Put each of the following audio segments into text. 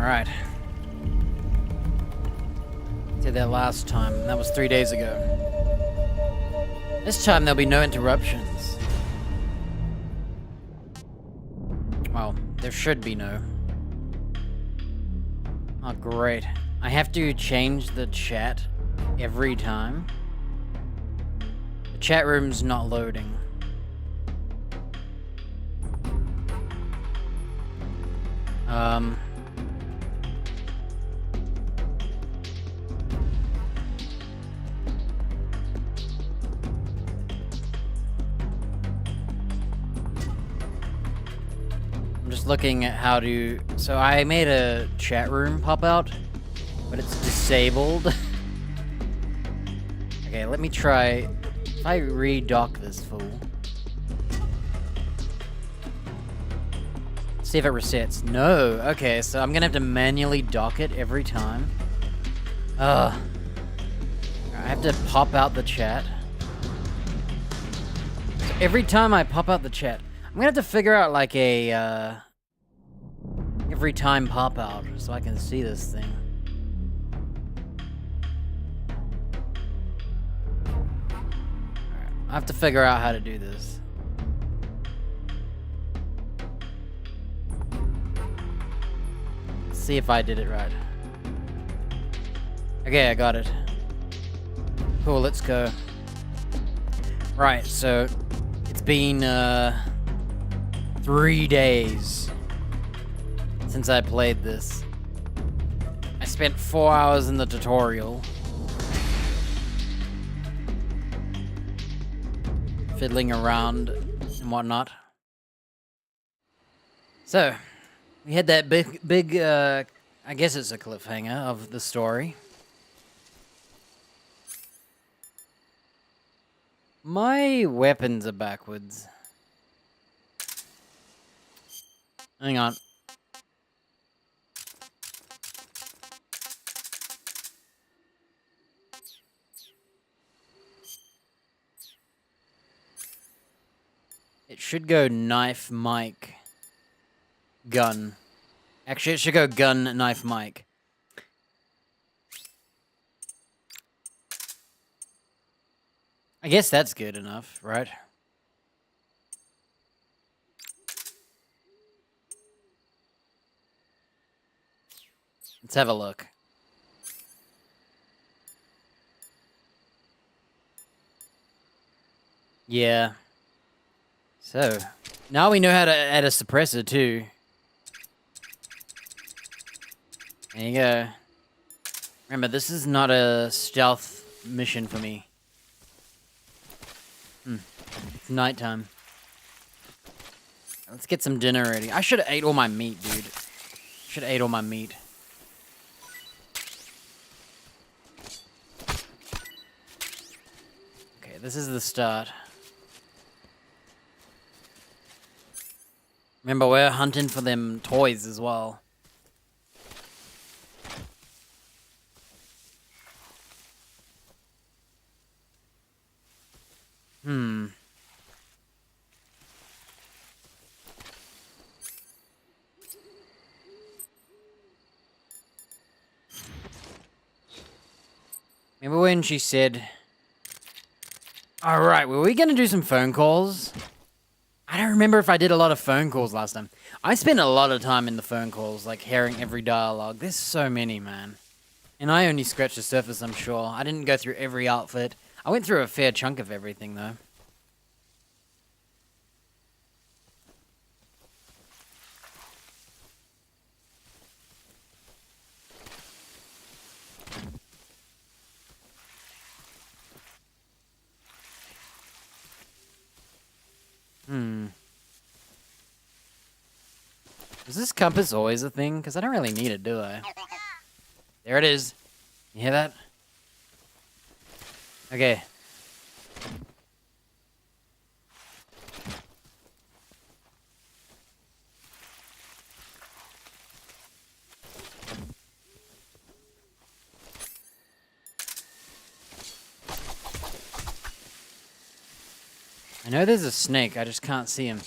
Alright. Did that last time. That was 3 days ago. This time there'll be no interruptions. Well, there should be no. Oh, great. I have to change the chat every time. The chat room's not loading. I'm just looking at how to... So I made a chat room pop out, but it's disabled. Okay, let me try... If I redock this fool... See if it resets. No. Okay, so I'm gonna have to manually dock it every time. Ugh. I have to pop out the chat. So every time I pop out the chat, I'm gonna have to figure out like a every time pop out so I can see this thing. Alright, I have to figure out how to do this. See if I did it right. Okay, I got it. Cool, let's go. Right, so it's been 3 days since I played this. I spent 4 hours in the tutorial fiddling around and whatnot. So we had that big, I guess it's a cliffhanger of the story. My weapons are backwards. Hang on. It should go knife, mic, gun. Actually, it should go gun, knife, mic. I guess that's good enough, right? Let's have a look. Yeah. So, now we know how to add a suppressor too. There you go. Remember, this is not a stealth mission for me. It's nighttime. Let's get some dinner ready. I should have ate all my meat, dude. Should have ate all my meat. Okay, this is the start. Remember, we're hunting for them toys as well. Remember when she said... Alright, were we gonna do some phone calls? I don't remember if I did a lot of phone calls last time. I spent a lot of time in the phone calls, like hearing every dialogue. There's so many, man. And I only scratched the surface, I'm sure. I didn't go through every outfit. I went through a fair chunk of everything, though. Is this compass always a thing? Because I don't really need it, do I? There it is. You hear that? Okay. I know there's a snake, I just can't see him.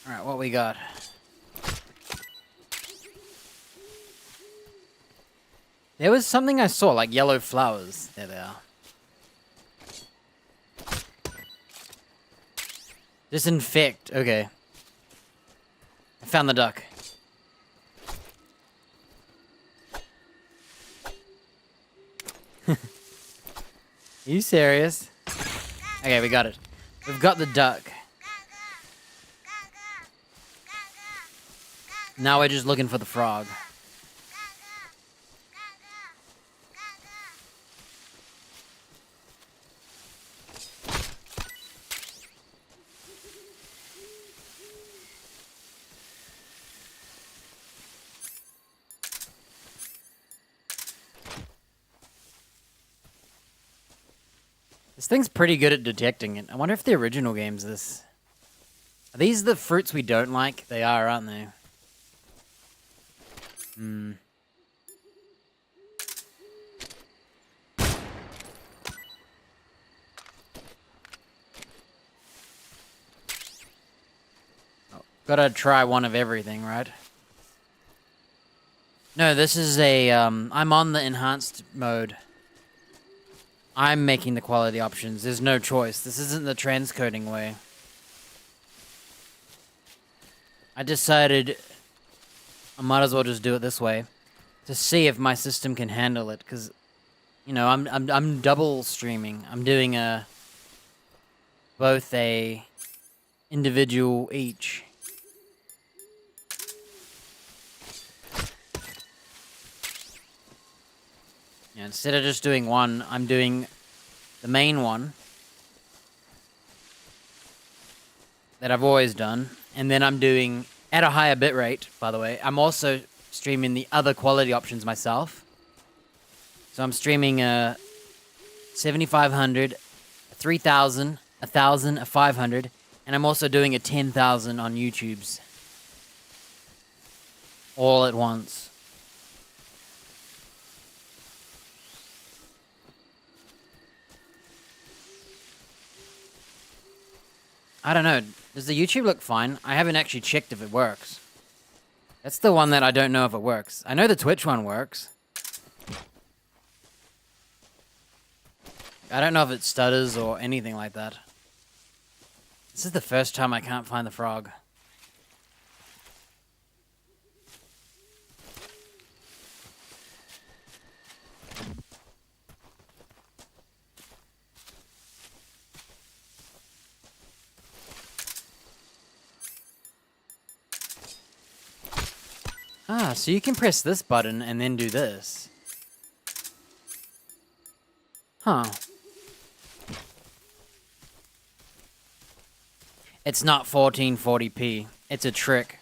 Alright, what we got? There was something I saw, like yellow flowers. There they are. Disinfect. Okay. I found the duck. Are you serious? Okay, we got it. We've got the duck. Now we're just looking for the frog. This thing's pretty good at detecting it. I wonder if the original game's this. Are these the fruits we don't like? They are, aren't they? Hmm. Oh, gotta try one of everything, right? No, this is a, I'm on the enhanced mode. I'm making the quality options. There's no choice. This isn't the transcoding way. I decided I might as well just do it this way to see if my system can handle it, because, you know, I'm double streaming. I'm doing both a individual each. Yeah, instead of just doing one, I'm doing the main one that I've always done, and then I'm doing, at a higher bitrate, by the way, I'm also streaming the other quality options myself. So I'm streaming a 7500, a 3000, a 1000, a 500, and I'm also doing a 10,000 on YouTube's. All at once. I don't know. Does the YouTube look fine? I haven't actually checked if it works. That's the one that I don't know if it works. I know the Twitch one works. I don't know if it stutters or anything like that. This is the first time I can't find the frog. Ah, so you can press this button and then do this. Huh. It's not 1440p. It's a trick.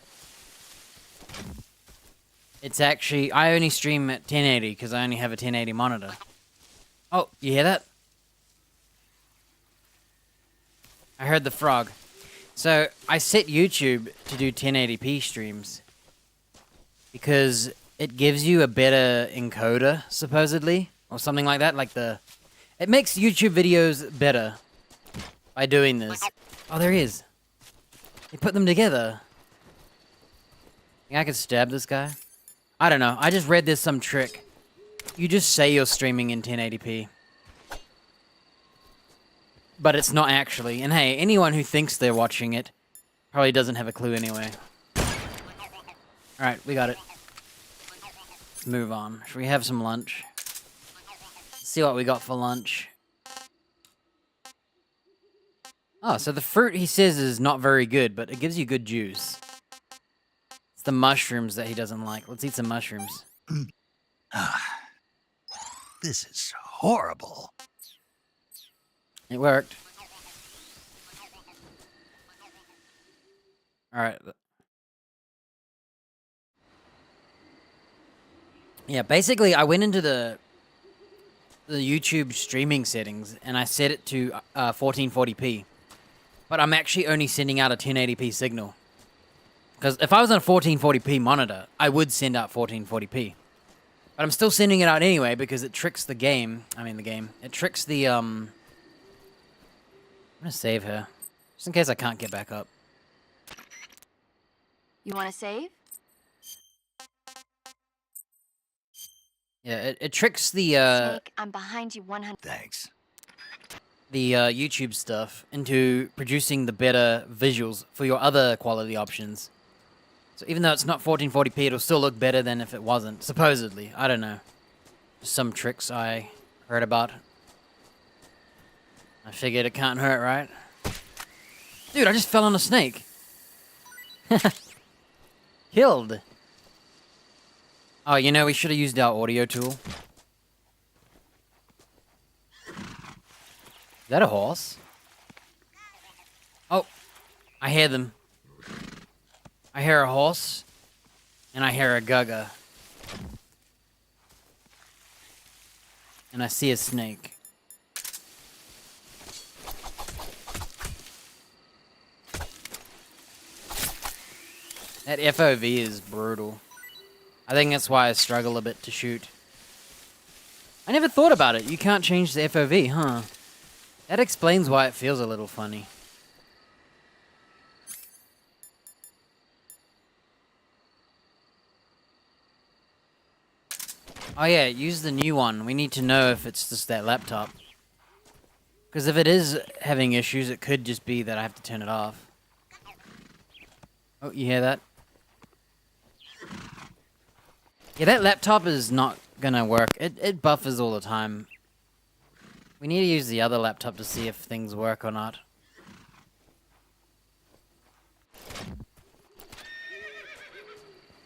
It's actually... I only stream at 1080 because I only have a 1080 monitor. Oh, you hear that? I heard the frog. So, I set YouTube to do 1080p streams. Because it gives you a better encoder, supposedly. Or something like that. Like the... It makes YouTube videos better by doing this. Oh, there he is. They put them together. Think I could stab this guy? I don't know. I just read there's some trick. You just say you're streaming in 1080p. But it's not actually. And hey, anyone who thinks they're watching it probably doesn't have a clue anyway. Alright, we got it. Let's move on. Should we have some lunch? Let's see what we got for lunch. Oh, so the fruit he says is not very good, but it gives you good juice. It's the mushrooms that he doesn't like. Let's eat some mushrooms. This is horrible. It worked. Alright. Yeah, basically I went into the YouTube streaming settings and I set it to 1440p. But I'm actually only sending out a 1080p signal. Because if I was on a 1440p monitor, I would send out 1440p. But I'm still sending it out anyway because it tricks the game. It tricks the, I'm gonna save her. Just in case I can't get back up. You want to save? Yeah, it tricks the Snake, I'm behind you 100. Thanks. YouTube stuff into producing the better visuals for your other quality options. So even though it's not 1440p, it'll still look better than if it wasn't. Supposedly, I don't know. Just some tricks I heard about. I figured it can't hurt, right? Dude, I just fell on a snake. Killed. Oh, you know, we should have used our audio tool. Is that a horse? Oh, I hear them. I hear a horse, and I hear a gaga. And I see a snake. That FOV is brutal. I think that's why I struggle a bit to shoot. I never thought about it. You can't change the FOV, huh? That explains why it feels a little funny. Oh yeah, use the new one. We need to know if it's just that laptop. Because if it is having issues, it could just be that I have to turn it off. Oh, you hear that? Yeah, that laptop is not gonna work. It buffers all the time. We need to use the other laptop to see if things work or not.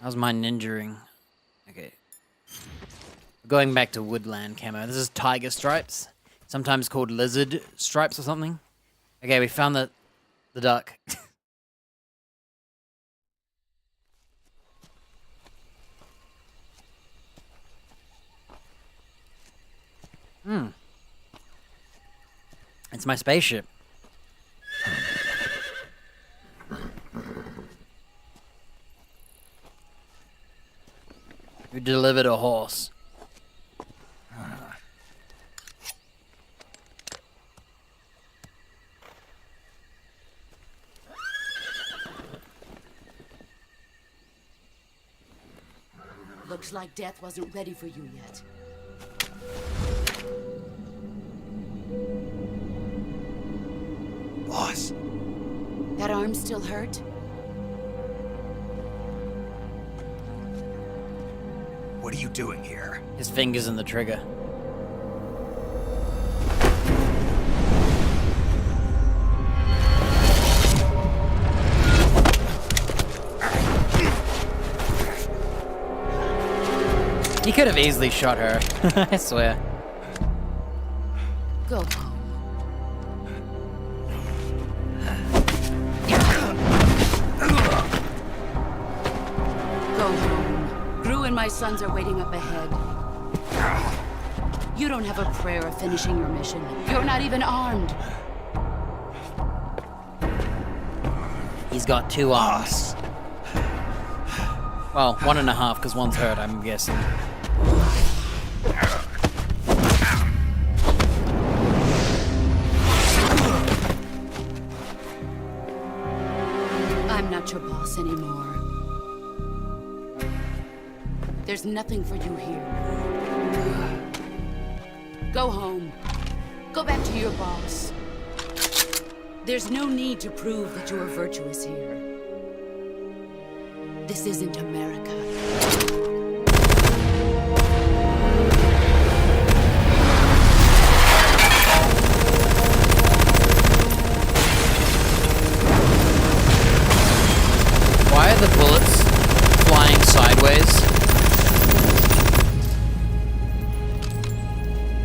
How's my ninjaing? Okay. Going back to woodland camo. This is tiger stripes. Sometimes called lizard stripes or something. Okay, we found the duck. It's my spaceship. We delivered a horse. Looks like death wasn't ready for you yet. Boss, That arm still hurt? what are you doing here? His fingers in the trigger. He could have easily shot her. I swear. Go home. Go home. Gru and my sons are waiting up ahead. You don't have a prayer of finishing your mission. You're not even armed. He's got 2 arms. Well, 1.5, because one's hurt, I'm guessing. I'm not your boss anymore. There's nothing for you here. Go home. Go back to your boss. There's no need to prove that you are virtuous here. This isn't America. Why are the bullets flying sideways?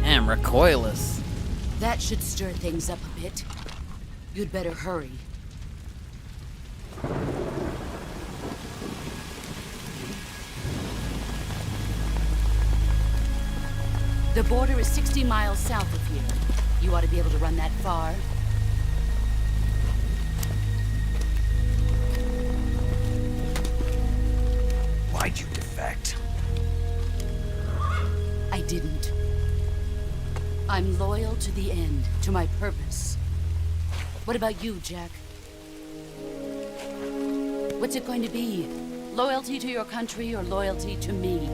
Damn, recoilless. That should stir things up a bit. You'd better hurry. The border is 60 miles south of here. You ought to be able to run that far. Why'd you defect? I didn't. I'm loyal to the end, to my purpose. What about you, Jack? What's it going to be? Loyalty to your country or loyalty to me?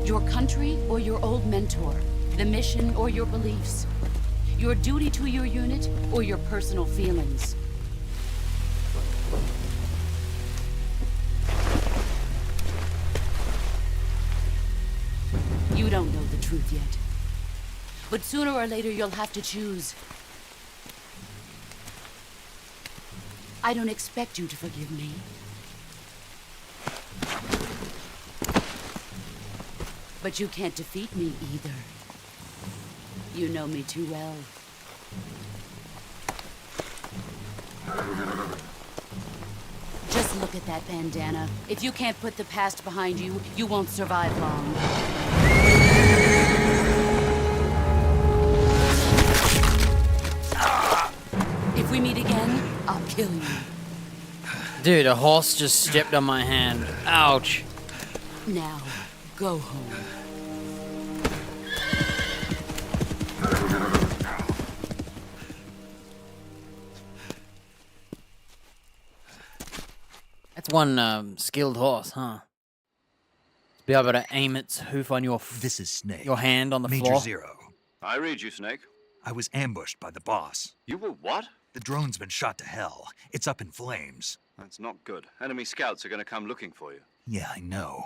Your country or your old mentor? The mission or your beliefs? Your duty to your unit or your personal feelings? You don't know the truth yet. But sooner or later you'll have to choose. I don't expect you to forgive me. But you can't defeat me either. You know me too well. Just look at that bandana. If you can't put the past behind you, you won't survive long. If we meet again, I'll kill you. Dude, a horse just stepped on my hand. Ouch. Now, go home. That's one skilled horse, huh? Be able to aim its hoof on your This is Snake. your hand on the Major floor. Zero. I read you, Snake. I was ambushed by the boss. You were what? The drone's been shot to hell. It's up in flames. That's not good. Enemy scouts are going to come looking for you. Yeah, I know.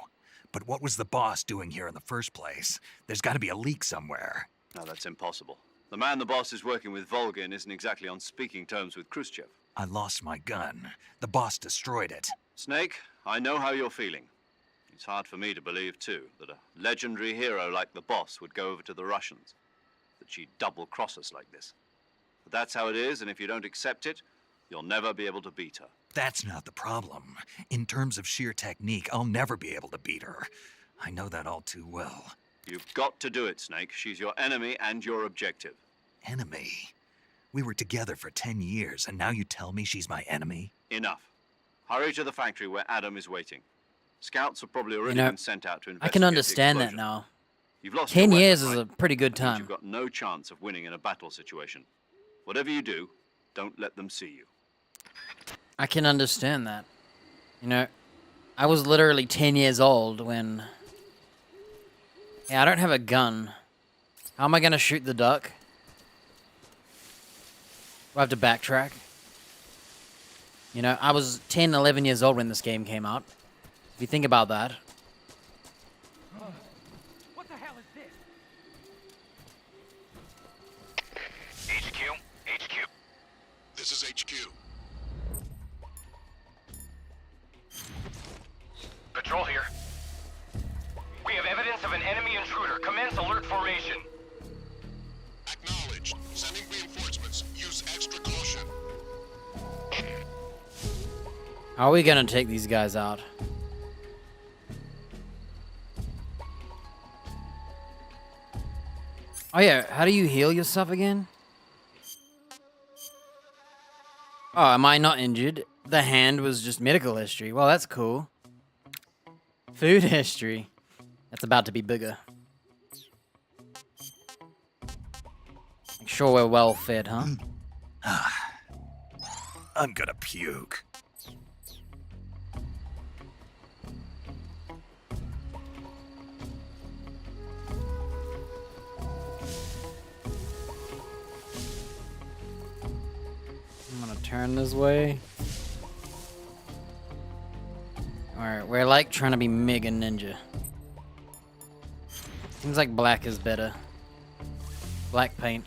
But what was the boss doing here in the first place? There's got to be a leak somewhere. No, that's impossible. The man the boss is working with, Volgin, isn't exactly on speaking terms with Khrushchev. I lost my gun. The boss destroyed it. Snake, I know how you're feeling. It's hard for me to believe, too, that a legendary hero like the boss would go over to the Russians. That she'd double-cross us like this. But that's how it is, and if you don't accept it, you'll never be able to beat her. That's not the problem. In terms of sheer technique, I'll never be able to beat her. I know that all too well. You've got to do it, Snake. She's your enemy and your objective. Enemy? We were together for 10 years, and now you tell me she's my enemy? Enough. Hurry to the factory where Adam is waiting. Scouts have probably already know, been sent out to investigate I can the understand that explosion. now. You've lost 10 your years weapon, is right? a pretty good That means time. You've got no chance of winning in a battle situation. Whatever you do, don't let them see you. I can understand that. You know, I was literally 10 years old when... Yeah, I don't have a gun. How am I going to shoot the duck? Do I have to backtrack? You know, I was 10, 11 years old when this game came out. If you think about that. What the hell is this? HQ. This is HQ. Patrol here. We have evidence of an enemy intruder. Commence alert formation. Acknowledged. Sending reinforcements. Use extra caution. How are we going to take these guys out? Oh yeah, how do you heal yourself again? Oh, am I not injured? The hand was just medical history. Well, that's cool. Food history. That's about to be bigger. Make sure we're well fed, huh? I'm gonna puke. I'm gonna turn this way. Alright, we're like trying to be mega ninja. Seems like black is better. Black paint.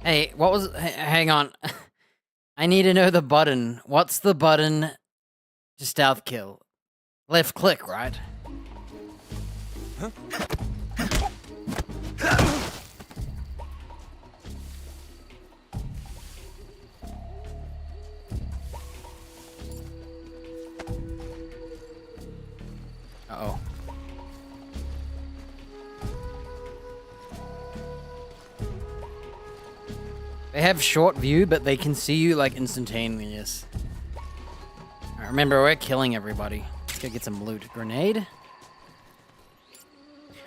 Hey, what was... hang on. I need to know the button. What's the button to stealth kill? Left click, right? Uh-oh. They have short view, but they can see you like instantaneous. Alright, remember, we're killing everybody. Let's go get some loot. Grenade?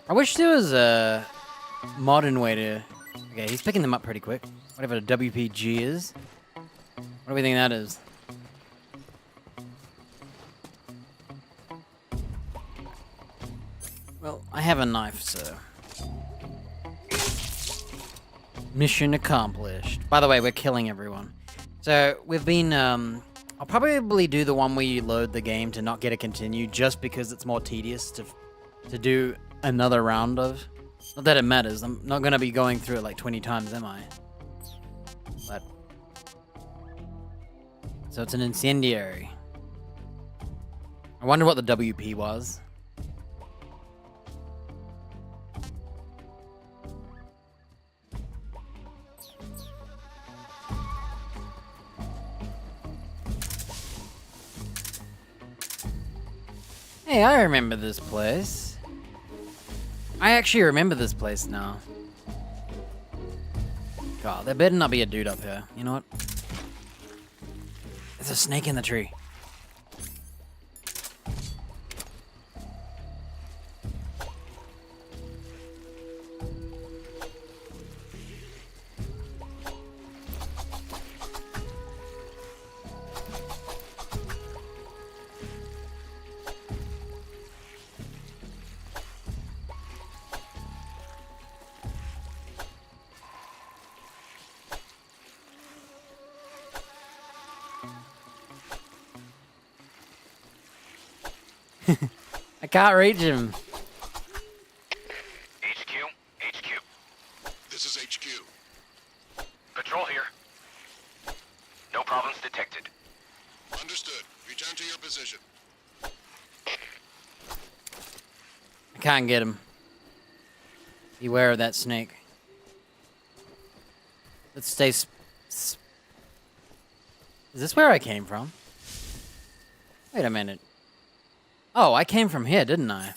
I wish there was a modern way to... Okay, he's picking them up pretty quick. Whatever the WPG is. What do we think that is? Well, I have a knife, so... Mission accomplished. By the way, we're killing everyone. So, we've been, I'll probably do the one where you load the game to not get a continue, just because it's more tedious to do another round of. Not that it matters, I'm not gonna be going through it like 20 times, am I? But... So it's an incendiary. I wonder what the WP was. Hey, I remember this place. I actually remember this place now. God, there better not be a dude up here. You know what? There's a snake in the tree. I can't reach him. HQ, HQ. This is HQ. Patrol here. No problems detected. Understood. Return to your position. I can't get him. Beware of that snake. Let's stay. Is this where I came from? Wait a minute. Oh, I came from here, didn't I?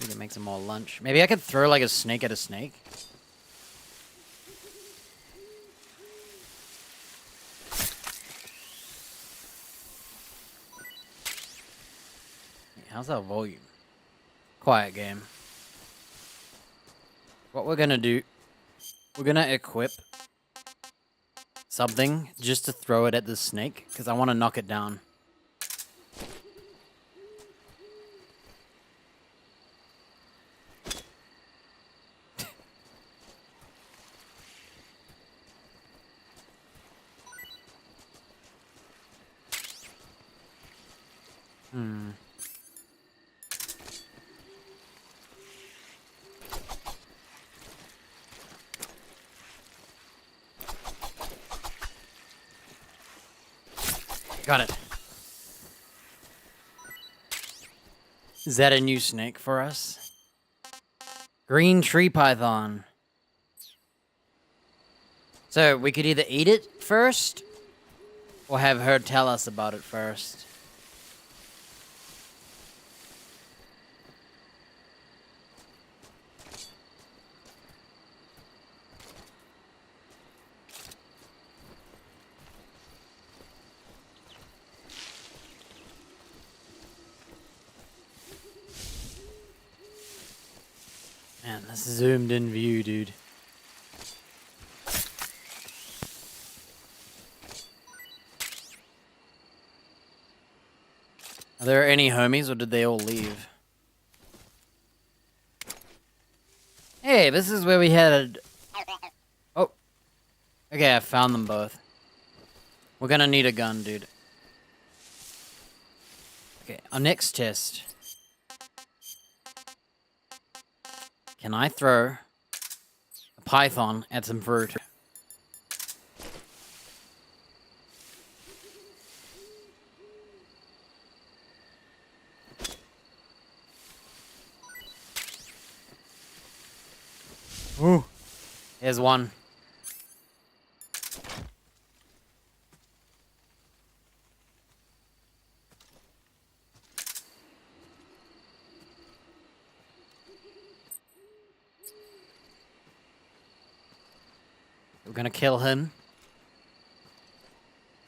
We can make some more lunch. Maybe I could throw like a snake at a snake. How's our volume? Quiet game. What we're gonna do, we're gonna equip something just to throw it at the snake, because I want to knock it down. Got it. Is that a new snake for us? Green tree python. So we could either eat it first or have her tell us about it first. Man, this zoomed in view, dude. Are there any homies or did they all leave? Hey, this is where we had Oh. Okay, I found them both. We're gonna need a gun, dude. Okay, our next test. Can I throw a python at some fruit? Ooh. Here's one. we're gonna kill him.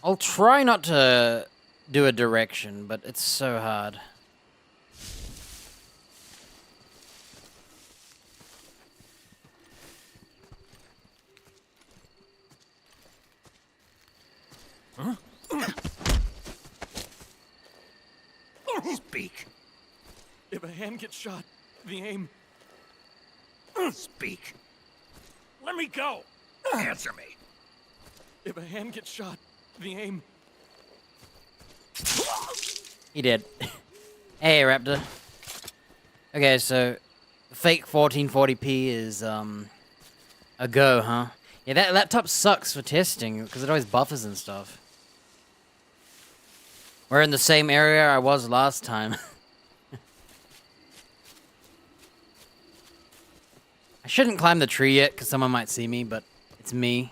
I'll try not to do a direction, but it's so hard. Speak. If a hand gets shot, the aim... Speak. Let me go! Answer me. If a hand gets shot, the aim... He did. Hey, Raptor. Okay, so fake 1440p is a go, huh? Yeah, that laptop sucks for testing because it always buffers and stuff. We're in the same area I was last time. I shouldn't climb the tree yet because someone might see me, but it's me.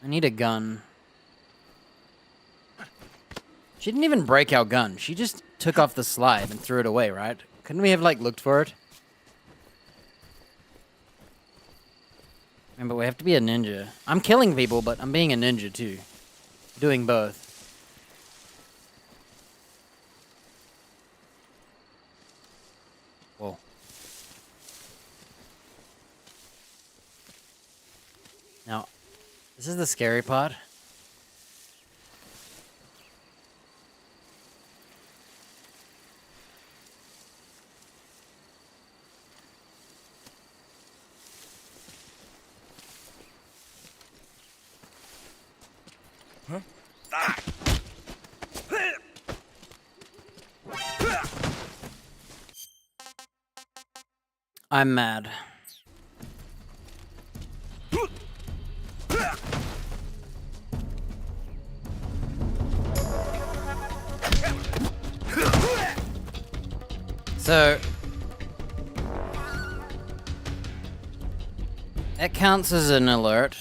I need a gun. She didn't even break our gun. She just took off the slide and threw it away, right? Couldn't we have, like, looked for it? Remember, we have to be a ninja. I'm killing people, but I'm being a ninja, too. Doing both. Whoa. Now, this is the scary part. I'm mad. So that counts as an alert.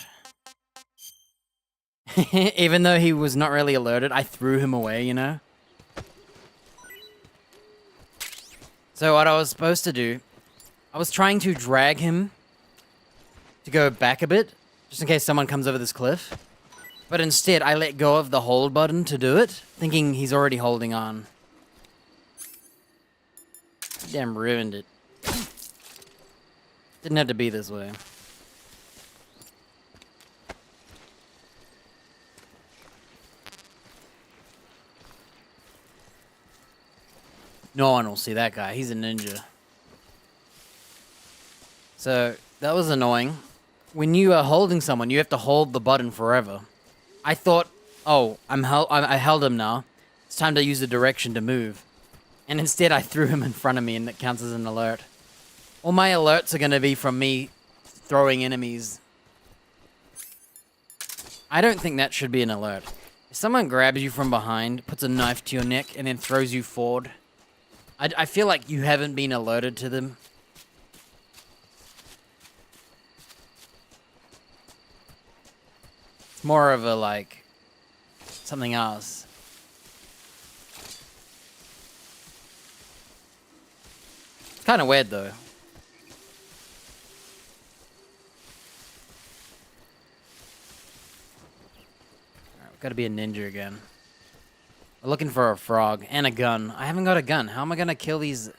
Even though he was not really alerted, I threw him away, you know? So what I was supposed to do, I was trying to drag him to go back a bit, just in case someone comes over this cliff. But instead, I let go of the hold button to do it, thinking he's already holding on. Damn, ruined it. Didn't have to be this way. No one will see that guy. He's a ninja. So, that was annoying. When you are holding someone, you have to hold the button forever. I thought, oh, I held him now. It's time to use the direction to move. And instead, I threw him in front of me, and that counts as an alert. All my alerts are going to be from me throwing enemies. I don't think that should be an alert. If someone grabs you from behind, puts a knife to your neck, and then throws you forward, I feel like you haven't been alerted to them. It's more of a, like, something else. It's kind of weird, though. Alright, we've got to be a ninja again. We're looking for a frog and a gun. I haven't got a gun. How am I going to kill these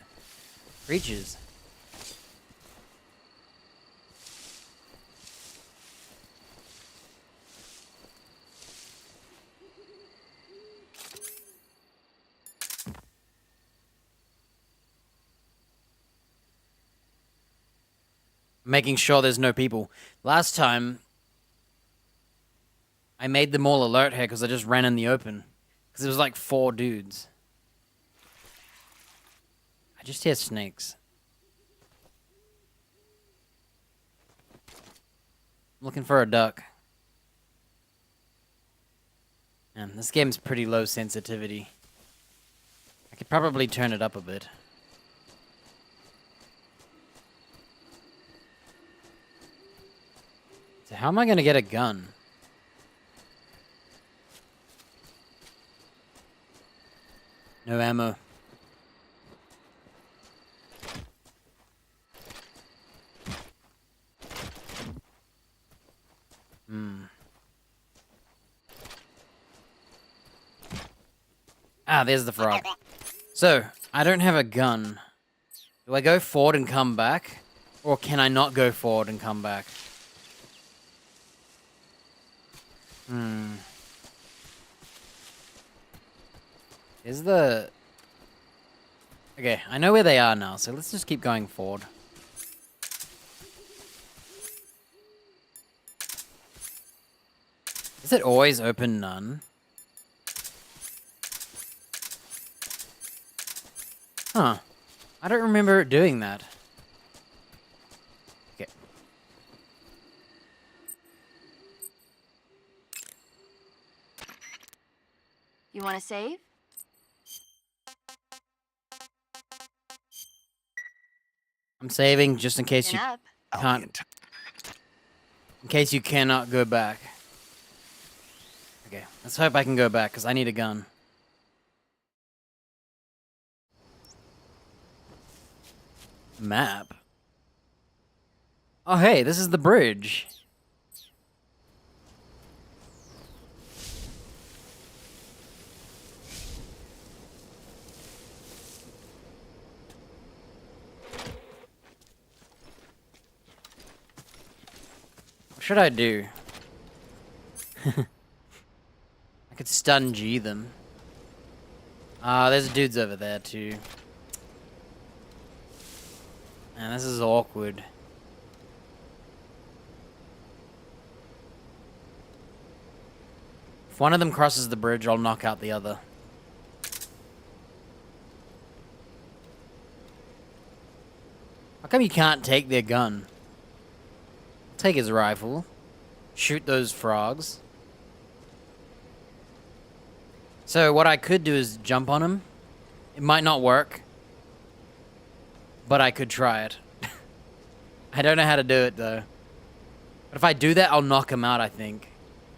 creatures? Making sure there's no people. Last time, I made them all alert here because I just ran in the open. Because it was like 4 dudes. I just hear snakes. I'm looking for a duck. Man, this game's pretty low sensitivity. I could probably turn it up a bit. So how am I gonna get a gun? No ammo. Ah, there's the frog. So, I don't have a gun. Do I go forward and come back? Or can I not go forward and come back? Is the... Okay, I know where they are now, so let's just keep going forward. Is it always open none? Huh. I don't remember it doing that. Okay. You want to save? I'm saving just in case you Chin up. I'll can't... be in In case you cannot go back. Okay, let's hope I can go back, because I need a gun. Map? Oh hey, this is the bridge. What should I do? I could stun G them. Ah, there's dudes over there too. Man, this is awkward. If one of them crosses the bridge, I'll knock out the other. How come you can't take their gun? Take his rifle. Shoot those frogs. So what I could do is jump on him. It might not work. But I could try it. I don't know how to do it though. But if I do that, I'll knock him out, I think.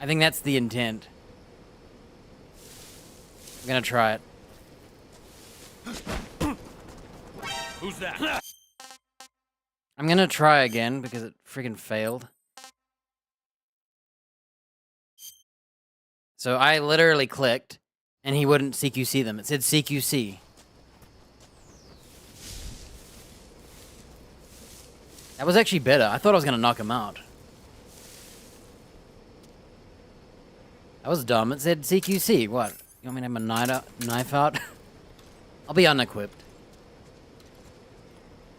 I think that's the intent. I'm gonna try it. Who's that? I'm gonna try again because it freaking failed. So I literally clicked and he wouldn't CQC them. It said CQC. That was actually better. I thought I was gonna knock him out. That was dumb. It said CQC. What? You want me to have my knife out? I'll be unequipped.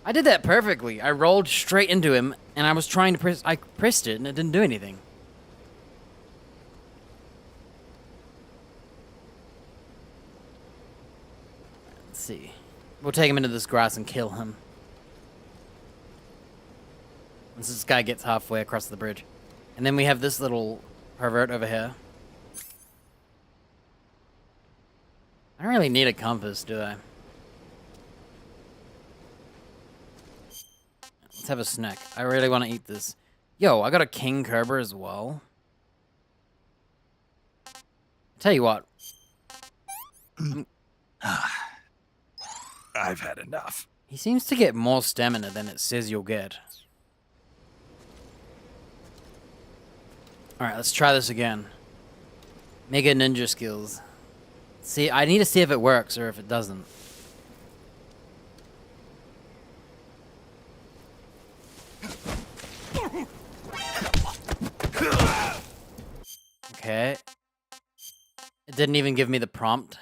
I did that perfectly. I rolled straight into him, and I was trying to press... I pressed it, and it didn't do anything. Let's see. We'll take him into this grass and kill him. Once this guy gets halfway across the bridge. And then we have this little pervert over here. I don't really need a compass, do I? Let's have a snack. I really want to eat this. Yo, I got a king cobra as well. Tell you what. I've had enough. He seems to get more stamina than it says you'll get. Alright, let's try this again. Mega ninja skills. See, I need to see if it works or if it doesn't. Okay. It didn't even give me the prompt.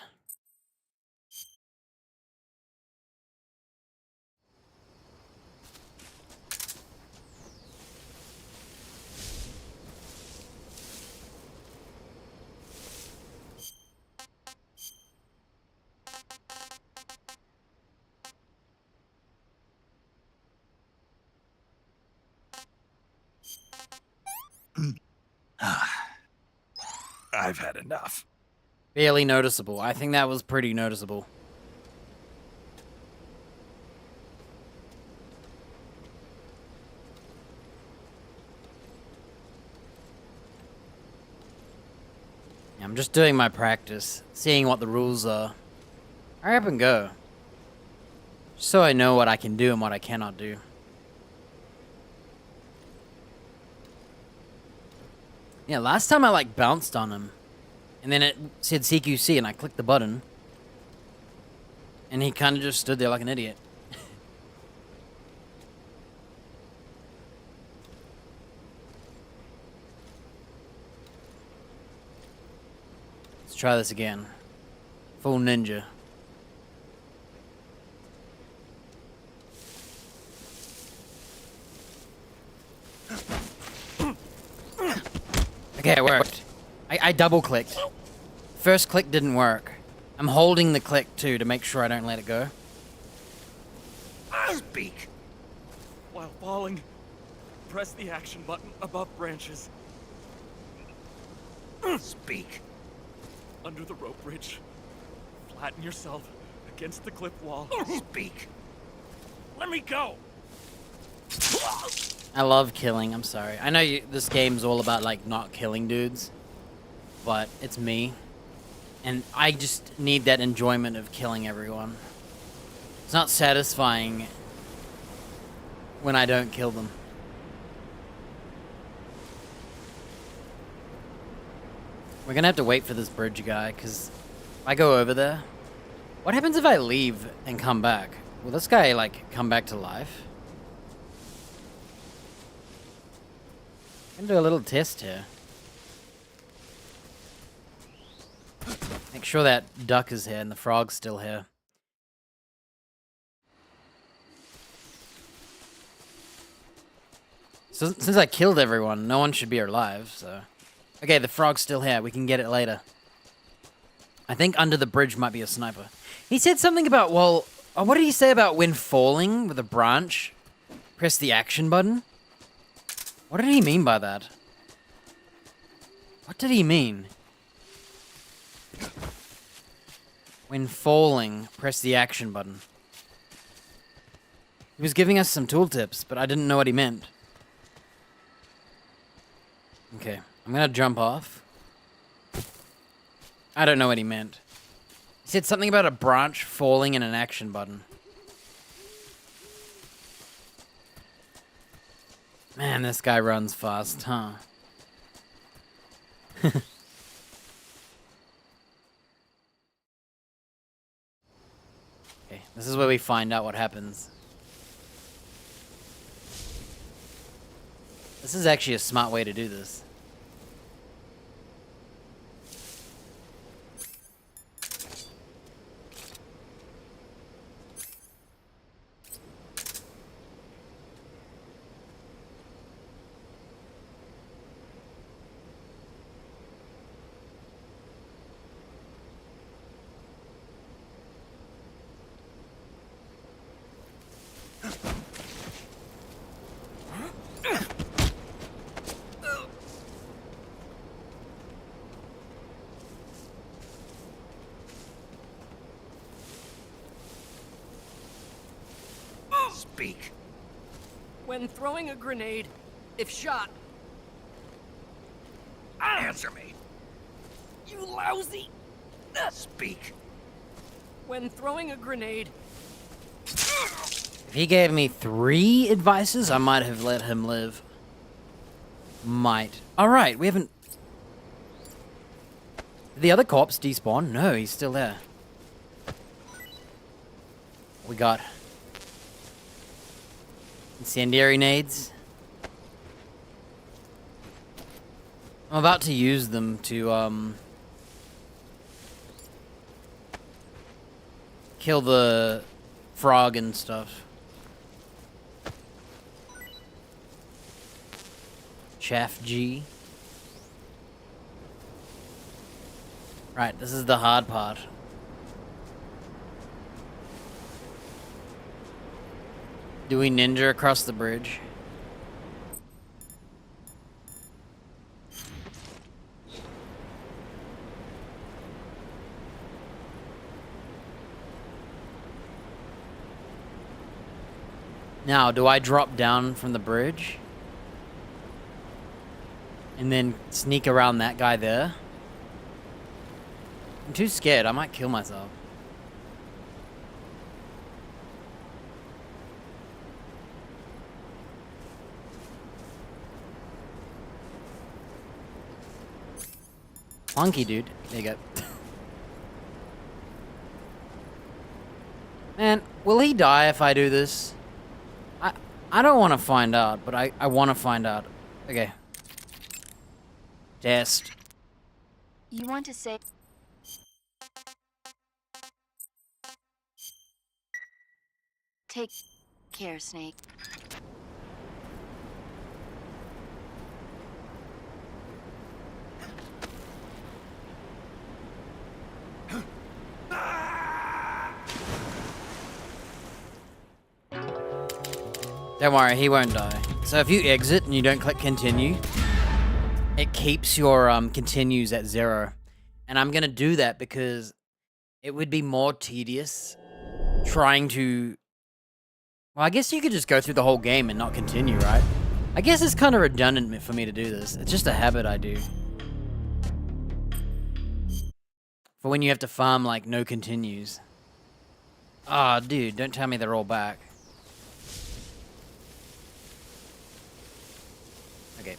I've had enough. Barely noticeable. I think that was pretty noticeable. I'm just doing my practice, seeing what the rules are. Hurry up and go. Just so I know what I can do and what I cannot do. Yeah, last time I like bounced on him. And then it said CQC and I clicked the button. And he kind of just stood there like an idiot. Let's try this again. Full ninja. Okay, it worked. I double clicked. First click didn't work. I'm holding the click too to make sure I don't let it go. Speak. While falling, press the action button above branches. Speak. Under the rope bridge. Flatten yourself against the cliff wall. Speak. Let me go! I love killing, I'm sorry. I know this game's all about, like, not killing dudes. But it's me. And I just need that enjoyment of killing everyone. It's not satisfying when I don't kill them. We're gonna have to wait for this bridge guy, because if I go over there... What happens if I leave and come back? Will this guy, like, come back to life? I'm gonna do a little test here. Make sure that duck is here and the frog's still here. So, since I killed everyone, no one should be alive, so... Okay, the frog's still here. We can get it later. I think under the bridge might be a sniper. He said something about, well... what did he say about when falling with a branch? Press the action button? What did he mean by that? What did he mean? When falling, press the action button. He was giving us some tooltips, but I didn't know what he meant. Okay, I'm gonna jump off. I don't know what he meant. He said something about a branch falling and an action button. Man, this guy runs fast, huh? Okay, this is where we find out what happens. This is actually a smart way to do this. Speak. When throwing a grenade, if shot... Answer me. You lousy! Speak. When throwing a grenade... If he gave me 3 advices, I might have let him live. Might. Alright, we haven't... Did the other corpse despawn? No, he's still there. We got... incendiary nades. I'm about to use them to, kill the frog and stuff. Chaff G. Right, this is the hard part. Do we ninja across the bridge? Now, do I drop down from the bridge? And then sneak around that guy there? I'm too scared. I might kill myself. Funky, dude. There you go. Man, will he die if I do this? I don't want to find out, but I want to find out. Okay. Test. You want to say... Take care, Snake. Don't worry, he won't die. So if you exit and you don't click continue, it keeps your continues at 0. And I'm gonna do that because it would be more tedious trying to... Well, I guess you could just go through the whole game and not continue, right? I guess it's kind of redundant for me to do this. It's just a habit I do. For when you have to farm, like, no continues. Ah, dude, don't tell me they're all back. Okay.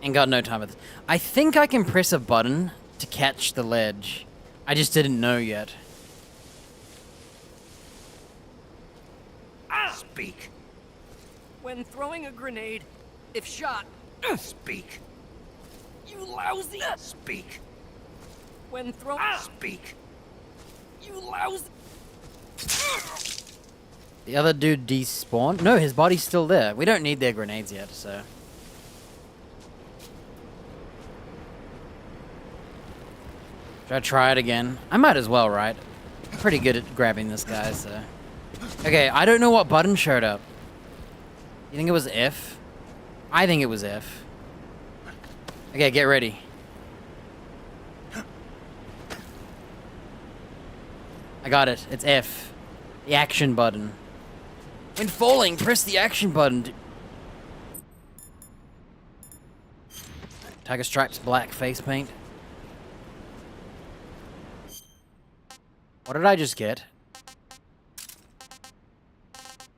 Ain't got no time for this. I think I can press a button to catch the ledge. I just didn't know yet. Speak. When throwing a grenade, if shot, Speak. you lousy! Speak. When throwing... Speak. You lousy! The other dude despawned? No, his body's still there. We don't need their grenades yet, so... Should I try it again? I might as well, right? I'm pretty good at grabbing this guy, so... Okay, I don't know what button showed up. You think it was F? I think it was F. Okay, get ready. I got it. It's F. The action button. When falling, press the action button. Tiger Stripes black face paint. What did I just get?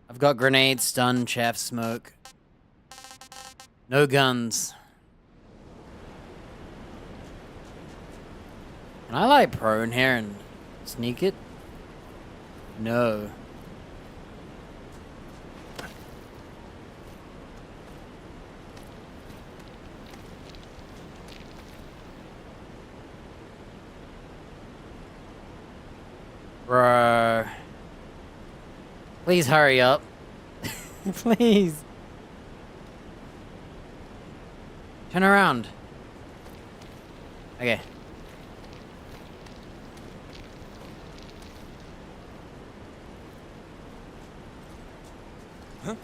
I've got grenades, stun, chaff, smoke. No guns. Can I lie prone here and sneak it? No. Bro. Please hurry up. Please. Turn around. Okay. You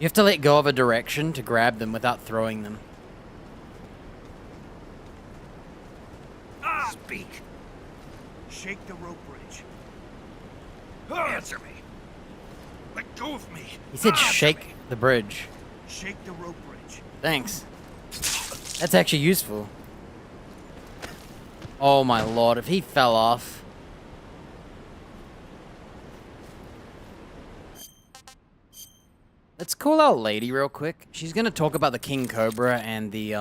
have to let go of a direction to grab them without throwing them. Speak. Shake the rope bridge. Answer me. Let go of me. He said Answer shake me. the bridge. Shake the rope bridge. Thanks. That's actually useful. Oh my lord, if he fell off. Let's call out Lady real quick. She's gonna talk about the King Cobra and the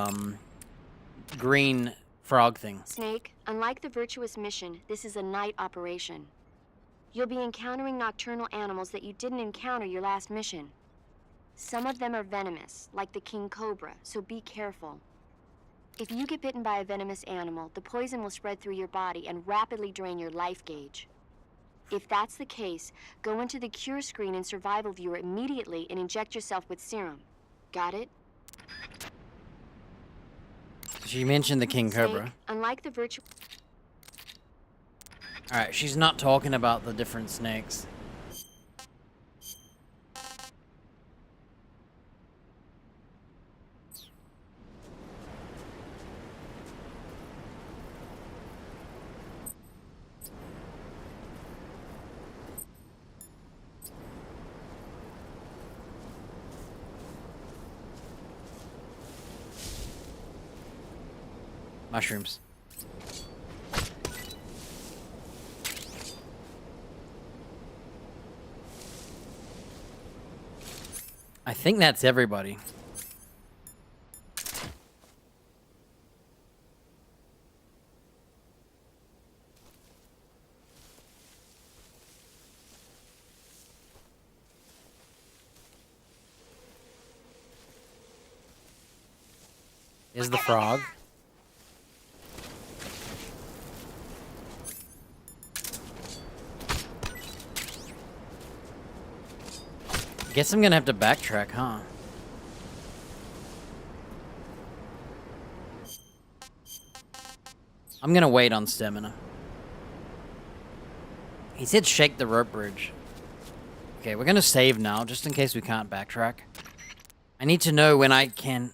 green frog thing. Snake, unlike the Virtuous mission, this is a night operation. You'll be encountering nocturnal animals that you didn't encounter your last mission. Some of them are venomous, like the King Cobra, so be careful. If you get bitten by a venomous animal, the poison will spread through your body and rapidly drain your life gauge. If that's the case, go into the cure screen and survival viewer immediately and inject yourself with serum. Got it? She mentioned the King Cobra. Snake, unlike the Virtuous... Alright, she's not talking about the different snakes. Mushrooms. I think that's everybody. Here's the frog. Guess I'm gonna have to backtrack, huh? I'm gonna wait on stamina. He said shake the rope bridge. Okay, we're gonna save now, just in case we can't backtrack. I need to know when I can...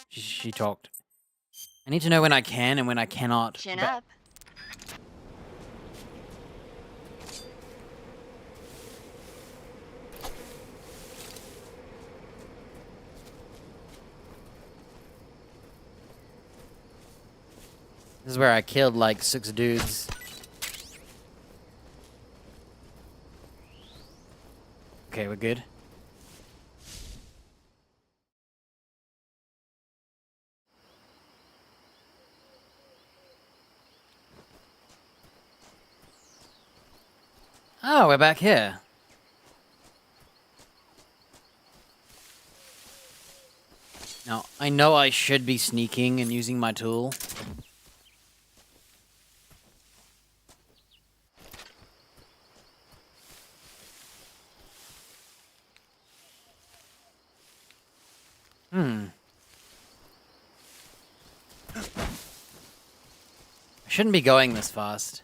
She talked. I need to know when I can and when I cannot. Chin up. This is where I killed like 6 dudes. Okay, we're good. Oh, we're back here. Now, I know I should be sneaking and using my tool. I shouldn't be going this fast.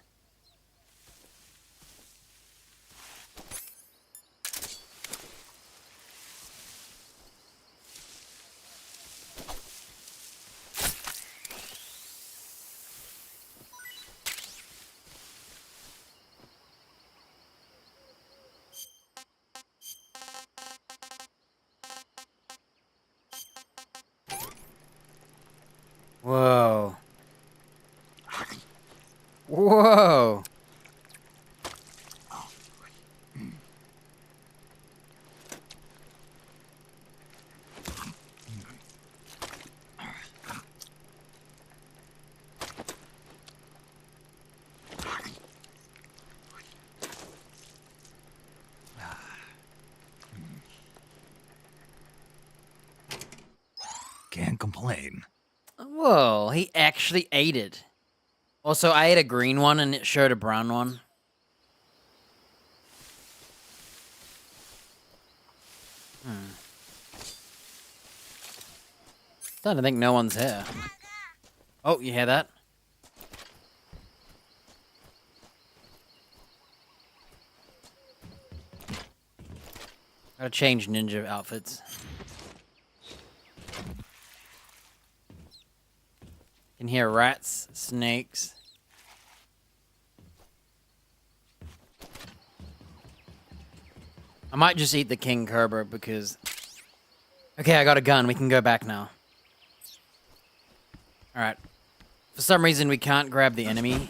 Whoa. Whoa. Can't complain. Whoa, he actually ate it. Also, I ate a green one and it showed a brown one. Starting to think no one's here. Oh, you hear that? Gotta change ninja outfits. Can hear rats, snakes. I might just eat the king cobra because... Okay, I got a gun. We can go back now. Alright. For some reason, we can't grab the enemy.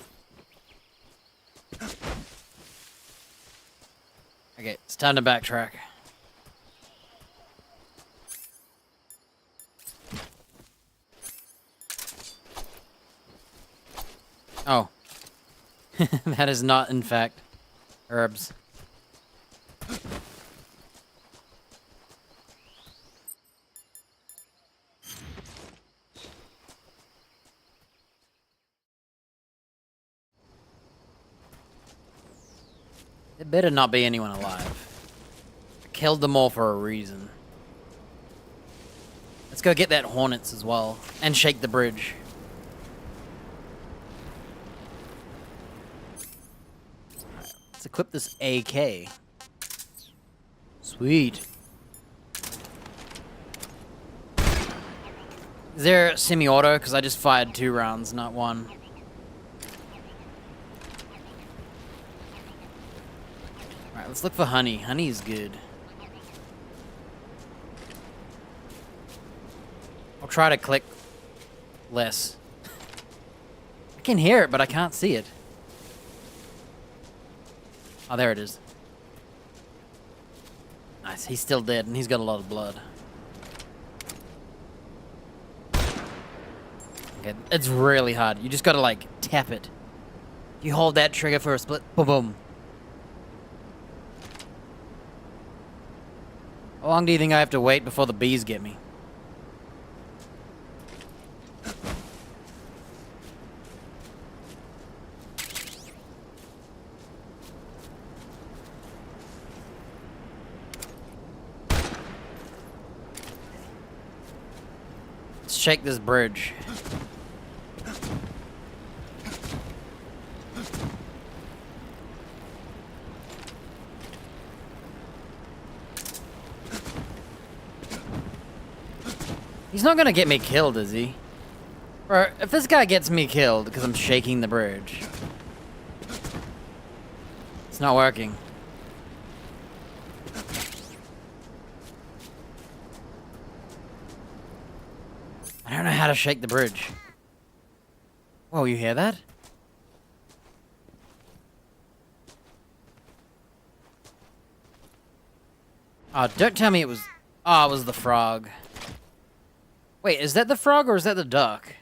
Okay, it's time to backtrack. Oh. That is not, in fact, herbs. There better not be anyone alive. I killed them all for a reason. Let's go get that hornets as well. And shake the bridge. Let's equip this AK. Sweet. Is there semi-auto? Because I just fired 2 rounds, not 1. Alright, let's look for honey. Honey is good. I'll try to click less. I can hear it, but I can't see it. Oh, there it is. Nice, he's still dead, and he's got a lot of blood. Okay, it's really hard. You just gotta, like, tap it. You hold that trigger for a split, boom, boom. How long do you think I have to wait before the bees get me? Let's shake this bridge. He's not gonna get me killed, is he? Bro, if this guy gets me killed because I'm shaking the bridge, it's not working. I don't know how to shake the bridge. Whoa, you hear that? Oh, don't tell me it was... Oh, it was the frog. Wait, is that the frog or is that the duck?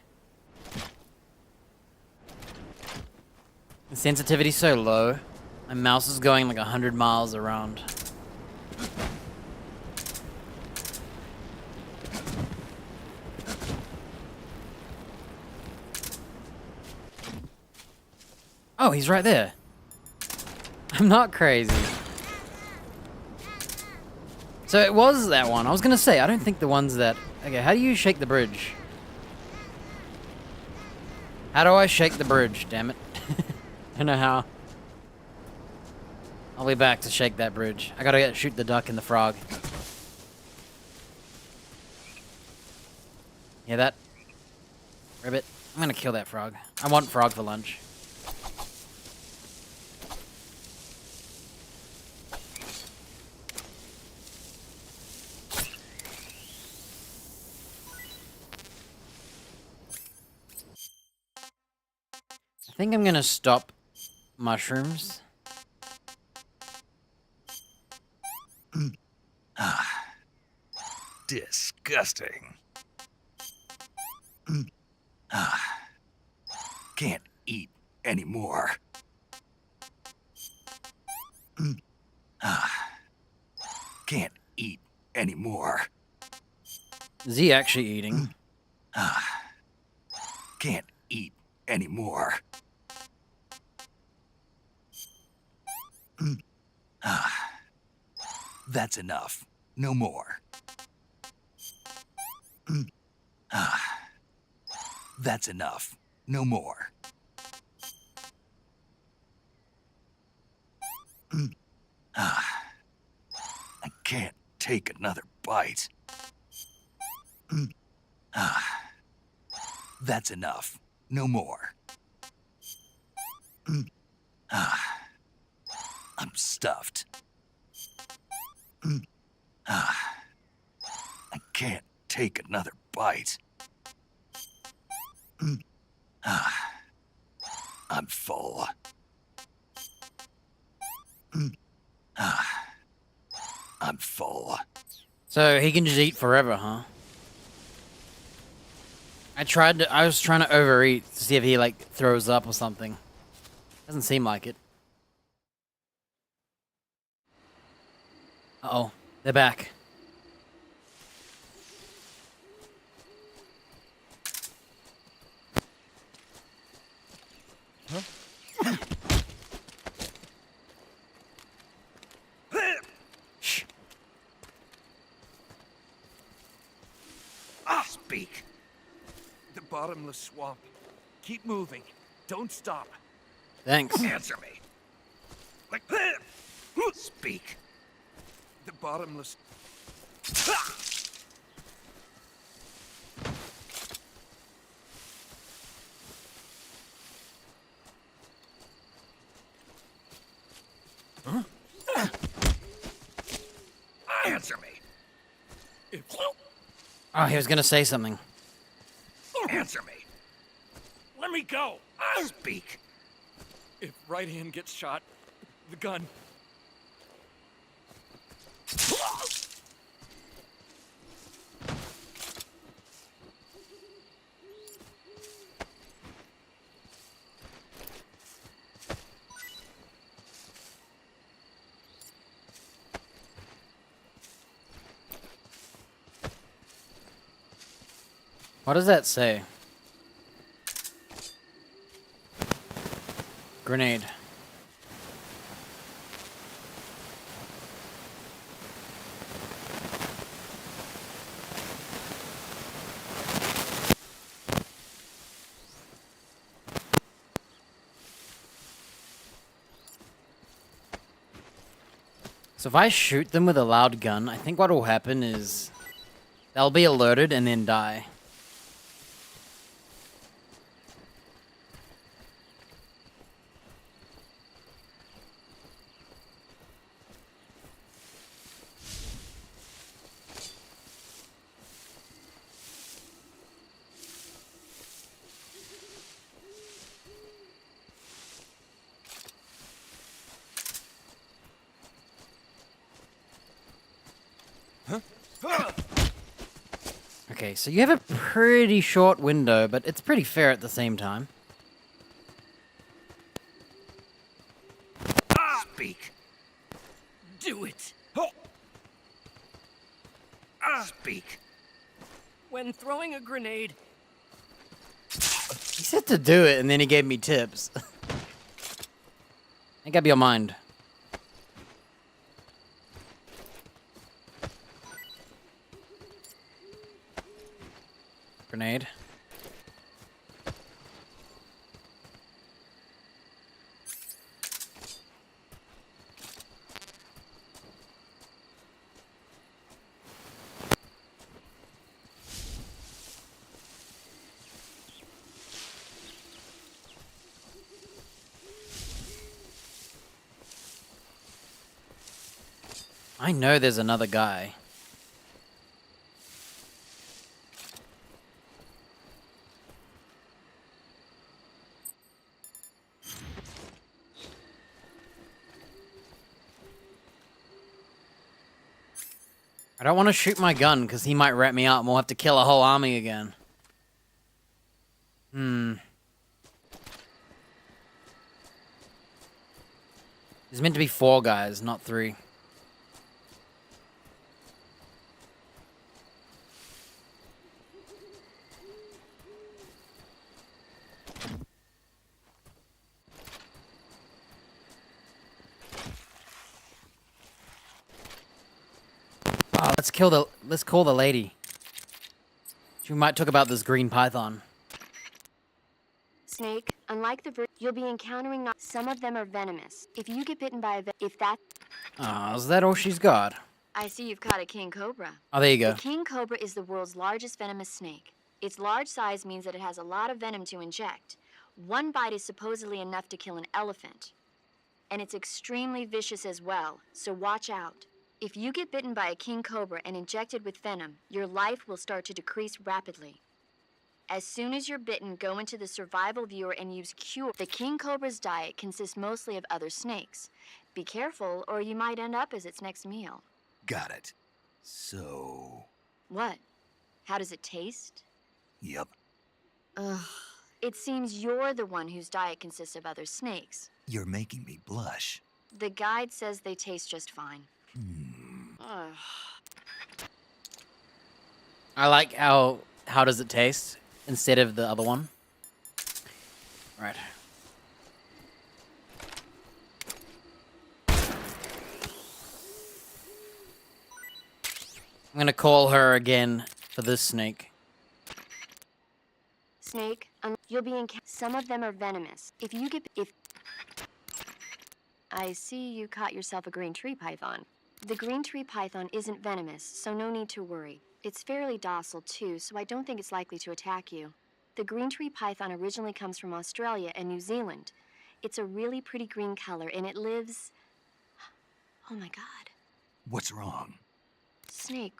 The sensitivity's so low. My mouse is going like 100 miles around. Oh, he's right there. I'm not crazy. So it was that one. I was gonna say, I don't think the ones that... Okay, how do you shake the bridge? How do I shake the bridge, damn it? I don't know how. I'll be back to shake that bridge. I gotta shoot the duck and the frog. Hear that? Ribbit. I'm gonna kill that frog. I want frog for lunch. I think I'm gonna stop mushrooms. Disgusting. Can't eat anymore. Can't eat anymore. Is he actually eating? Can't eat anymore. That's enough. No more. That's enough. No more. I can't take another bite. That's enough. No more. I'm stuffed. I can't take another bite. I'm full. I'm full. So he can just eat forever, huh? I was trying to overeat to see if he like throws up or something. Doesn't seem like it. Uh-oh, they're back. Shh. Speak. The bottomless swamp. Keep moving. Don't stop. Thanks. Answer me. Like, speak. The bottomless... Answer me. If... Oh, he was gonna say something. Answer me. Let me go! Speak. If right hand gets shot, the gun. What does that say? Grenade. So if I shoot them with a loud gun, I think what will happen is they'll be alerted and then die. Okay, so you have a pretty short window, but it's pretty fair at the same time. Speak. Do it. Speak. When throwing a grenade, He said to do it, and then he gave me tips. Make up your mind. Grenade. I know there's another guy. I don't want to shoot my gun because he might rat me out and we'll have to kill a whole army again. There's meant to be 4 guys, not 3. Oh, let's call the lady. She might talk about this green python. Snake, unlike the you'll be encountering some of them are venomous. If you get bitten by Oh, is that all she's got? I see you've caught a king cobra. Oh, there you go. The king cobra is the world's largest venomous snake. Its large size means that it has a lot of venom to inject. One bite is supposedly enough to kill an elephant. And it's extremely vicious as well, so watch out. If you get bitten by a king cobra and injected with venom, your life will start to decrease rapidly. As soon as you're bitten, go into the survival viewer and use Cure. The king cobra's diet consists mostly of other snakes. Be careful, or you might end up as its next meal. Got it. So... What? How does it taste? Yep. Ugh. It seems you're the one whose diet consists of other snakes. You're making me blush. The guide says they taste just fine. Ugh. I like how does it taste instead of the other one. Right. I'm gonna call her again for this snake. Snake, you'll be in. Some of them are venomous. I see you caught yourself a green tree python. The green tree python isn't venomous, so no need to worry. It's fairly docile too, so I don't think it's likely to attack you. The green tree python originally comes from Australia and New Zealand. It's a really pretty green color, and it lives... Oh my god. What's wrong? Snake,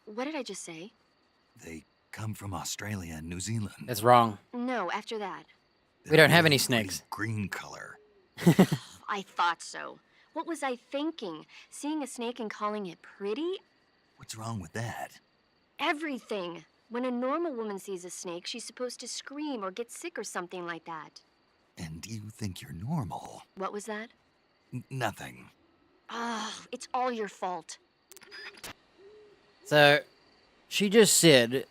what did I just say? They come from Australia and New Zealand. That's wrong. No, after that. We don't have They're any pretty snakes. Green color. I thought so. What was I thinking? Seeing a snake and calling it pretty? What's wrong with that? Everything. When a normal woman sees a snake, she's supposed to scream or get sick or something like that. And you think you're normal? What was that? Nothing. Oh, it's all your fault. So, she just said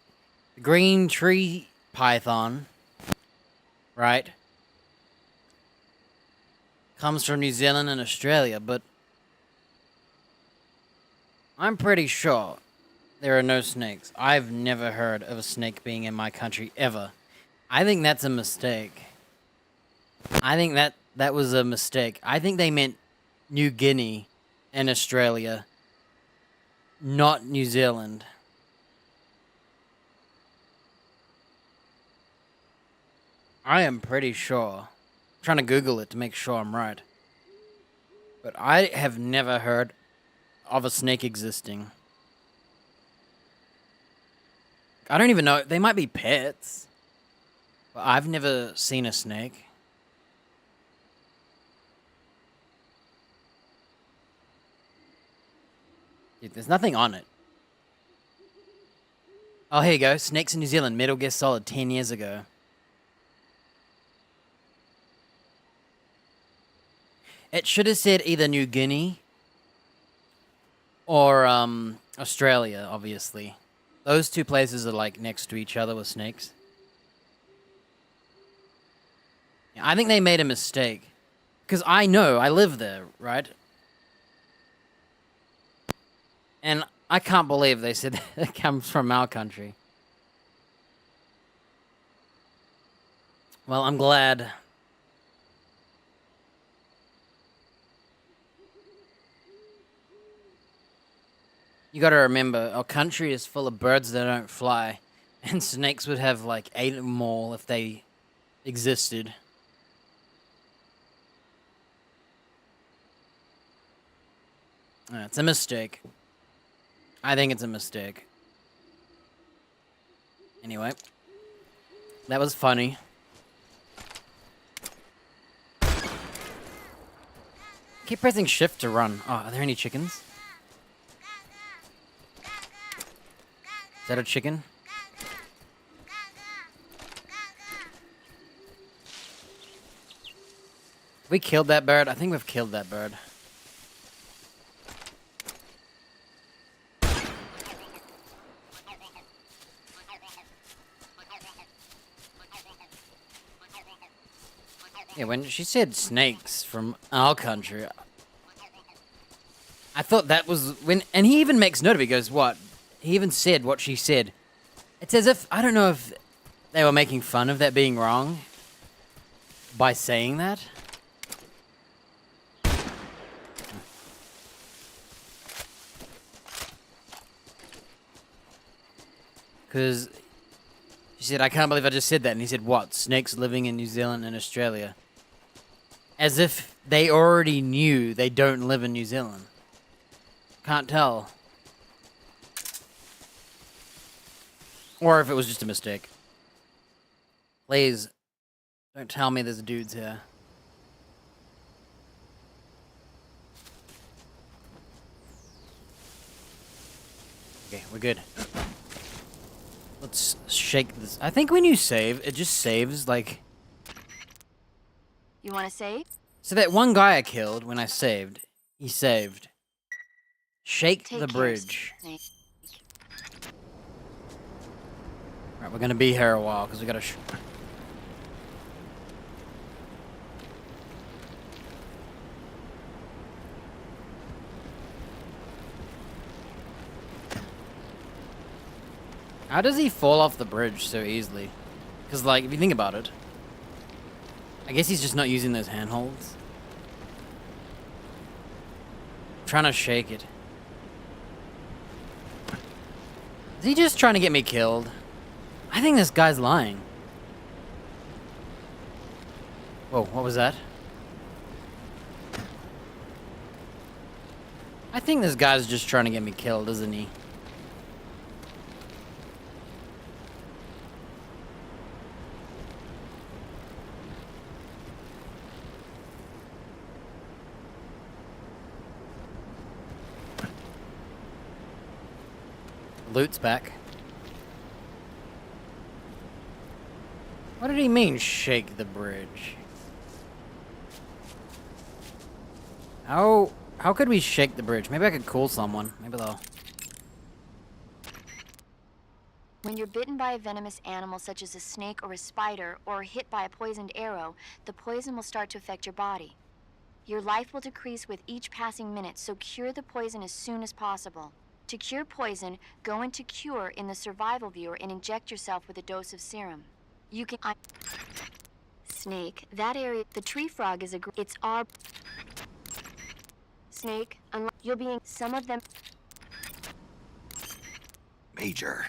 green tree python, right? Comes from New Zealand and Australia, but I'm pretty sure there are no snakes. I've never heard of a snake being in my country ever. I think that's a mistake. I think that was a mistake. I think they meant New Guinea and Australia, not New Zealand. I am pretty sure. I'm trying to Google it to make sure I'm right. But I have never heard of a snake existing. I don't even know. They might be pets. But I've never seen a snake. Dude, there's nothing on it. Oh, here you go. Snakes in New Zealand. Metal Gear Solid 10 years ago. It should have said either New Guinea or Australia, obviously. Those two places are like next to each other with snakes. Yeah, I think they made a mistake. Because I know, I live there, right? And I can't believe they said it comes from our country. Well, I'm glad. You gotta remember, our country is full of birds that don't fly. And snakes would have like 8 or more if they existed. It's a mistake. I think it's a mistake. Anyway. That was funny. Keep pressing shift to run. Oh, are there any chickens? Is that a chicken? We killed that bird? I think we've killed that bird. Yeah, when she said snakes from our country, I thought that was when, and he even makes note of it. He goes, what? He even said what she said. It's as if, I don't know if they were making fun of that being wrong by saying that. Because she said, I can't believe I just said that. And he said, what? Snakes living in New Zealand and Australia. As if they already knew they don't live in New Zealand. Can't tell. Or if it was just a mistake. Please, don't tell me there's dudes here. Okay, we're good. Let's shake this. I think when you save, it just saves, like... You want to save? So that one guy I killed when I saved, he saved. Shake Take the care, bridge. Snake. Alright, we're gonna be here a while, because we gotta... How does he fall off the bridge so easily? Because, like, if you think about it, I guess he's just not using those handholds. I'm trying to shake it. Is he just trying to get me killed? I think this guy's lying. Whoa, what was that? I think this guy's just trying to get me killed, isn't he? Loot's back. What did he mean, shake the bridge? How could we shake the bridge? Maybe I could call someone. Maybe they'll... When you're bitten by a venomous animal such as a snake or a spider, or hit by a poisoned arrow, the poison will start to affect your body. Your life will decrease with each passing minute, so cure the poison as soon as possible. To cure poison, go into Cure in the survival viewer and inject yourself with a dose of serum. You can... Snake, that area... The tree frog is a... It's our... Snake, unlike... You'll be in some of them. Major.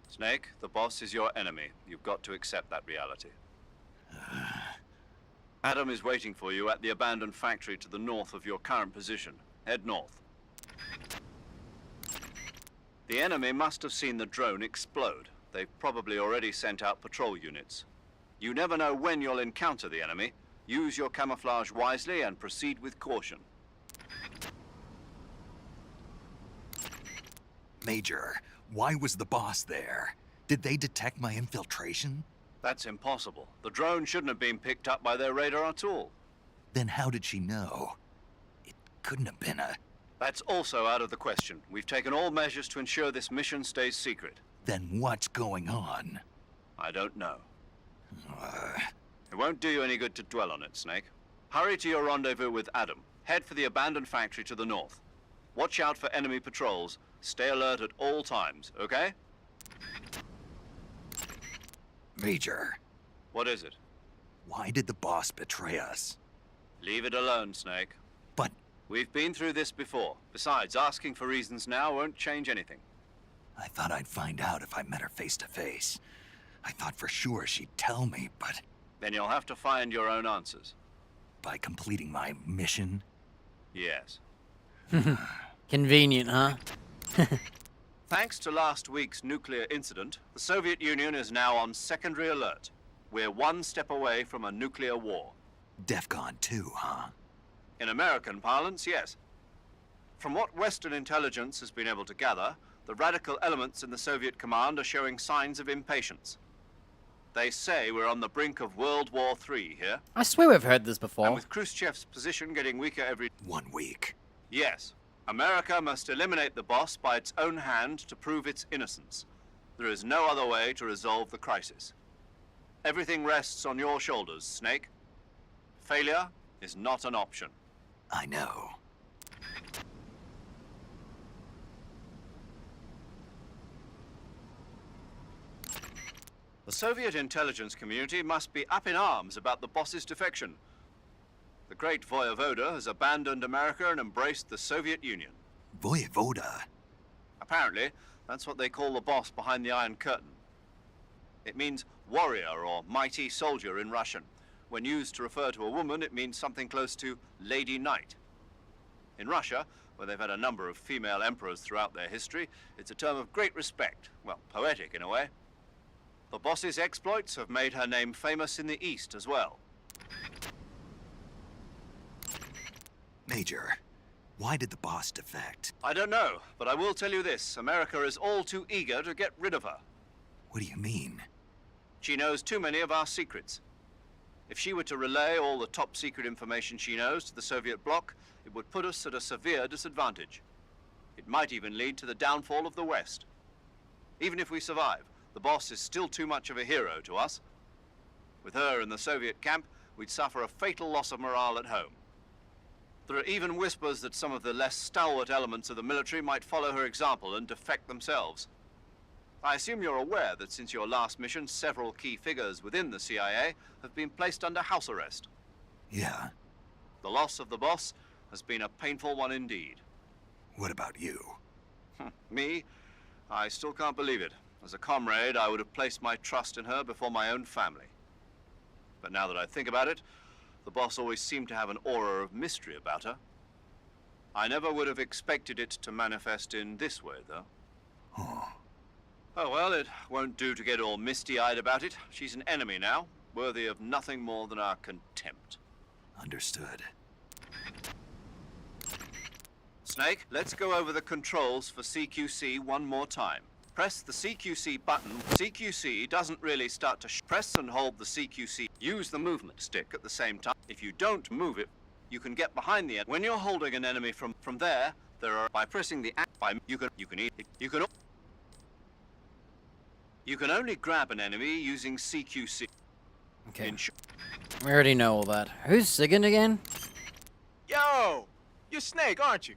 Snake, the boss is your enemy. You've got to accept that reality. Adam is waiting for you at the abandoned factory to the north of your current position. Head north. The enemy must have seen the drone explode. They've probably already sent out patrol units. You never know when you'll encounter the enemy. Use your camouflage wisely and proceed with caution. Major, why was the boss there? Did they detect my infiltration? That's impossible. The drone shouldn't have been picked up by their radar at all. Then how did she know? It couldn't have been a... That's also out of the question. We've taken all measures to ensure this mission stays secret. Then what's going on? I don't know. It won't do you any good to dwell on it, Snake. Hurry to your rendezvous with Adam. Head for the abandoned factory to the north. Watch out for enemy patrols. Stay alert at all times, okay? Major, What is it? why did the boss betray us? Leave it alone, Snake. But We've been through this before. Besides, asking for reasons now won't change anything. I thought I'd find out if I met her face to face. I thought for sure she'd tell me, but Then you'll have to find your own answers. by completing my mission, Yes. Convenient, huh? Thanks to last week's nuclear incident, the Soviet Union is now on secondary alert. We're one step away from a nuclear war. DEFCON 2, huh? In American parlance, yes. From what Western intelligence has been able to gather, the radical elements in the Soviet command are showing signs of impatience. They say we're on the brink of World War III here, I swear we've heard this and before. with Khrushchev's position getting weaker every... 1 week. Yes, America must eliminate the boss by its own hand to prove its innocence. There is no other way to resolve the crisis. Everything rests on your shoulders, Snake. Failure is not an option. I know. The Soviet intelligence community must be up in arms about the boss's defection. The great Voyevoda has abandoned America and embraced the Soviet Union. Voyevoda? Apparently, that's what they call the boss behind the Iron Curtain. It means warrior or mighty soldier in Russian. When used to refer to a woman, it means something close to Lady Knight. In Russia, where they've had a number of female emperors throughout their history, it's a term of great respect. Well, poetic in a way. The boss's exploits have made her name famous in the East as well. Major, why did the boss defect? I don't know, but I will tell you this. America is all too eager to get rid of her. What do you mean? She knows too many of our secrets. If she were to relay all the top secret information she knows to the Soviet bloc, it would put us at a severe disadvantage. It might even lead to the downfall of the West. Even if we survive, the boss is still too much of a hero to us. With her in the Soviet camp, we'd suffer a fatal loss of morale at home. There are even whispers that some of the less stalwart elements of the military might follow her example and defect themselves. I assume you're aware that since your last mission, several key figures within the CIA have been placed under house arrest. Yeah. The loss of the boss has been a painful one indeed. What about you? Me? I still can't believe it. As a comrade, I would have placed my trust in her before my own family. But now that I think about it, the boss always seemed to have an aura of mystery about her. I never would have expected it to manifest in this way, though. Oh, well, it won't do to get all misty-eyed about it. She's an enemy now, worthy of nothing more than our contempt. Understood. Snake, let's go over the controls for CQC one more time. Press the CQC button. CQC doesn't really start to press and hold the CQC. Use the movement stick at the same time. If you don't move it, you can get behind the enemy. When you're holding an enemy from there are by pressing the you can only grab an enemy using CQC. Okay. We already know all that. Who's Sigint again? Yo! You're Snake, aren't you?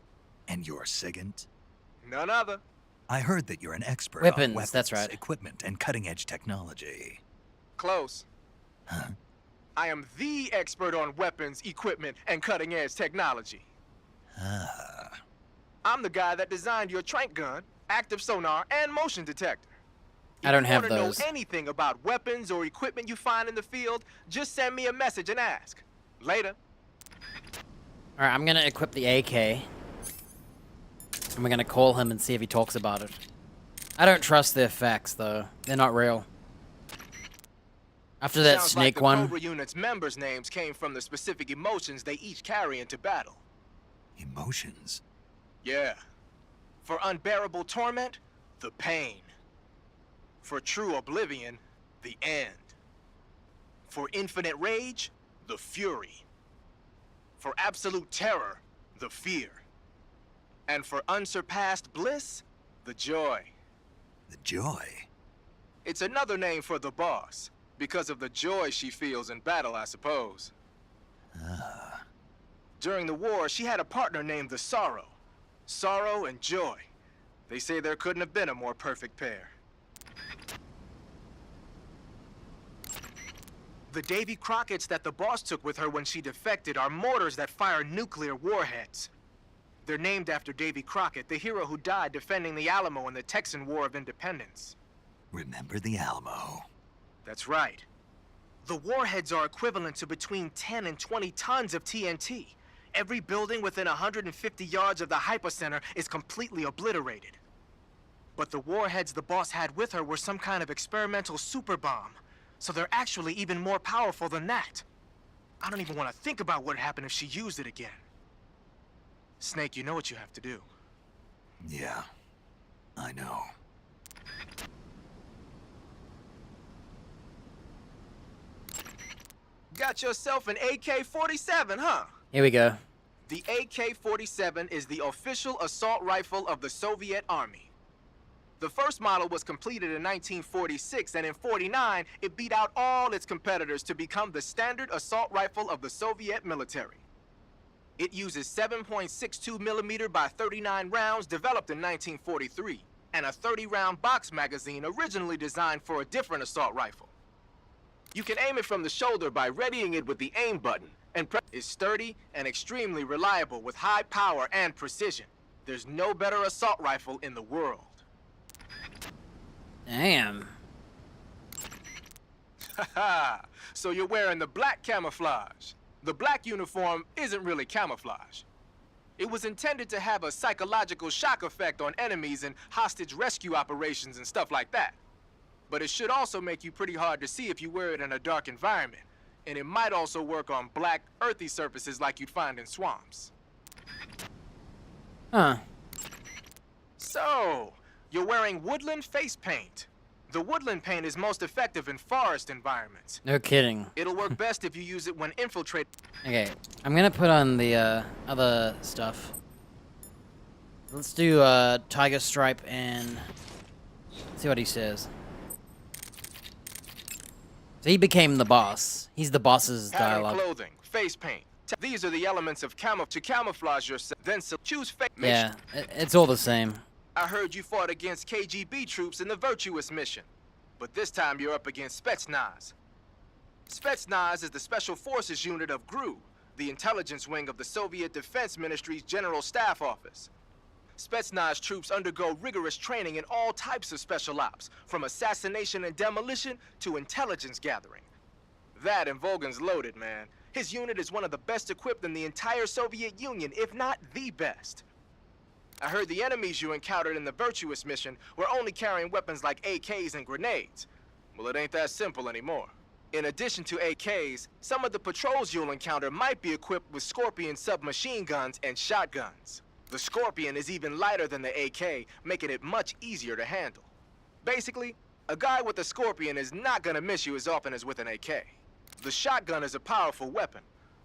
And you're Sigint? None other. I heard that you're an expert Weapons, on weapons, that's right. equipment, and cutting-edge technology. Close. Huh? I am the expert on weapons, equipment, and cutting-edge technology. Ah. I'm the guy that designed your trank gun, active sonar, and motion detector. I don't have If you want those. to know anything about weapons or equipment you find in the field, just send me a message and ask. Later. Alright, I'm gonna equip the AK. And we're gonna call him and see if he talks about it. I don't trust their facts, though. They're not real. After that Sounds snake like the one... Cobra unit's members' names came from the specific emotions they each carry into battle. Emotions? Yeah. For unbearable torment, the pain. For true oblivion, the end. For infinite rage, the fury. For absolute terror, the fear. And for unsurpassed bliss, the joy. The joy? It's another name for the boss, because of the joy she feels in battle, I suppose. Ah. During the war, she had a partner named the Sorrow. Sorrow and joy. They say there couldn't have been a more perfect pair. The Davy Crockett's that the boss took with her when she defected are mortars that fire nuclear warheads. They're named after Davy Crockett, the hero who died defending the Alamo in the Texan War of Independence. Remember the Alamo. That's right. The warheads are equivalent to between 10 and 20 tons of TNT. Every building within 150 yards of the hypocenter is completely obliterated. But the warheads the boss had with her were some kind of experimental super bomb. So they're actually even more powerful than that. I don't even want to think about what happened if she used it again. Snake, you know what you have to do. Yeah, I know. Got yourself an AK-47, huh? Here we go. The AK-47 is the official assault rifle of the Soviet Army. The first model was completed in 1946, and in '49, it beat out all its competitors to become the standard assault rifle of the Soviet military. It uses 7.62 millimeter by 39 rounds developed in 1943, and a 30-round box magazine originally designed for a different assault rifle. You can aim it from the shoulder by readying it with the aim button, and is sturdy and extremely reliable with high power and precision. There's no better assault rifle in the world. Damn. Haha, so you're wearing the black camouflage. The black uniform isn't really camouflage. It was intended to have a psychological shock effect on enemies in hostage rescue operations and stuff like that. But it should also make you pretty hard to see if you wear it in a dark environment. And it might also work on black, earthy surfaces like you'd find in swamps. Huh. So, you're wearing woodland face paint. The woodland paint is most effective in forest environments. No kidding. It'll work best if you use it when infiltrate. Okay, I'm gonna put on the other stuff. Let's do Tiger Stripe and see what he says. So he became the boss. He's the boss's Pattern dialogue. clothing, face paint. These are the elements of to camouflage yourself. Then choose face. Yeah, it's all the same. I heard you fought against KGB troops in the Virtuous mission. But this time you're up against Spetsnaz. Spetsnaz is the Special Forces unit of GRU, the intelligence wing of the Soviet Defense Ministry's General Staff Office. Spetsnaz troops undergo rigorous training in all types of special ops, from assassination and demolition to intelligence gathering. That and Volgan's loaded, man. His unit is one of the best equipped in the entire Soviet Union, if not the best. I heard the enemies you encountered in the Virtuous mission were only carrying weapons like AKs and grenades. Well, it ain't that simple anymore. In addition to AKs, some of the patrols you'll encounter might be equipped with Scorpion submachine guns and shotguns. The Scorpion is even lighter than the AK, making it much easier to handle. Basically, a guy with a Scorpion is not gonna miss you as often as with an AK. The shotgun is a powerful weapon.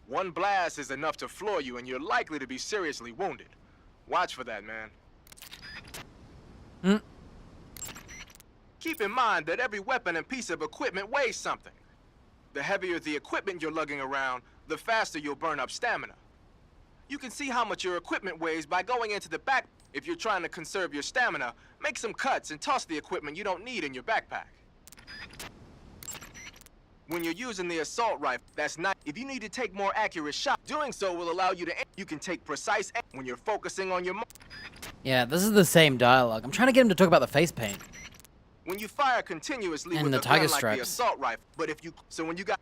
One blast is enough to floor you, and you're likely to be seriously wounded. Watch for that, man. Keep in mind that every weapon and piece of equipment weighs something. The heavier the equipment you're lugging around, the faster you'll burn up stamina. You can see how much your equipment weighs by going into the back. If you're trying to conserve your stamina, make some cuts and toss the equipment you don't need in your backpack. When you're using the assault rifle, that's not. If you need to take more accurate shots, doing so will allow you to. You can take precise when you're focusing on your. Yeah, this is the same dialogue. I'm trying to get him to talk about the face paint. When you fire continuously And with the a tiger gun like the stripes. assault rifle, but if you when you got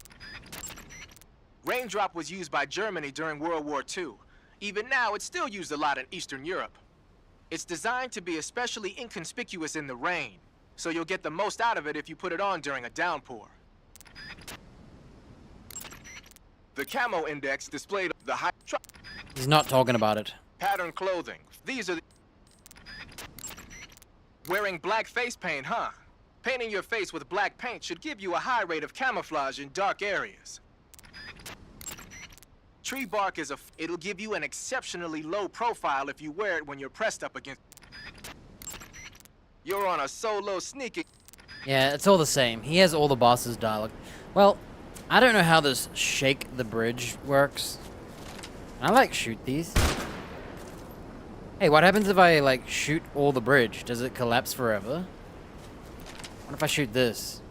Raindrop was used by Germany during World War II. Even now, it's still used a lot in Eastern Europe. It's designed to be especially inconspicuous in the rain, so you'll get the most out of it if you put it on during a downpour. The camo index displayed the high He's not talking about it. pattern clothing. These are the wearing black face paint, huh? Painting your face with black paint should give you a high rate of camouflage in dark areas. Tree bark is it'll give you an exceptionally low profile if you wear it when you're pressed up against. You're on a solo sneaking. Yeah, it's all the same. He has all the boss's dialogue. Well, I don't know how this shake the bridge works. Can I, like, shoot these? Hey, what happens if I, like, shoot all the bridge? Does it collapse forever? What if I shoot this?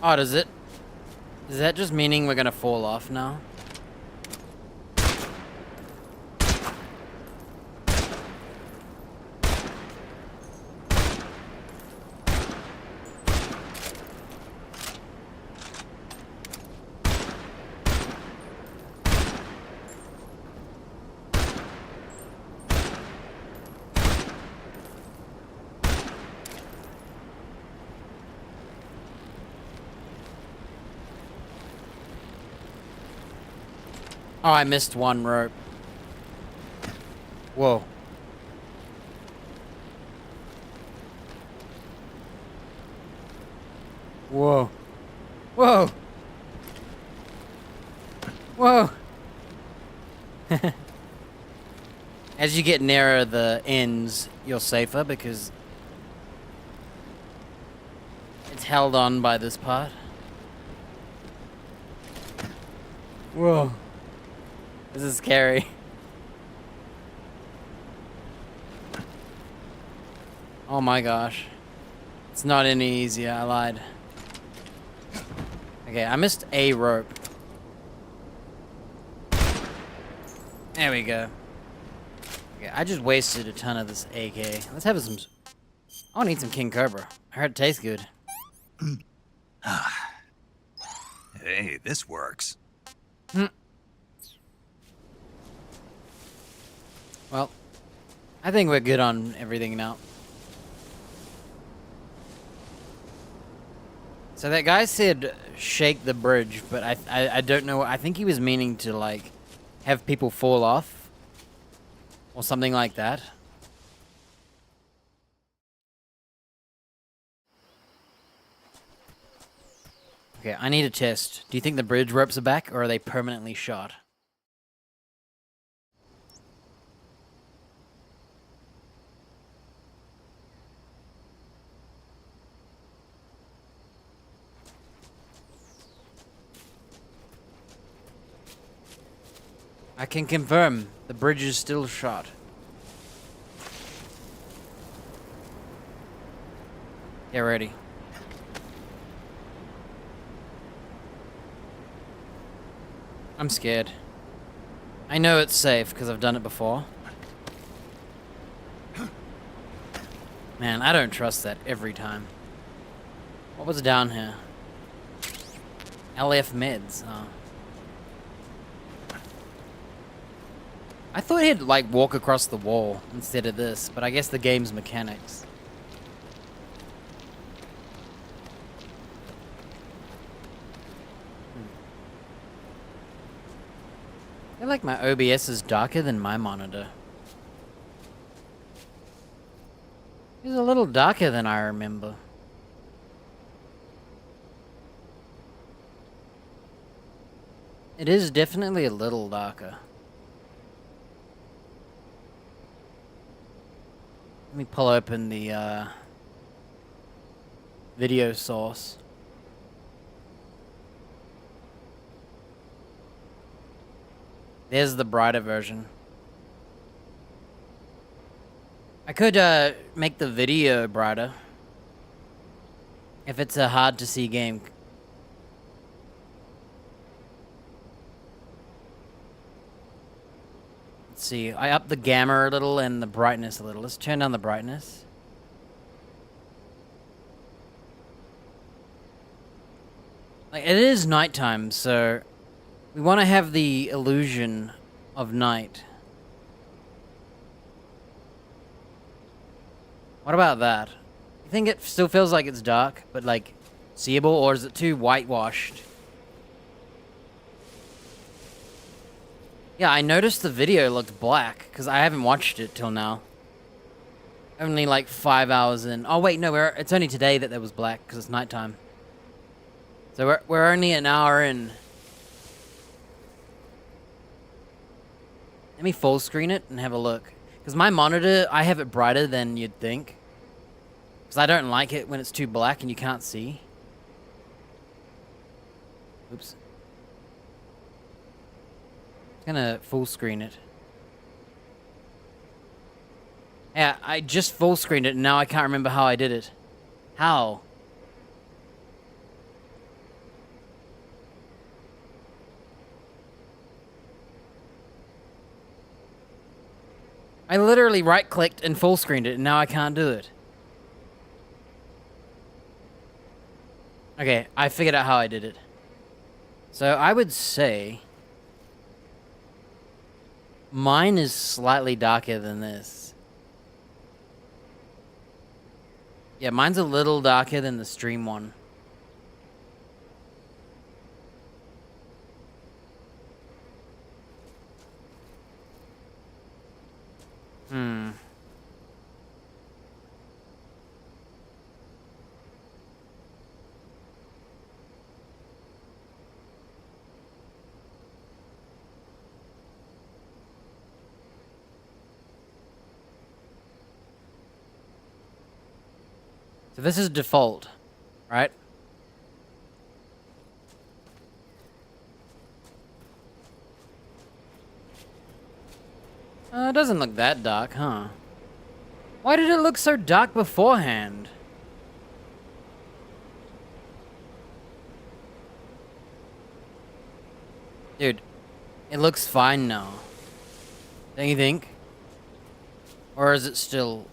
Oh, does it? Is that just meaning we're gonna fall off now? Oh, I missed one rope. Whoa. Whoa. Whoa. Whoa. As you get nearer the ends, you're safer because it's held on by this part. Whoa. This is scary. Oh my gosh. It's not any easier, I lied. Okay, I missed a rope. There we go. Okay, I just wasted a ton of this AK. Let's have some... I want to eat some King Cobra. I heard it tastes good. Hey, this works. Well, I think we're good on everything now. So that guy said shake the bridge, but I don't know. I think he was meaning to, like, have people fall off or something like that. Okay, I need a test. Do you think the bridge ropes are back, or are they permanently shot? I can confirm the bridge is still shot. Get ready. I'm scared. I know it's safe because I've done it before. Man, I don't trust that every time. What was down here? LF meds. Oh. I thought he'd, like, walk across the wall instead of this, but I guess the game's mechanics. I feel like my OBS is darker than my monitor. It's a little darker than I remember. It is definitely a little darker. Let me pull open the video source. There's the brighter version. I could make the video brighter if it's a hard to see game. Let's see, I upped the gamma a little and the brightness a little. Let's turn down the brightness. Like, it is nighttime, so we want to have the illusion of night. What about that? You think it still feels like it's dark, but like seeable, or is it too whitewashed? Yeah, I noticed the video looked black, because I haven't watched it till now. Only like 5 hours in. Oh wait, no, it's only today that there was black, because it's nighttime. So we're only an hour in. Let me full screen it and have a look. Because my monitor, I have it brighter than you'd think. Because I don't like it when it's too black and you can't see. Oops. I'm gonna full screen it. Yeah, I just full screened it and now I can't remember how I did it. How? I literally right-clicked and full screened it and now I can't do it. Okay, I figured out how I did it. So I would say mine is slightly darker than this. Yeah, mine's a little darker than the stream one. So this is default, right? It doesn't look that dark, huh? Why did it look so dark beforehand? Dude, it looks fine now. Don't you think? Or is it still...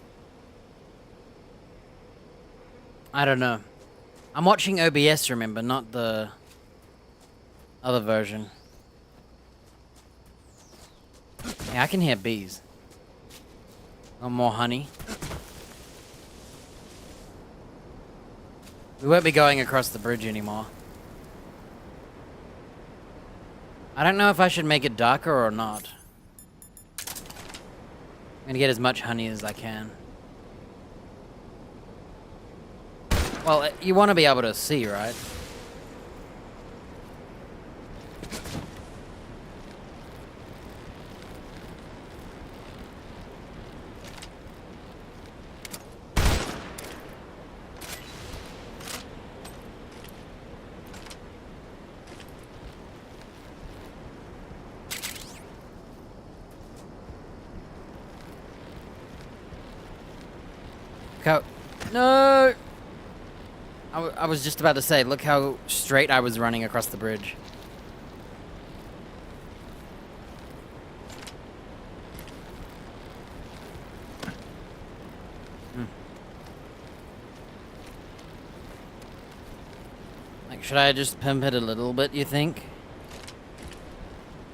I don't know. I'm watching OBS, remember, not the other version. Yeah, I can hear bees. Want more honey? We won't be going across the bridge anymore. I don't know if I should make it darker or not. I'm gonna get as much honey as I can. Well, you want to be able to see, right? No! I was just about to say, look how straight I was running across the bridge. Like, should I just pimp it a little bit, you think?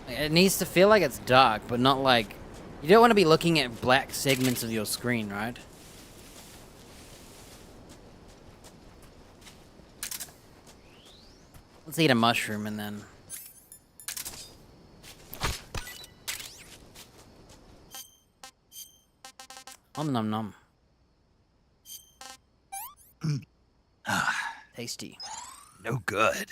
It needs to feel like it's dark, but not like... You don't want to be looking at black segments of your screen, right? Let's eat a mushroom and then... Nom nom nom. Tasty. No good.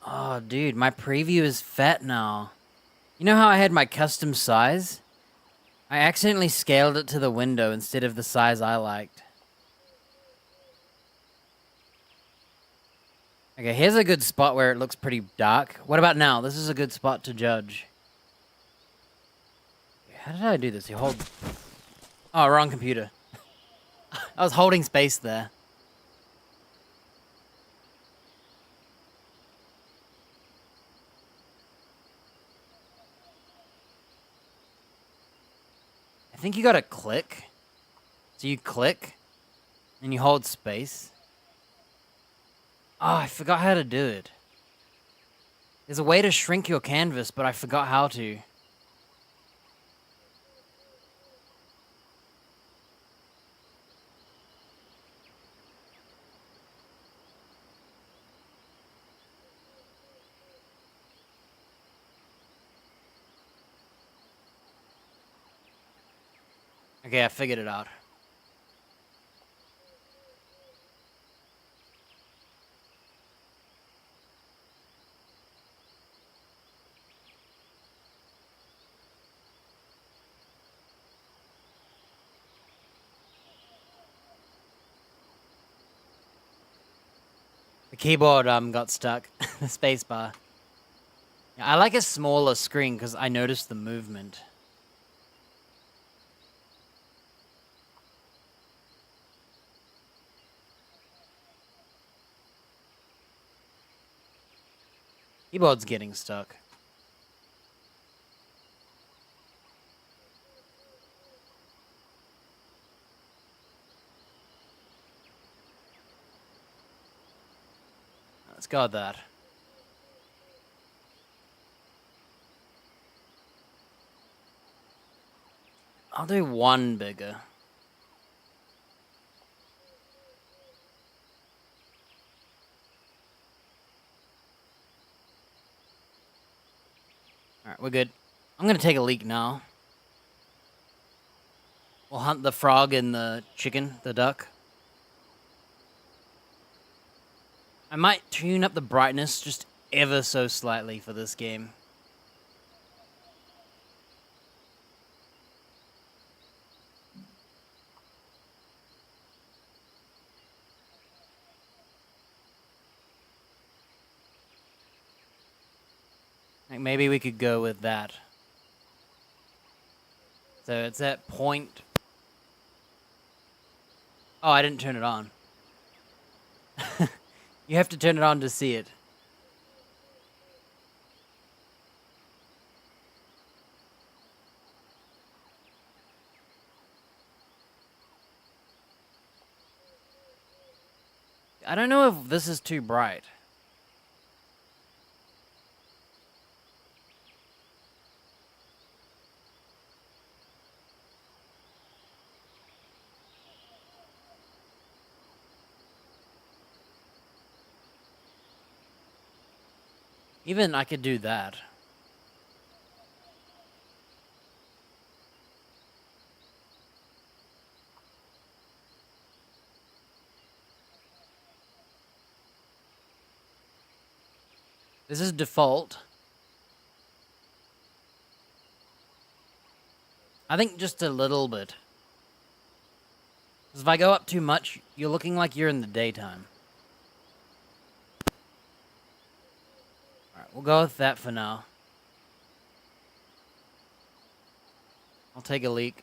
Oh, dude, my preview is fat now. You know how I had my custom size? I accidentally scaled it to the window instead of the size I liked. Okay, here's a good spot where it looks pretty dark. What about now? This is a good spot to judge. How did I do this? You hold... Oh, wrong computer. I was holding space there. I think you gotta click. So you click, and you hold space. Oh, I forgot how to do it. There's a way to shrink your canvas, but I forgot how to. Okay, I figured it out. The keyboard got stuck. The space bar. Yeah, I like a smaller screen because I noticed the movement. Keyboard's getting stuck. Let's go with that. I'll do one bigger. Alright, we're good. I'm gonna take a leak now. We'll hunt the frog and the chicken, the duck. I might tune up the brightness just ever so slightly for this game. Like maybe we could go with that. So it's at point... Oh, I didn't turn it on. You have to turn it on to see it. I don't know if this is too bright. Even I could do that. This is default. I think just a little bit. 'Cause if I go up too much, you're looking like you're in the daytime. Alright, we'll go with that for now. I'll take a leak.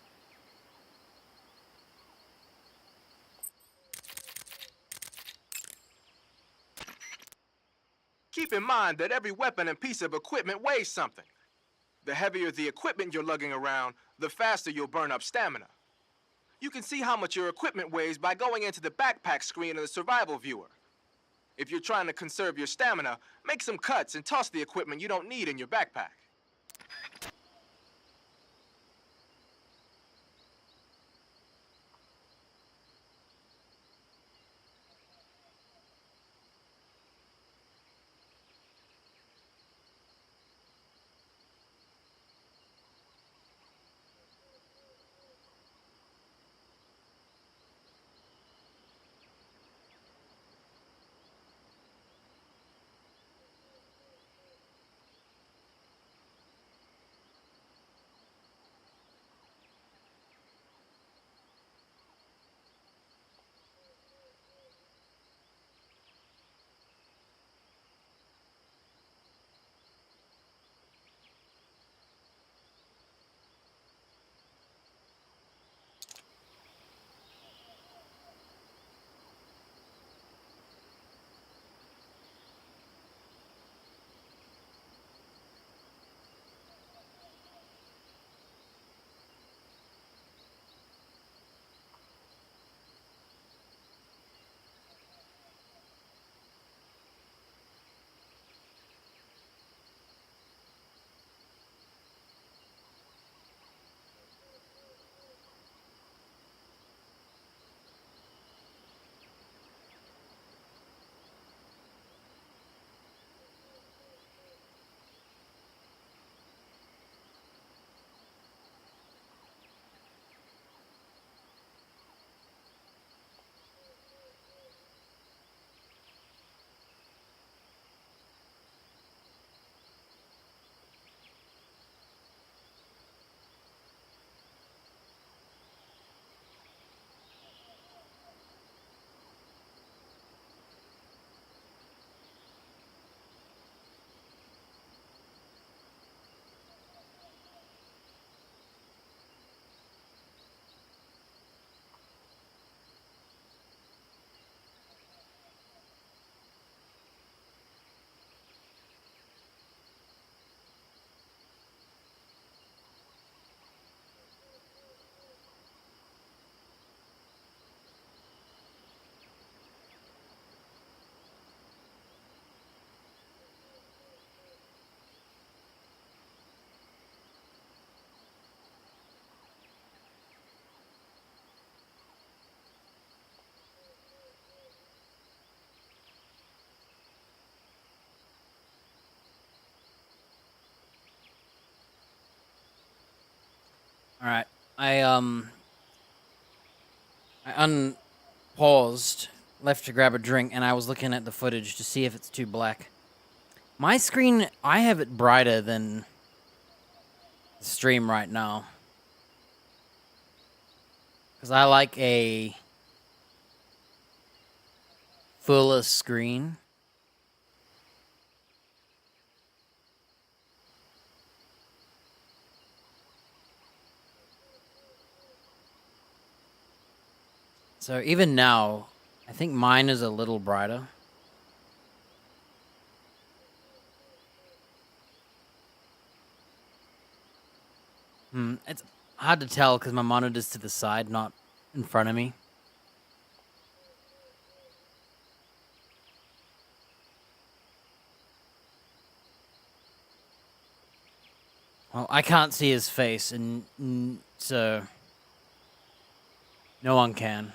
Keep in mind that every weapon and piece of equipment weighs something. The heavier the equipment you're lugging around, the faster you'll burn up stamina. You can see how much your equipment weighs by going into the backpack screen in the survival viewer. If you're trying to conserve your stamina, make some cuts and toss the equipment you don't need in your backpack. Alright. I unpaused, left to grab a drink, and I was looking at the footage to see if it's too black. My screen, I have it brighter than the stream right now. Because I like a fuller screen. So even now, I think mine is a little brighter. It's hard to tell because my monitor's to the side, not in front of me. Well, I can't see his face, and so no one can.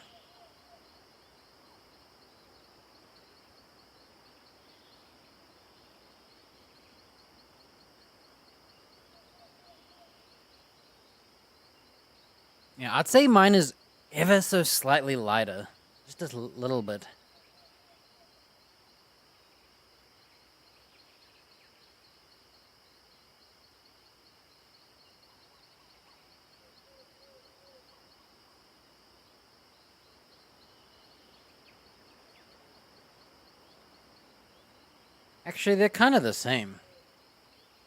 Yeah, I'd say mine is ever so slightly lighter. Just a little bit. Actually, they're kind of the same.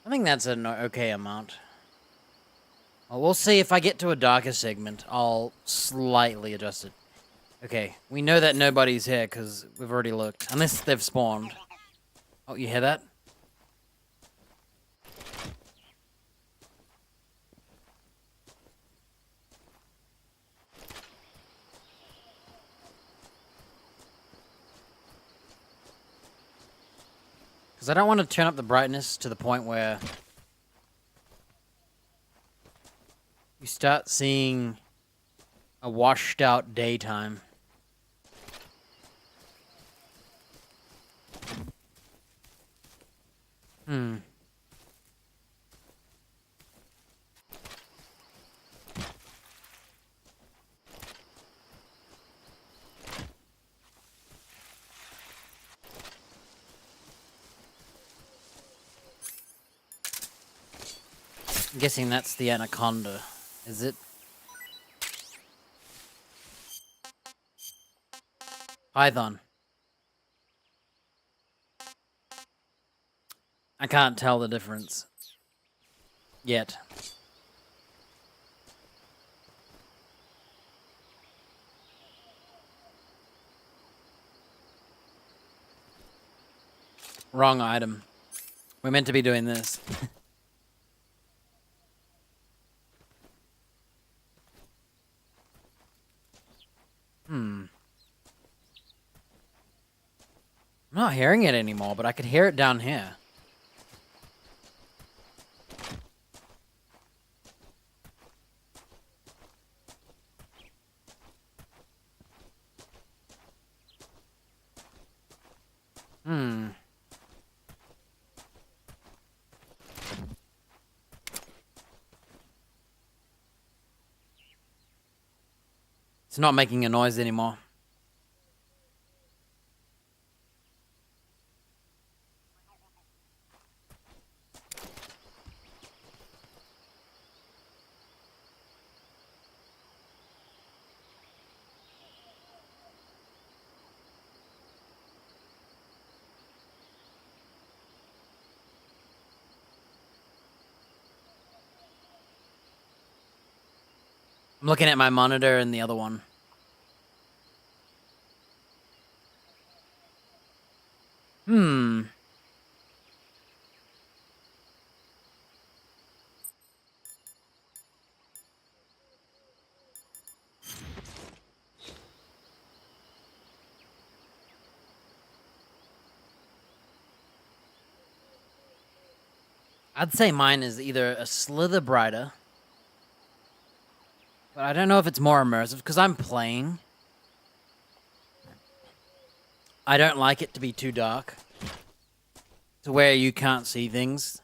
I think that's an okay amount. Well, we'll see if I get to a darker segment. I'll slightly adjust it. Okay, we know that nobody's here because we've already looked. Unless they've spawned. Oh, you hear that? Because I don't want to turn up the brightness to the point where you start seeing a washed out daytime. I'm guessing that's the anaconda, is it? Python. I can't tell the difference. Yet. Wrong item. We're meant to be doing this. I'm not hearing it anymore, but I could hear it down here. It's not making a noise anymore. I'm looking at my monitor and the other one. I'd say mine is either a slither brighter, but I don't know if it's more immersive because I'm playing. I don't like it to be too dark to where you can't see things.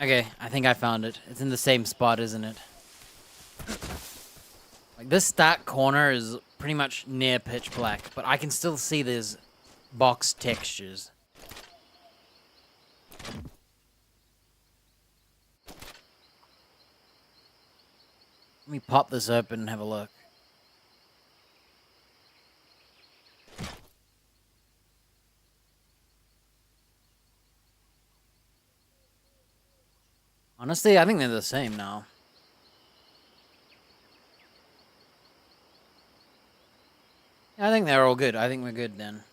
Okay, I think I found it. It's in the same spot, isn't it? Like, this stack corner is pretty much near pitch black, but I can still see there's box textures. Let me pop this open and have a look. Honestly, I think they're the same now. Yeah, I think they're all good. I think we're good then.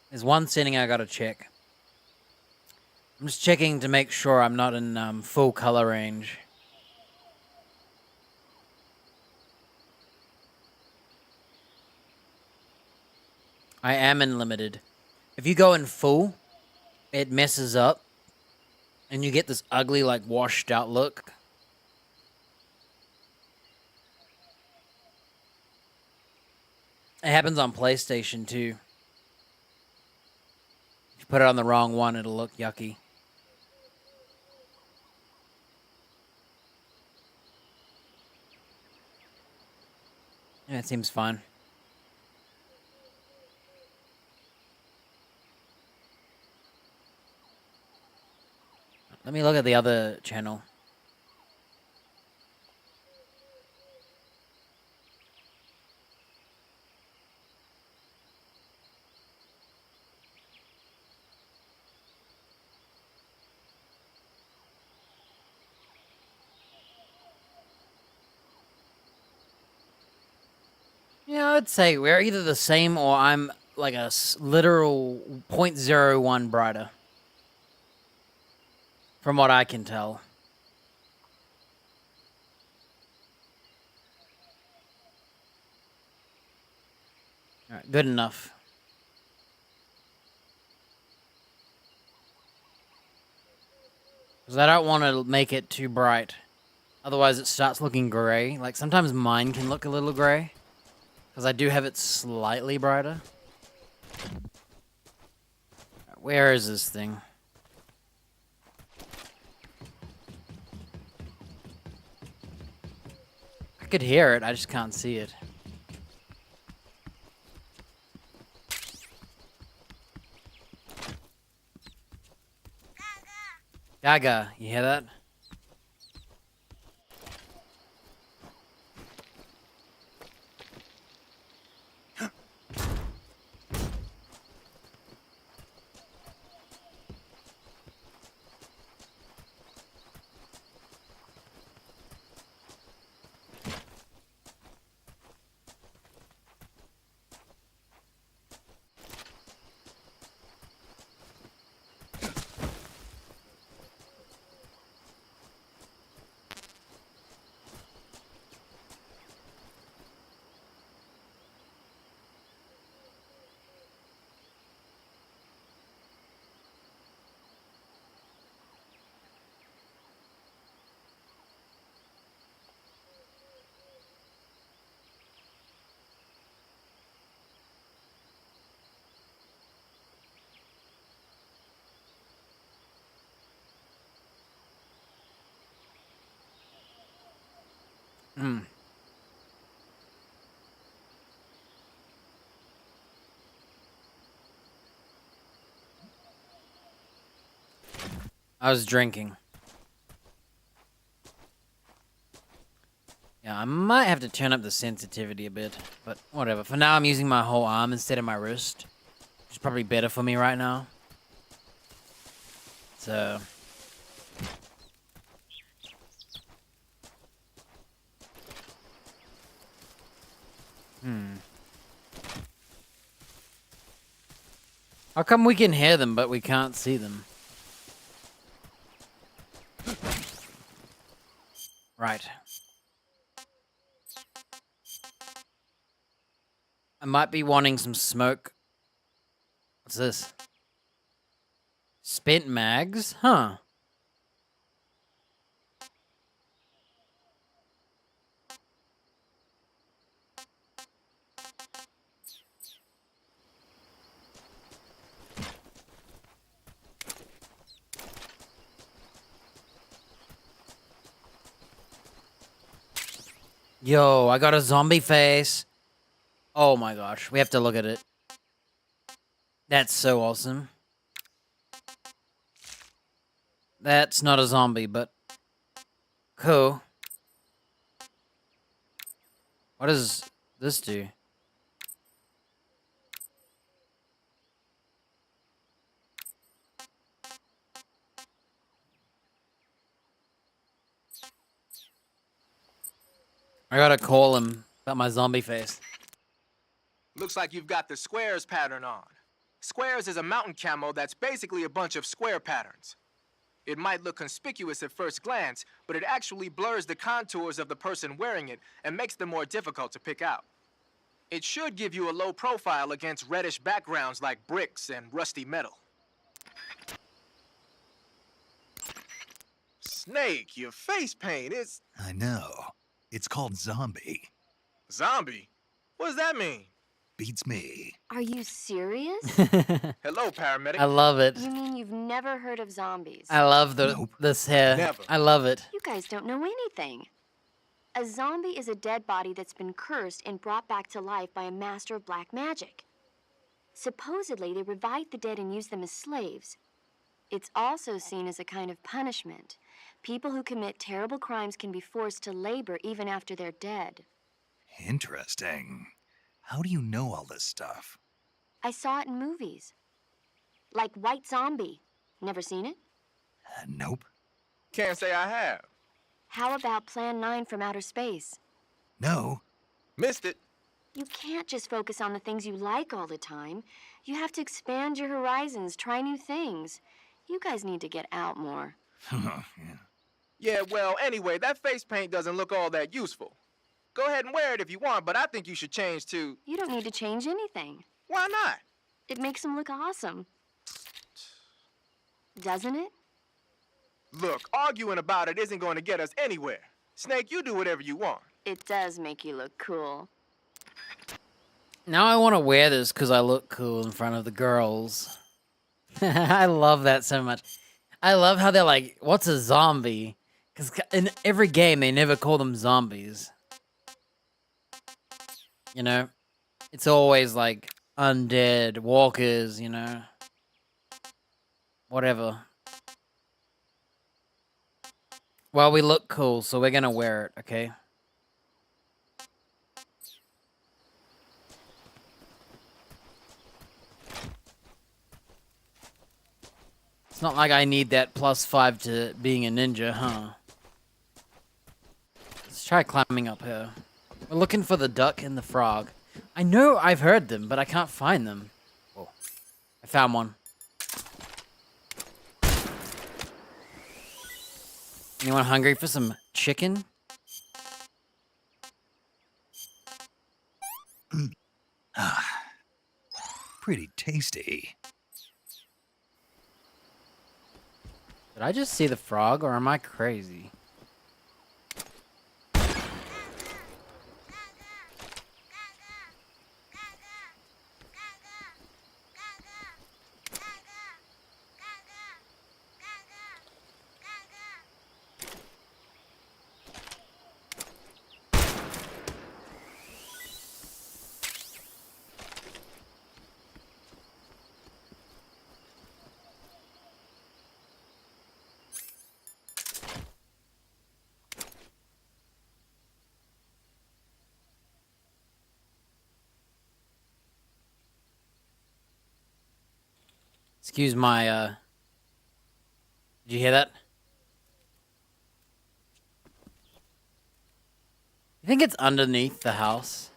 There's one setting I gotta check. I'm just checking to make sure I'm not in full color range. I am in limited. If you go in full, it messes up. And you get this ugly, like, washed out look. It happens on PlayStation too. If you put it on the wrong one, it'll look yucky. Yeah, it seems fine. Let me look at the other channel. Yeah, I'd say we're either the same or I'm like a literal 0.01 brighter. From what I can tell. Alright, good enough. Because I don't want to make it too bright. Otherwise it starts looking grey. Like sometimes mine can look a little grey. Because I do have it slightly brighter. Where is this thing? I could hear it, I just can't see it. Gaga, you hear that? I was drinking. Yeah, I might have to turn up the sensitivity a bit, but whatever. For now, I'm using my whole arm instead of my wrist, which is probably better for me right now. So... How come we can hear them, but we can't see them? Right. I might be wanting some smoke. What's this? Spent mags? Huh. Yo, I got a zombie face. Oh my gosh, we have to look at it. That's so awesome. That's not a zombie, but cool. What does this do? I gotta call him about my zombie face. Looks like you've got the squares pattern on. Squares is a mountain camo that's basically a bunch of square patterns. It might look conspicuous at first glance, but it actually blurs the contours of the person wearing it and makes them more difficult to pick out. It should give you a low profile against reddish backgrounds like bricks and rusty metal. Snake, your face paint is... I know. It's called Zombie. Zombie? What does that mean? Beats me. Are you serious? Hello, paramedic. I love it. You mean you've never heard of zombies? I love Nope. this hair. Never. I love it. You guys don't know anything. A zombie is a dead body that's been cursed and brought back to life by a master of black magic. Supposedly, they revive the dead and use them as slaves. It's also seen as a kind of punishment. People who commit terrible crimes can be forced to labor even after they're dead. Interesting. How do you know all this stuff? I saw it in movies. Like White Zombie. Never seen it? Nope. Can't say I have. How about Plan 9 from Outer Space? No. Missed it. You can't just focus on the things you like all the time. You have to expand your horizons, try new things. You guys need to get out more. Yeah. Yeah, well, anyway, that face paint doesn't look all that useful. Go ahead and wear it if you want, but I think you should change to... You don't need to change anything. Why not? It makes them look awesome. Doesn't it? Look, arguing about it isn't going to get us anywhere. Snake, you do whatever you want. It does make you look cool. Now I want to wear this because I look cool in front of the girls. I love that so much. I love how they're like, what's a zombie? Because in every game, they never call them zombies. You know? It's always like undead, walkers, you know? Whatever. Well, we look cool, so we're gonna wear it, okay? It's not like I need that +5 to being a ninja, huh? Let's try climbing up here. We're looking for the duck and the frog. I know I've heard them, but I can't find them. Oh, I found one. Anyone hungry for some chicken? Pretty tasty. Did I just see the frog, or am I crazy? Excuse my, did you hear that? You think it's underneath the house?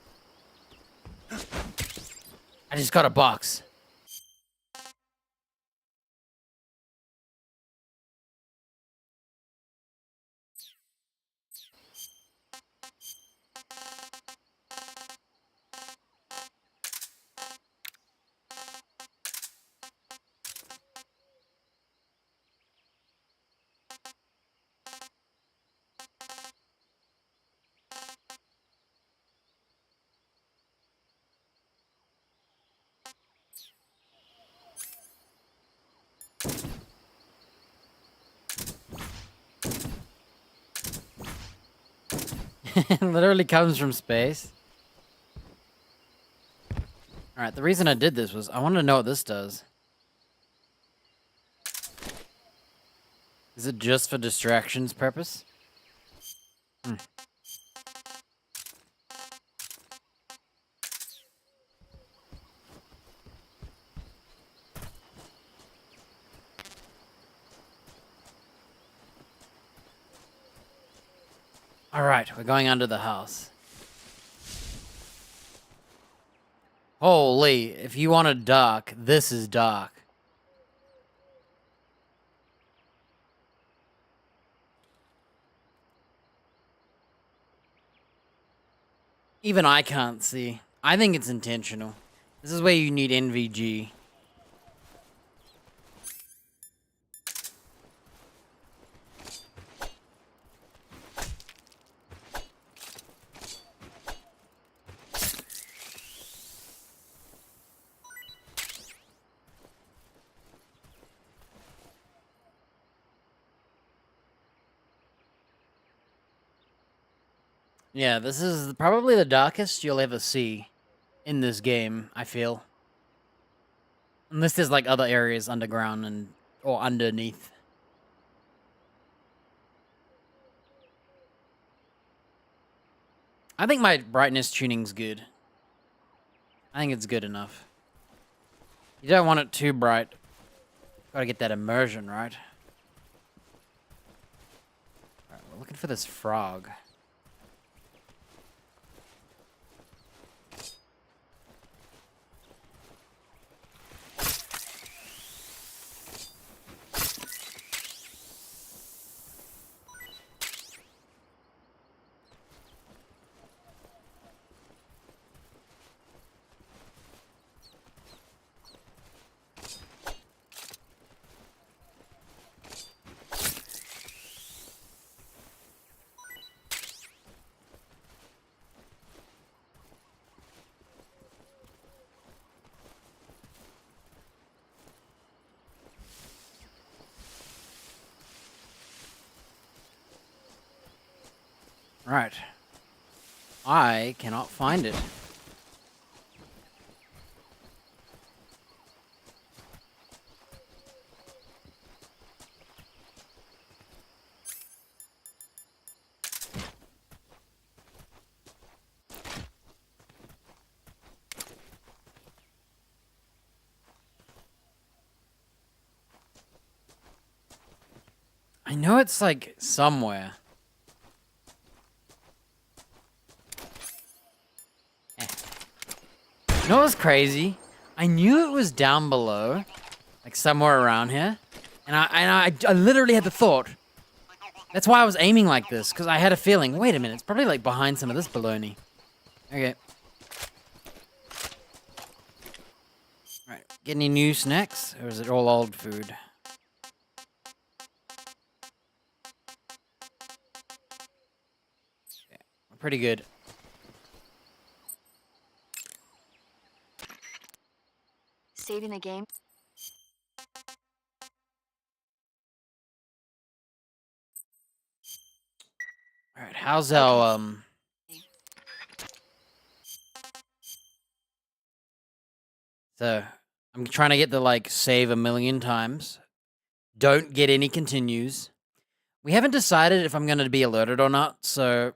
I just got a box. It literally comes from space. Alright, the reason I did this was I wanted to know what this does. Is it just for distractions purpose? Alright, we're going under the house. Holy, if you wanted dark, this is dark. Even I can't see. I think it's intentional. This is where you need NVG. Yeah, this is probably the darkest you'll ever see in this game, I feel. Unless there's like other areas underground and or underneath. I think my brightness tuning's good. I think it's good enough. You don't want it too bright. Gotta get that immersion, right? Alright, we're looking for this frog. Right. I cannot find it. I know it's like somewhere. You know what's crazy? I knew it was down below, like somewhere around here, and I literally had the thought. That's why I was aiming like this, because I had a feeling. Wait a minute, it's probably like behind some of this baloney. Okay. Right. Get any new snacks, or is it all old food? Yeah, we're pretty good. Saving the game. All right, how's our So, I'm trying to get the like save 1,000,000 times. Don't get any continues. We haven't decided if I'm going to be alerted or not, so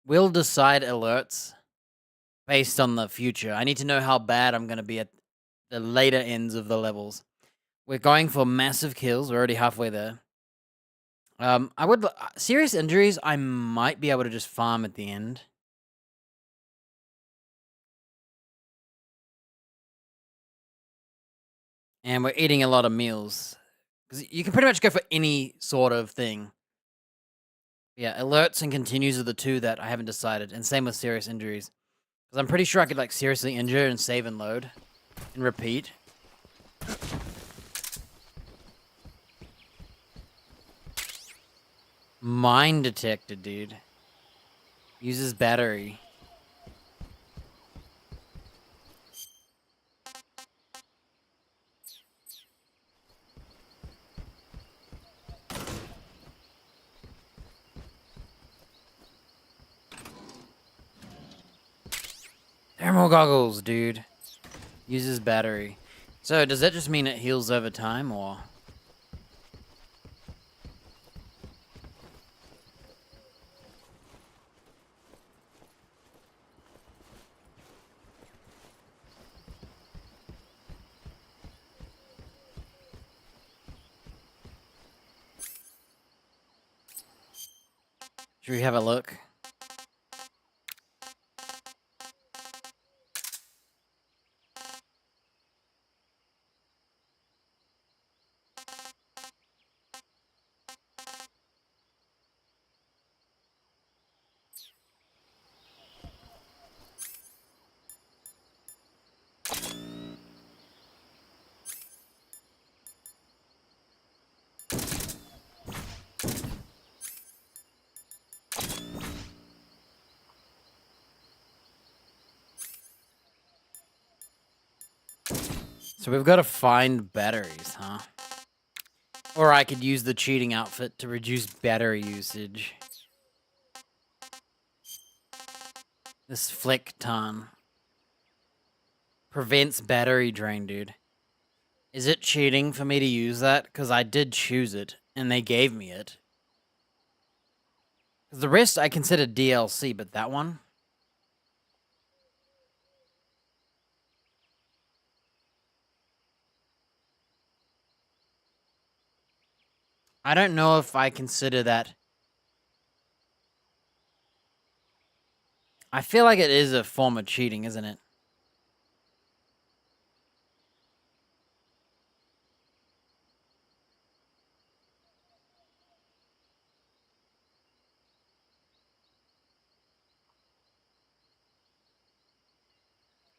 we'll decide alerts based on the future. I need to know how bad I'm going to be at the later ends of the levels. We're going for massive kills. We're already halfway there. I would serious injuries. I might be able to just farm at the end. And we're eating a lot of meals. Because you can pretty much go for any sort of thing. Yeah, alerts and continues are the two that I haven't decided. And same with serious injuries. Because I'm pretty sure I could like seriously injure and save and load. And repeat. Mine detected, dude. Uses battery. Thermal goggles, dude. Uses battery. So, does that just mean it heals over time, or...? Should we have a look? So we've got to find batteries, huh? Or I could use the cheating outfit to reduce battery usage. This flick ton prevents battery drain, dude. Is it cheating for me to use that? Because I did choose it, and they gave me it. 'Cause the rest I consider DLC, but that one? I don't know if I consider that. I feel like it is a form of cheating, isn't it?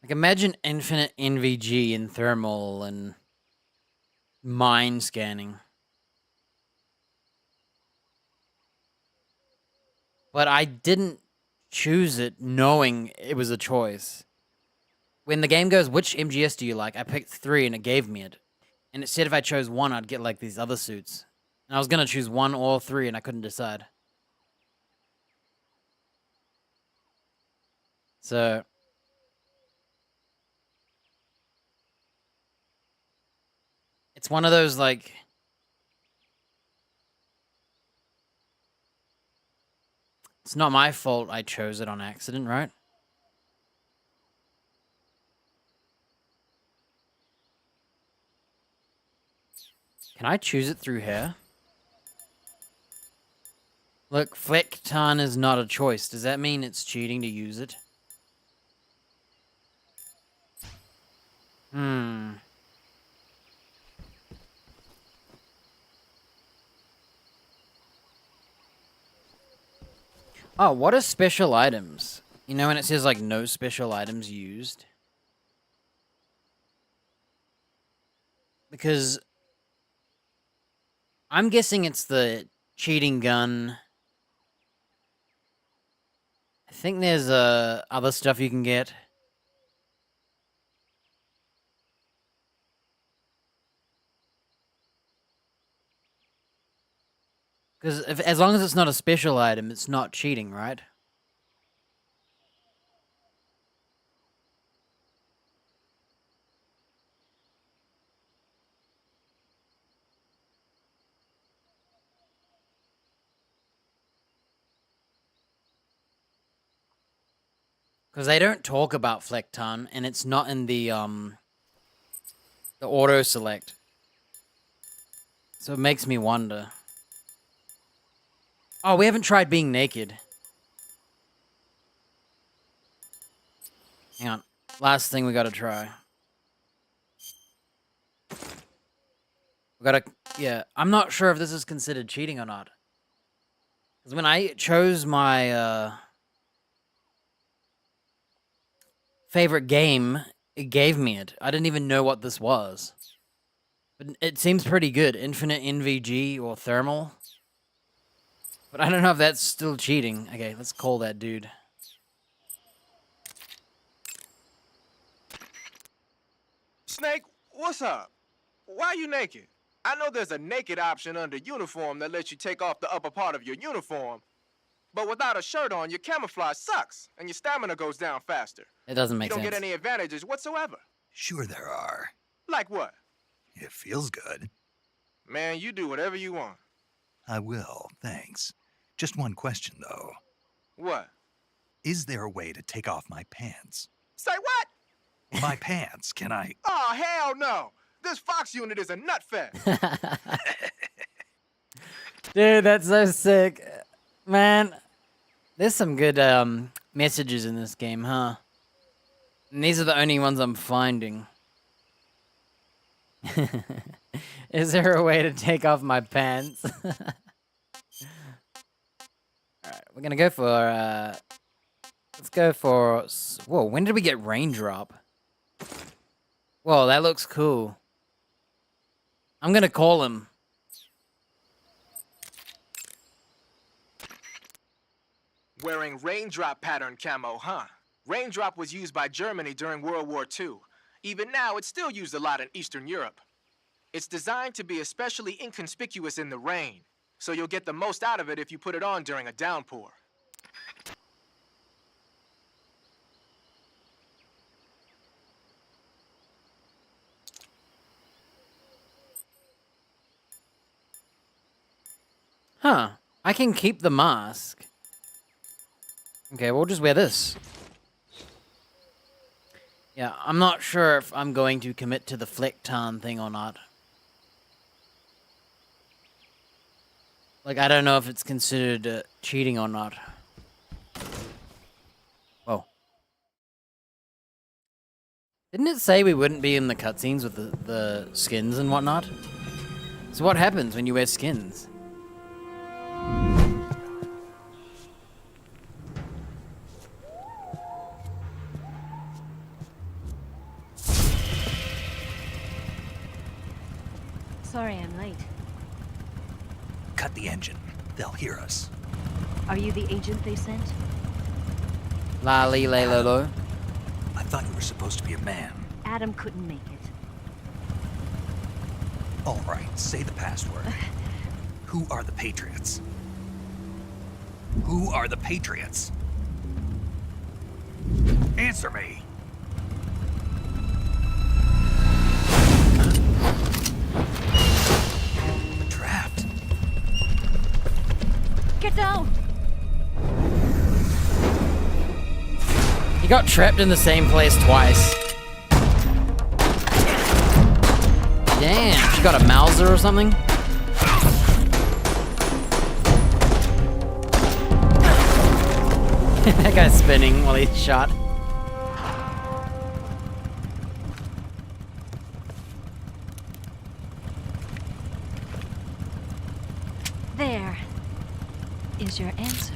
Like, imagine infinite NVG and thermal and mind scanning. But I didn't choose it knowing it was a choice. When the game goes, which MGS do you like? I picked 3 and it gave me it. And it said if I chose 1, I'd get like these other suits. And I was going to choose 1 or 3 and I couldn't decide. So... it's one of those, like... it's not my fault I chose it on accident, right? Can I choose it through here? Look, Fleck Ton is not a choice. Does that mean it's cheating to use it? Oh, what are special items? You know when it says, like, no special items used? Because... I'm guessing it's the cheating gun. I think there's other stuff you can get. Because as long as it's not a special item, it's not cheating, right? Because they don't talk about Fleck Ton, and it's not in the auto select. So it makes me wonder. Oh, we haven't tried being naked. Hang on. Last thing we gotta try. We gotta... yeah, I'm not sure if this is considered cheating or not. Because when I chose my favorite game, it gave me it. I didn't even know what this was. But it seems pretty good. Infinite NVG or thermal. But I don't know if that's still cheating. Okay, let's call that dude. Snake, what's up? Why are you naked? I know there's a naked option under uniform that lets you take off the upper part of your uniform. But without a shirt on, your camouflage sucks, and your stamina goes down faster. It doesn't You make don't sense. get any advantages whatsoever. Sure there are. Like what? It feels good. Man, you do whatever you want. I will, thanks. Just one question, though. What? Is there a way to take off my pants? Say what? My pants, can I? Oh, hell no! This Fox unit is a nut fest. Dude, that's so sick. Man, there's some good messages in this game, huh? And these are the only ones I'm finding. Is there a way to take off my pants? Alright, we're gonna go for, let's go for, whoa, when did we get Raindrop? Whoa, that looks cool. I'm gonna call him. Wearing raindrop pattern camo, huh? Raindrop was used by Germany during World War II. Even now, it's still used a lot in Eastern Europe. It's designed to be especially inconspicuous in the rain, so you'll get the most out of it if you put it on during a downpour. Huh, I can keep the mask. Okay, we'll just wear this. Yeah, I'm not sure if I'm going to commit to the Flecktarn thing or not. Like, I don't know if it's considered cheating or not. Whoa. Didn't it say we wouldn't be in the cutscenes with the skins and whatnot? So what happens when you wear skins? Sorry I'm late. Cut the engine. They'll hear us. Are you the agent they sent? La li lay lo lo. I thought you were supposed to be a man. Adam couldn't make it. All right, say the password. Who are the Patriots? Who are the Patriots? Answer me. We're trapped. Get down! He got trapped in the same place twice. Damn, she got a Mauser or something? That guy's spinning while he's shot. There is your answer.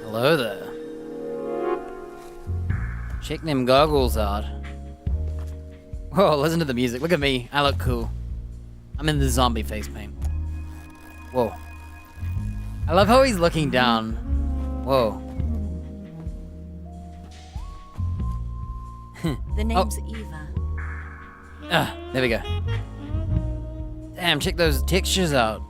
Hello there. Check them goggles out. Whoa, listen to the music. Look at me. I look cool. I'm in the zombie face paint. Whoa. I love how he's looking down. Whoa. The name's Eva. Ah, there we go. Damn, check those textures out.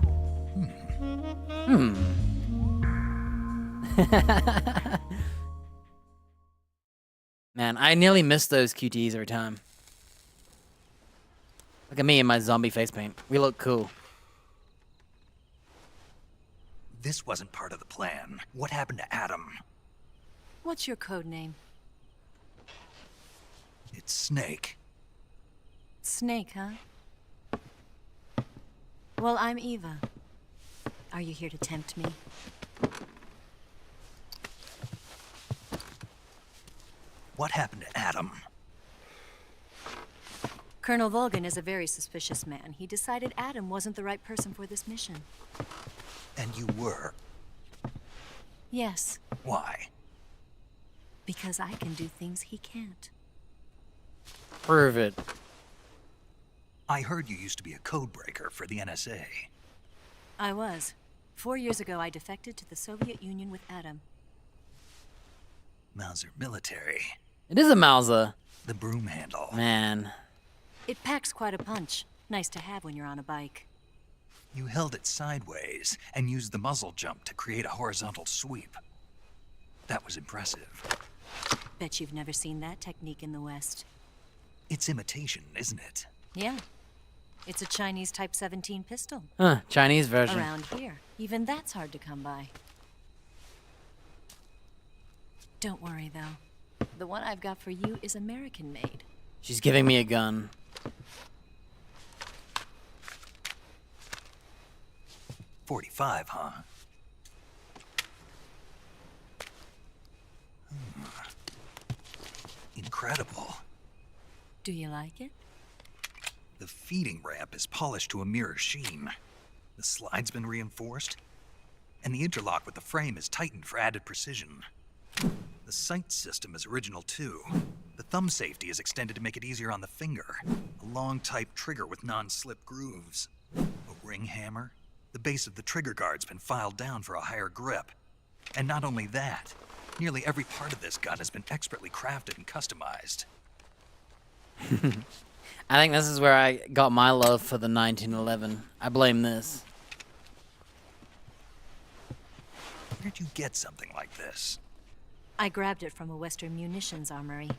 Man, I nearly miss those QTEs every time. Look at me in my zombie face paint. We look cool. This wasn't part of the plan. What happened to Adam? What's your code name? It's Snake. Snake, huh? Well, I'm Eva. Are you here to tempt me? What happened to Adam? Colonel Volgan is a very suspicious man. He decided Adam wasn't the right person for this mission. And you were. Yes, Why? because I can do things he can't. Prove it. I heard you used to be a code breaker for the NSA. I was. 4 years ago, I defected to the Soviet Union with Adam. Mauser military. It is a Mauser. The broom handle. Man. It packs quite a punch. Nice to have when you're on a bike. You held it sideways and used the muzzle jump to create a horizontal sweep. That was impressive. Bet you've never seen that technique in the West. It's imitation, isn't it? Yeah. It's a Chinese Type 17 pistol. Huh, Chinese version. Around here, even that's hard to come by. Don't worry, though. The one I've got for you is American-made. She's giving me a gun. .45, huh? Incredible. Do you like it? The feeding ramp is polished to a mirror sheen. The slide's been reinforced, and the interlock with the frame is tightened for added precision. The sight system is original too. The thumb safety is extended to make it easier on the finger. A long type trigger with non-slip grooves. A ring hammer. The base of the trigger guard's been filed down for a higher grip. And not only that, nearly every part of this gun has been expertly crafted and customized. I think this is where I got my love for the 1911. I blame this. Where'd you get something like this? I grabbed it from a Western munitions armory.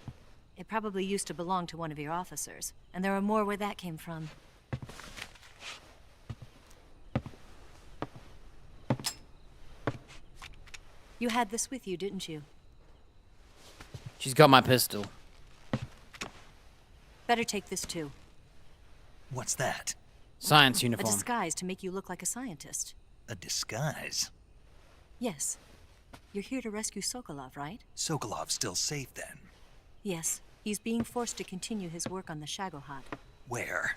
It probably used to belong to one of your officers, and there are more where that came from. You had this with you, didn't you? She's got my pistol. Better take this too. What's that? Science A uniform. disguise to make you look like a scientist. A disguise? Yes. You're here to rescue Sokolov, right? Sokolov's still safe then? Yes. He's being forced to continue his work on the Shagohod. Where?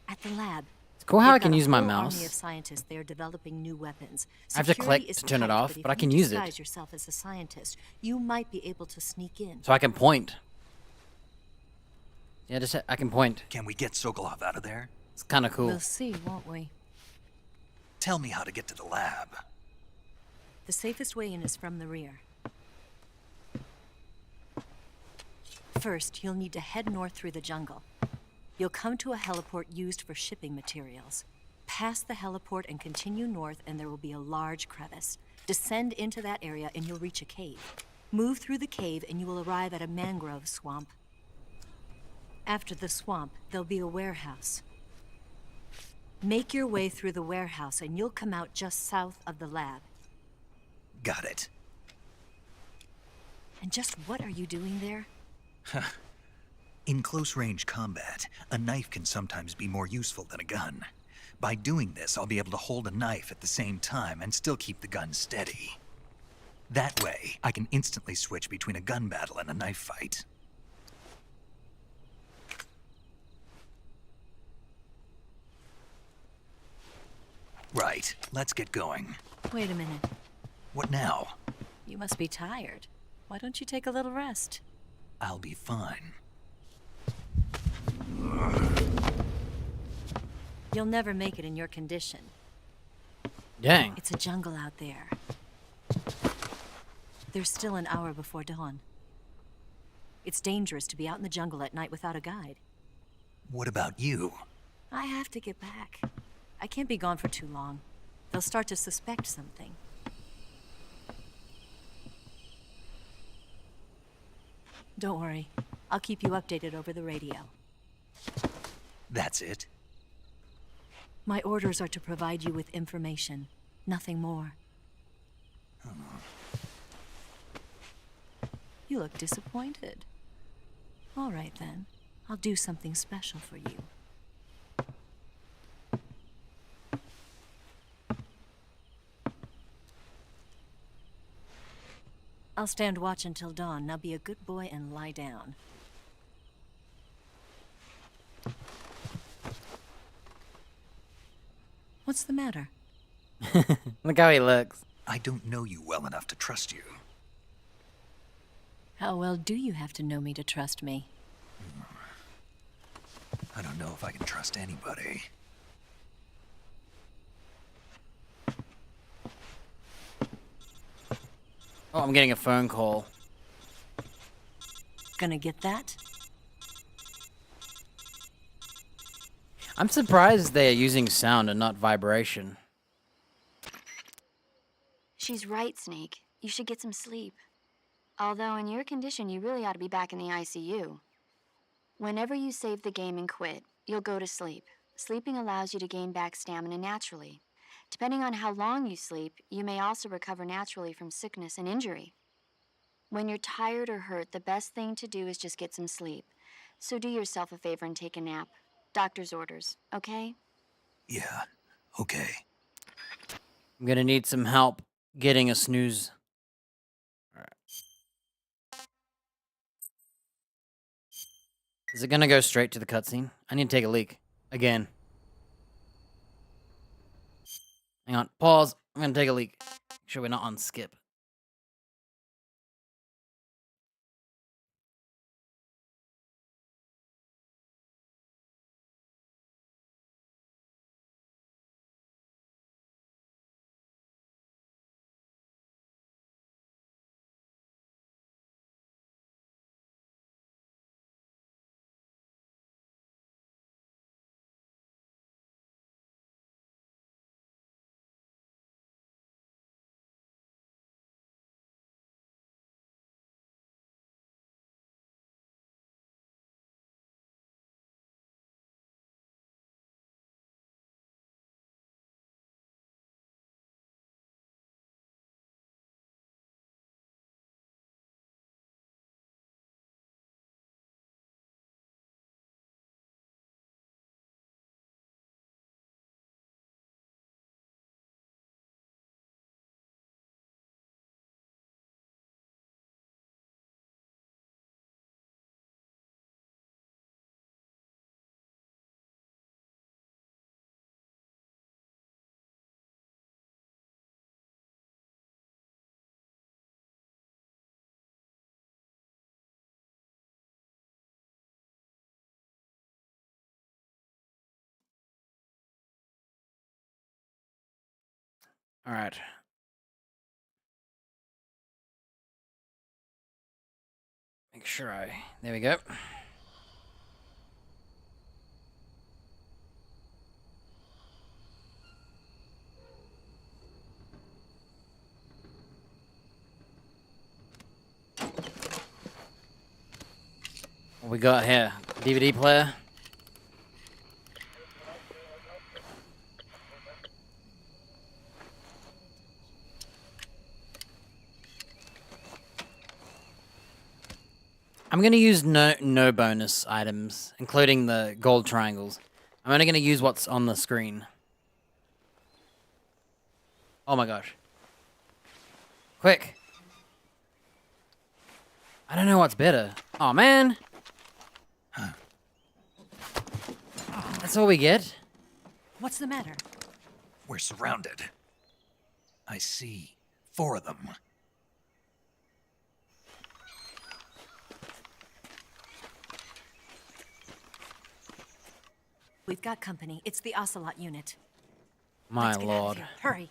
At the lab. It's cool how I They've can got a use my whole mouse. Army of scientists. They are developing new weapons. I have to Security click is to turn it tight, off, if but I you can use it. disguise yourself as a scientist, you might be able to sneak in. So I can point. Yeah, just I can point. Can we get Sokolov out of there? It's kind of cool. We'll see, won't we? Tell me how to get to the lab. The safest way in is from the rear. First, you'll need to head north through the jungle. You'll come to a heliport used for shipping materials. Pass the heliport and continue north, and there will be a large crevice. Descend into that area, and you'll reach a cave. Move through the cave, and you will arrive at a mangrove swamp. After the swamp, there'll be a warehouse. Make your way through the warehouse, and you'll come out just south of the lab. Got it. And just what are you doing there? In close-range combat, a knife can sometimes be more useful than a gun. By doing this, I'll be able to hold a knife at the same time and still keep the gun steady. That way, I can instantly switch between a gun battle and a knife fight. Right, let's get going. Wait a minute. What now? You must be tired. Why don't you take a little rest? I'll be fine. You'll never make it in your condition. Dang. It's a jungle out there. There's still an hour before dawn. It's dangerous to be out in the jungle at night without a guide. What about you? I have to get back. I can't be gone for too long. They'll start to suspect something. Don't worry. I'll keep you updated over the radio. That's it? My orders are to provide you with information. Nothing more. You look disappointed. All right, then. I'll do something special for you. I'll stand watch until dawn. Now be a good boy and lie down. What's the matter? Look how he looks. I don't know you well enough to trust you. How well do you have to know me to trust me? I don't know if I can trust anybody. Oh, I'm getting a phone call. Gonna get that? I'm surprised they're using sound and not vibration. She's right, Snake. You should get some sleep. Although, in your condition, you really ought to be back in the ICU. Whenever you save the game and quit, you'll go to sleep. Sleeping allows you to gain back stamina naturally. Depending on how long you sleep, you may also recover naturally from sickness and injury. When you're tired or hurt, the best thing to do is just get some sleep. So do yourself a favor and take a nap. Doctor's orders, okay? Yeah, okay. I'm gonna need some help getting a snooze. Alright. Is it gonna go straight to the cutscene? I need to take a leak. Again. Hang on. Pause. I'm gonna take a leak. Make sure we're not on skip. Alright. Make sure I... There we go. What we got here? DVD player? I'm gonna use no bonus items, including the gold triangles. I'm only gonna use what's on the screen. Oh my gosh. Quick. I don't know what's better. Oh man. That's all we get? What's the matter? We're surrounded. I see 4 of them. We've got company. It's the Ocelot unit. My Let's get out of lord. here. Hurry.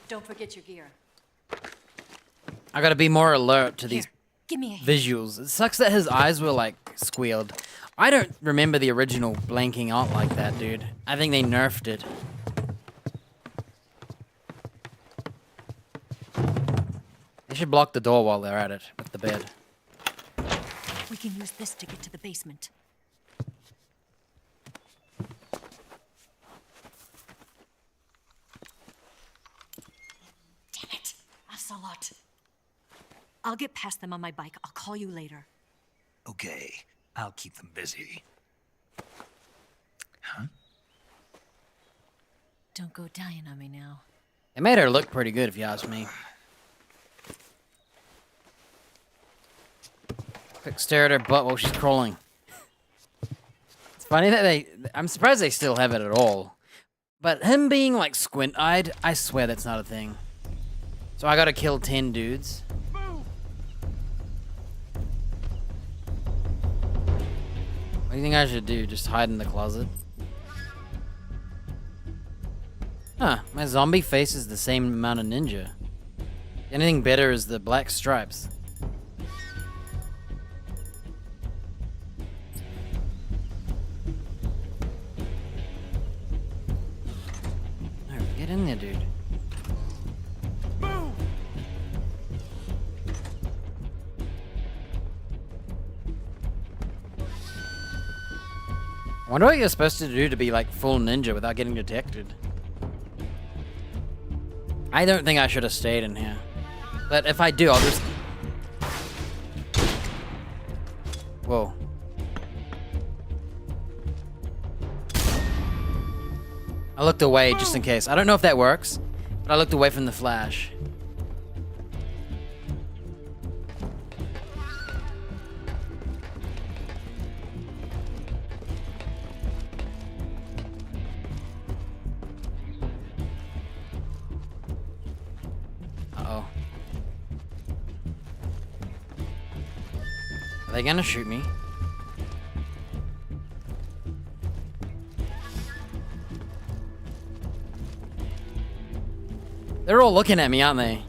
Don't forget your gear. I gotta be more alert to these Give me a hand. visuals. It sucks that his eyes were like squealed. I don't remember the original blanking out like that, dude. I think they nerfed it. They should block the door while they're at it with the bed. We can use this to get to the basement. Damn it, Ocelot. I'll get past them on my bike. I'll call you later. Okay, I'll keep them busy. Huh? Don't go dying on me now. They made her look pretty good, if you ask me. Quick stare at her butt while she's crawling. It's funny that I'm surprised they still have it at all. But him being like squint-eyed, I swear that's not a thing. So I gotta kill 10 dudes. What do you think I should do? Just hide in the closet? Huh, my zombie face is the same amount of ninja. Anything better is the black stripes. No, get in there, dude. Move! I wonder what you're supposed to do to be like full ninja without getting detected. I don't think I should have stayed in here. But if I do, I'll just... Whoa. I looked away just in case. I don't know if that works, but I looked away from the flash. Uh-oh. Are they gonna shoot me? They're all looking at me, aren't they?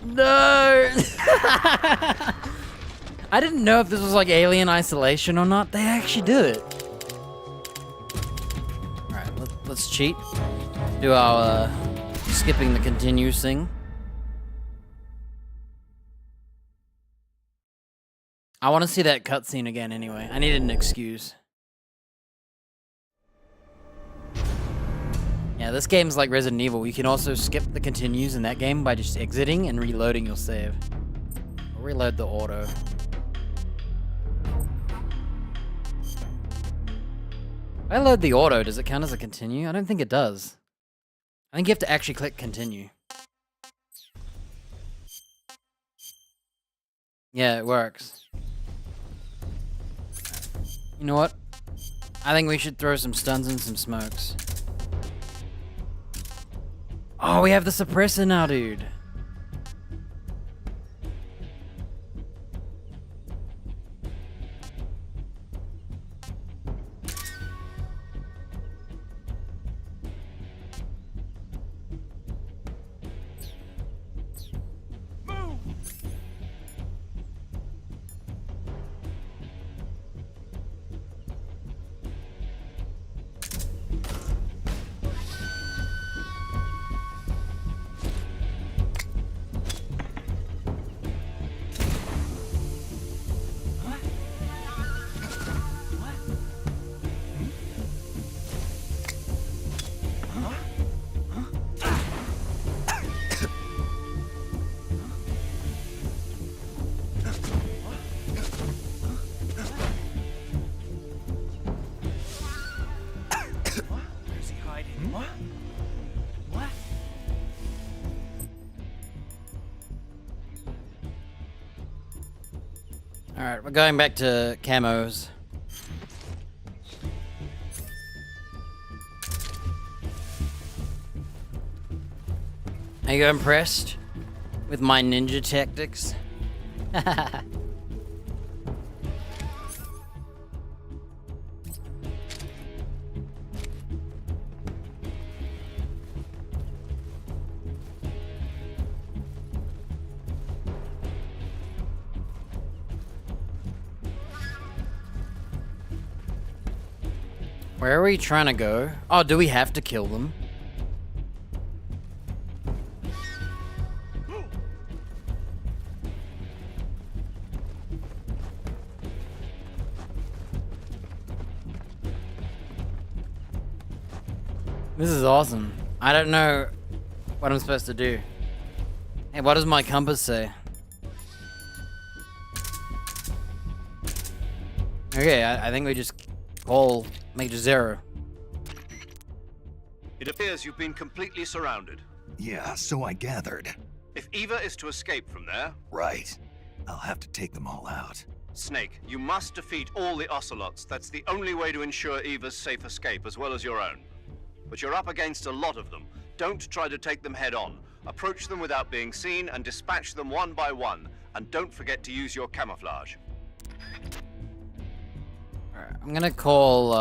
No! I didn't know if this was like Alien Isolation or not. They actually do it. Alright, let's cheat. Do our skipping the continues thing. I want to see that cutscene again anyway. I needed an excuse. Yeah, this game's like Resident Evil. You can also skip the continues in that game by just exiting and reloading your save. I'll reload the auto. If I load the auto, does it count as a continue? I don't think it does. I think you have to actually click continue. Yeah, it works. You know what? I think we should throw some stuns and some smokes. Oh, we have the suppressor now, dude. Alright, we're going back to camos. Are you impressed with my ninja tactics? Where are we trying to go? Oh, do we have to kill them? This is awesome. I don't know what I'm supposed to do. Hey, what does my compass say? Okay, I think we just call Major Zero. It appears you've been completely surrounded. Yeah, so I gathered. If Eva is to escape from there... Right. I'll have to take them all out. Snake, you must defeat all the Ocelots. That's the only way to ensure Eva's safe escape, as well as your own. But you're up against a lot of them. Don't try to take them head on. Approach them without being seen and dispatch them one by one. And don't forget to use your camouflage. Alright, I'm gonna call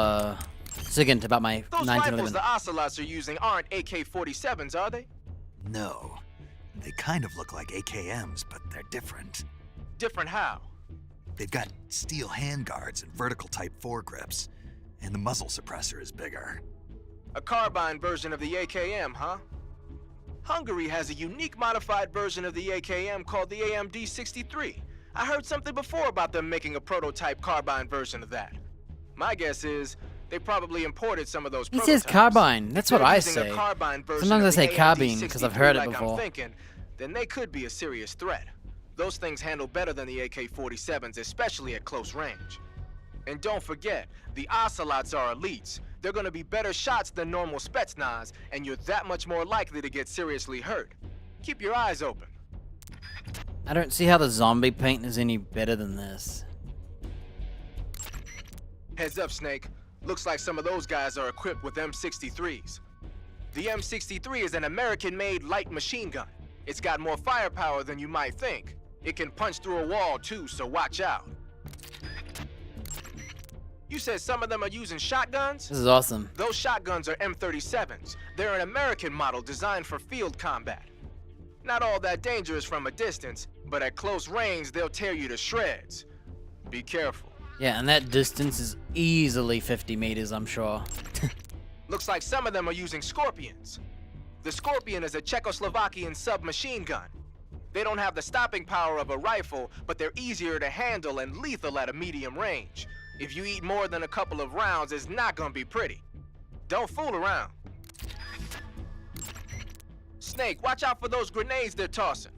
Sigint about my Those rifles 1911. the Ocelots are using aren't AK-47s, are they? No. They kind of look like AKMs, but they're different. Different how? They've got steel handguards and vertical type foregrips, and the muzzle suppressor is bigger. A carbine version of the AKM, huh? Hungary has a unique modified version of the AKM called the AMD-63. I heard something before about them making a prototype carbine version of that. My guess is they probably imported some of those He prototypes. says carbine. That's If what they're I using a say. carbine version Sometimes I of the say carbine because I've heard it like before. I'm thinking, then they could be a serious threat. Those things handle better than the AK-47s, especially at close range. And don't forget, the Ocelots are elites. They're gonna be better shots than normal Spetsnaz, and you're that much more likely to get seriously hurt. Keep your eyes open. I don't see how the zombie paint is any better than this. Heads up, Snake. Looks like some of those guys are equipped with M63s. The M63 is an American-made light machine gun. It's got more firepower than you might think. It can punch through a wall, too, so watch out. You said some of them are using shotguns? This is awesome. Those shotguns are M37s. They're an American model designed for field combat. Not all that dangerous from a distance, but at close range, they'll tear you to shreds. Be careful. Yeah, and that distance is easily 50 meters, I'm sure. Looks like some of them are using Scorpions. The Scorpion is a Czechoslovakian submachine gun. They don't have the stopping power of a rifle, but they're easier to handle and lethal at a medium range. If you eat more than a couple of rounds, it's not gonna be pretty. Don't fool around. Snake, watch out for those grenades they're tossing.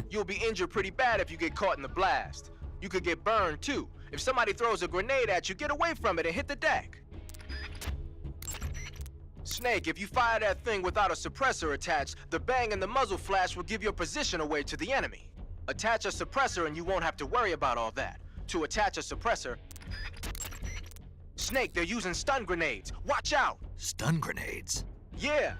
You'll be injured pretty bad if you get caught in the blast. You could get burned too. If somebody throws a grenade at you, get away from it and hit the deck. Snake, if you fire that thing without a suppressor attached, the bang and the muzzle flash will give your position away to the enemy. Attach a suppressor and you won't have to worry about all that. To attach a suppressor... Snake, they're using stun grenades. Watch out! Stun grenades? Yeah.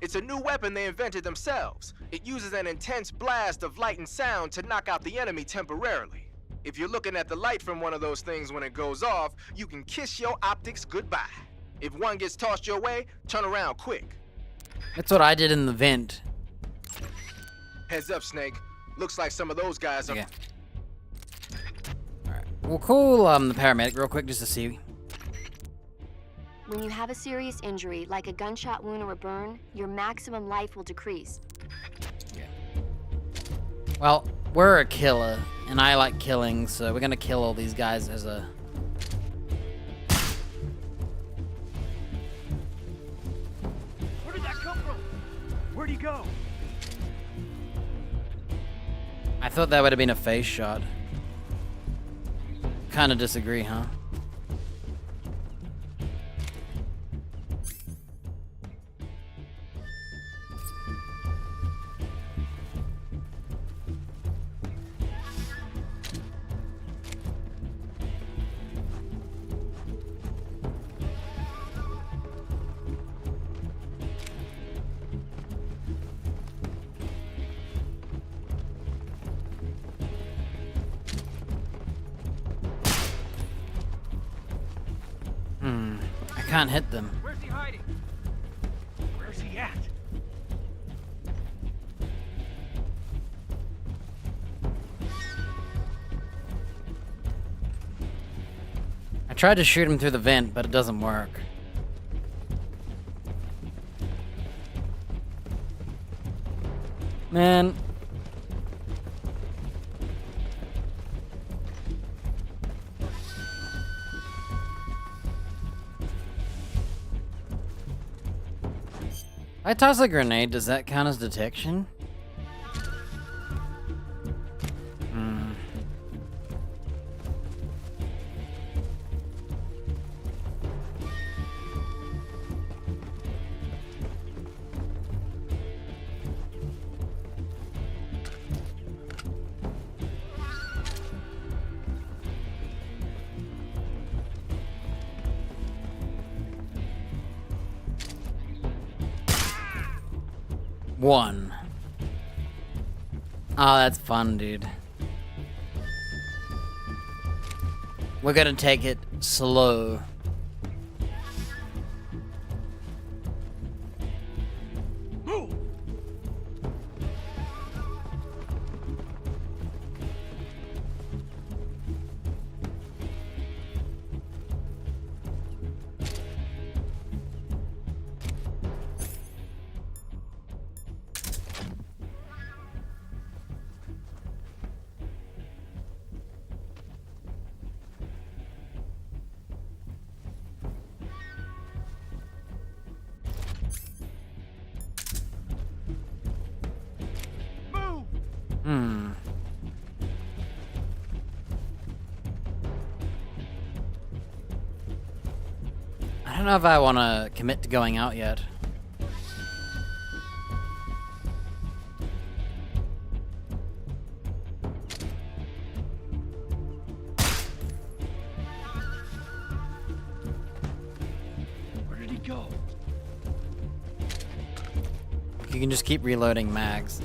It's a new weapon they invented themselves. It uses an intense blast of light and sound to knock out the enemy temporarily. If you're looking at the light from one of those things when it goes off, you can kiss your optics goodbye. If one gets tossed your way, turn around quick. That's what I did in the vent. Heads up, Snake. Looks like some of those guys are... Okay. Alright. We'll call the paramedic real quick just to see. When you have a serious injury, like a gunshot wound or a burn, your maximum life will decrease. Well, we're a killer, and I like killing, so we're gonna kill all these guys as a... Where did that come from? Where'd he go? I thought that would have been a face shot. Kinda disagree, huh? I can't hit them. Where's he hiding? Where's he at? I tried to shoot him through the vent, but it doesn't work. Man. I toss a grenade, does that count as detection? One. Oh, that's fun, dude. We're gonna take it slow. I don't know if I want to commit to going out yet. Where did he go? You can just keep reloading mags.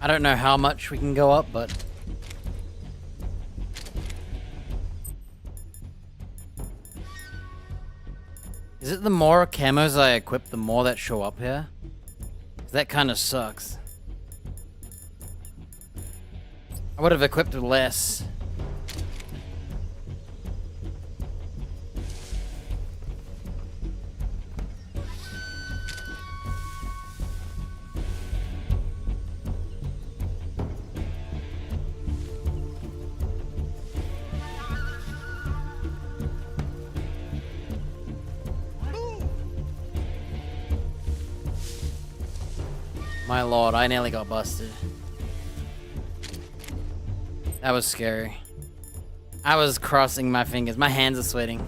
I don't know how much we can go up, but... Is it the more camos I equip, the more that show up here? That kind of sucks. I would have equipped less. My lord, I nearly got busted. That was scary. I was crossing my fingers. My hands are sweating.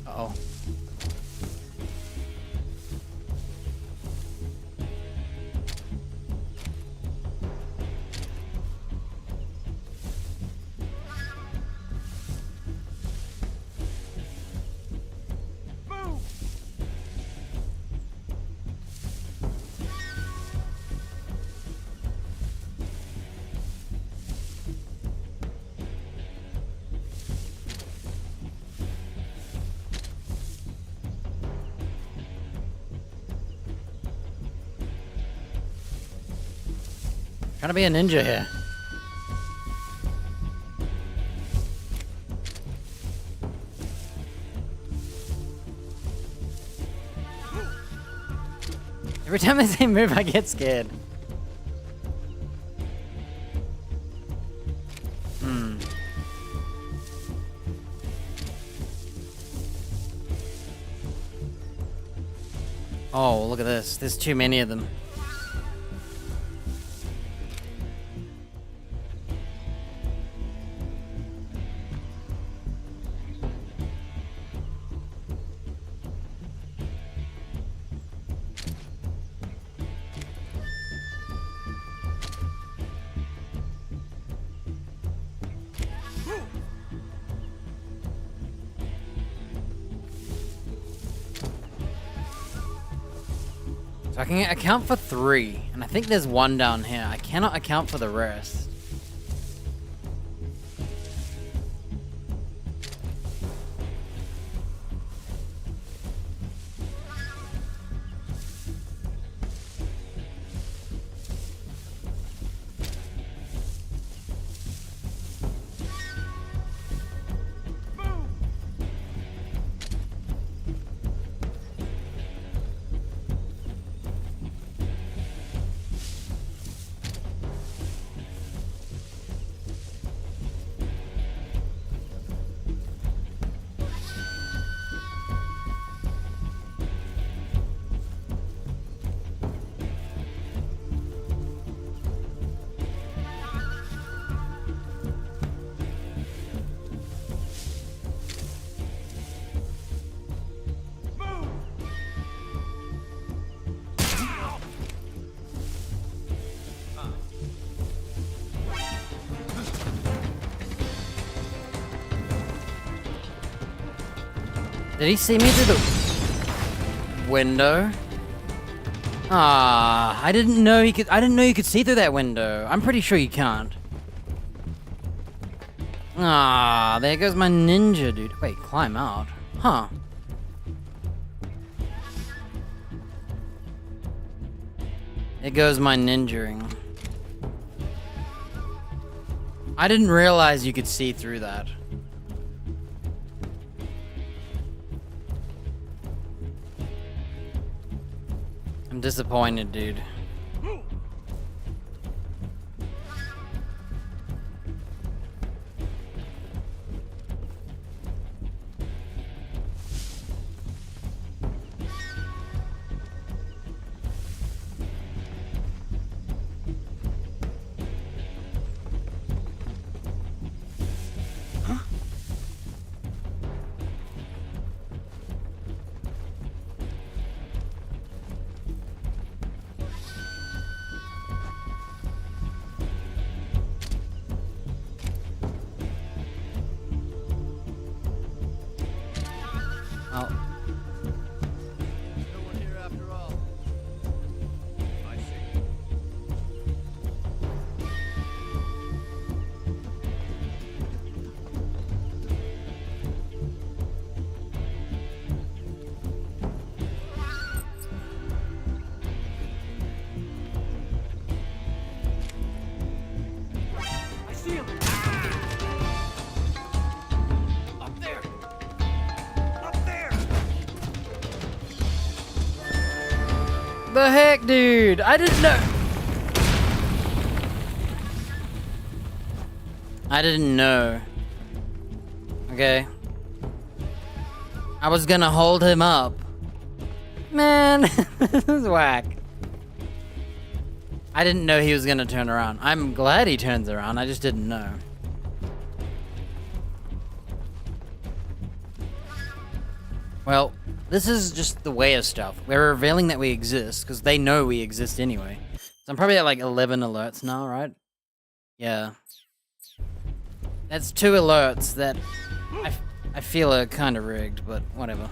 Uh-oh. Trying to be a ninja here. Every time they say move, I get scared. Oh, look at this. There's too many of them. So I can account for 3, and I think there's 1 down here. I cannot account for the rest. Did he see me through the window? Ah, I didn't know he could. I didn't know you could see through that window. I'm pretty sure you can't. Ah, there goes my ninja, dude. Wait, climb out? Huh? There goes my ninjaing. I didn't realize you could see through that. I'm disappointed, dude. The heck, dude? I didn't know. I didn't know. Okay. I was gonna hold him up. Man, this is whack. I didn't know he was gonna turn around. I'm glad he turns around. I just didn't know. Well, this is just the way of stuff. We're revealing that we exist, because they know we exist anyway. So I'm probably at like 11 alerts now, right? Yeah. That's 2 alerts that I feel are kind of rigged, but whatever.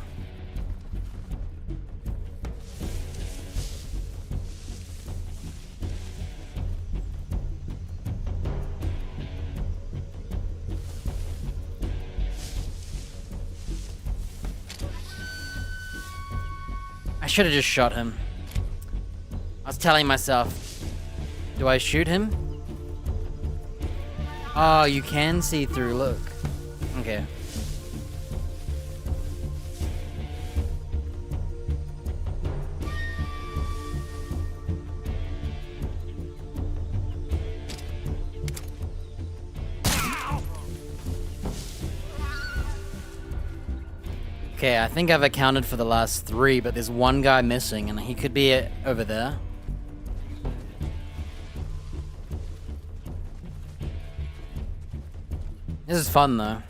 I should have just shot him. I was telling myself, do I shoot him? Oh, you can see through, look. Okay. Okay, I think I've accounted for the last 3, but there's 1 guy missing, and he could be over there. This is fun, though.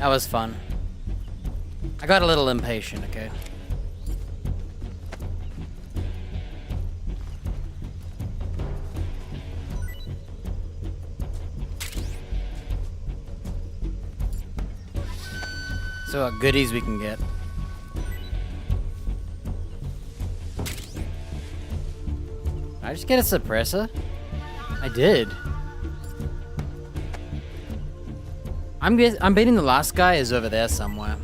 That was fun. I got a little impatient, okay? So what goodies we can get. Did I just get a suppressor? I did. I'm betting the last guy is over there somewhere.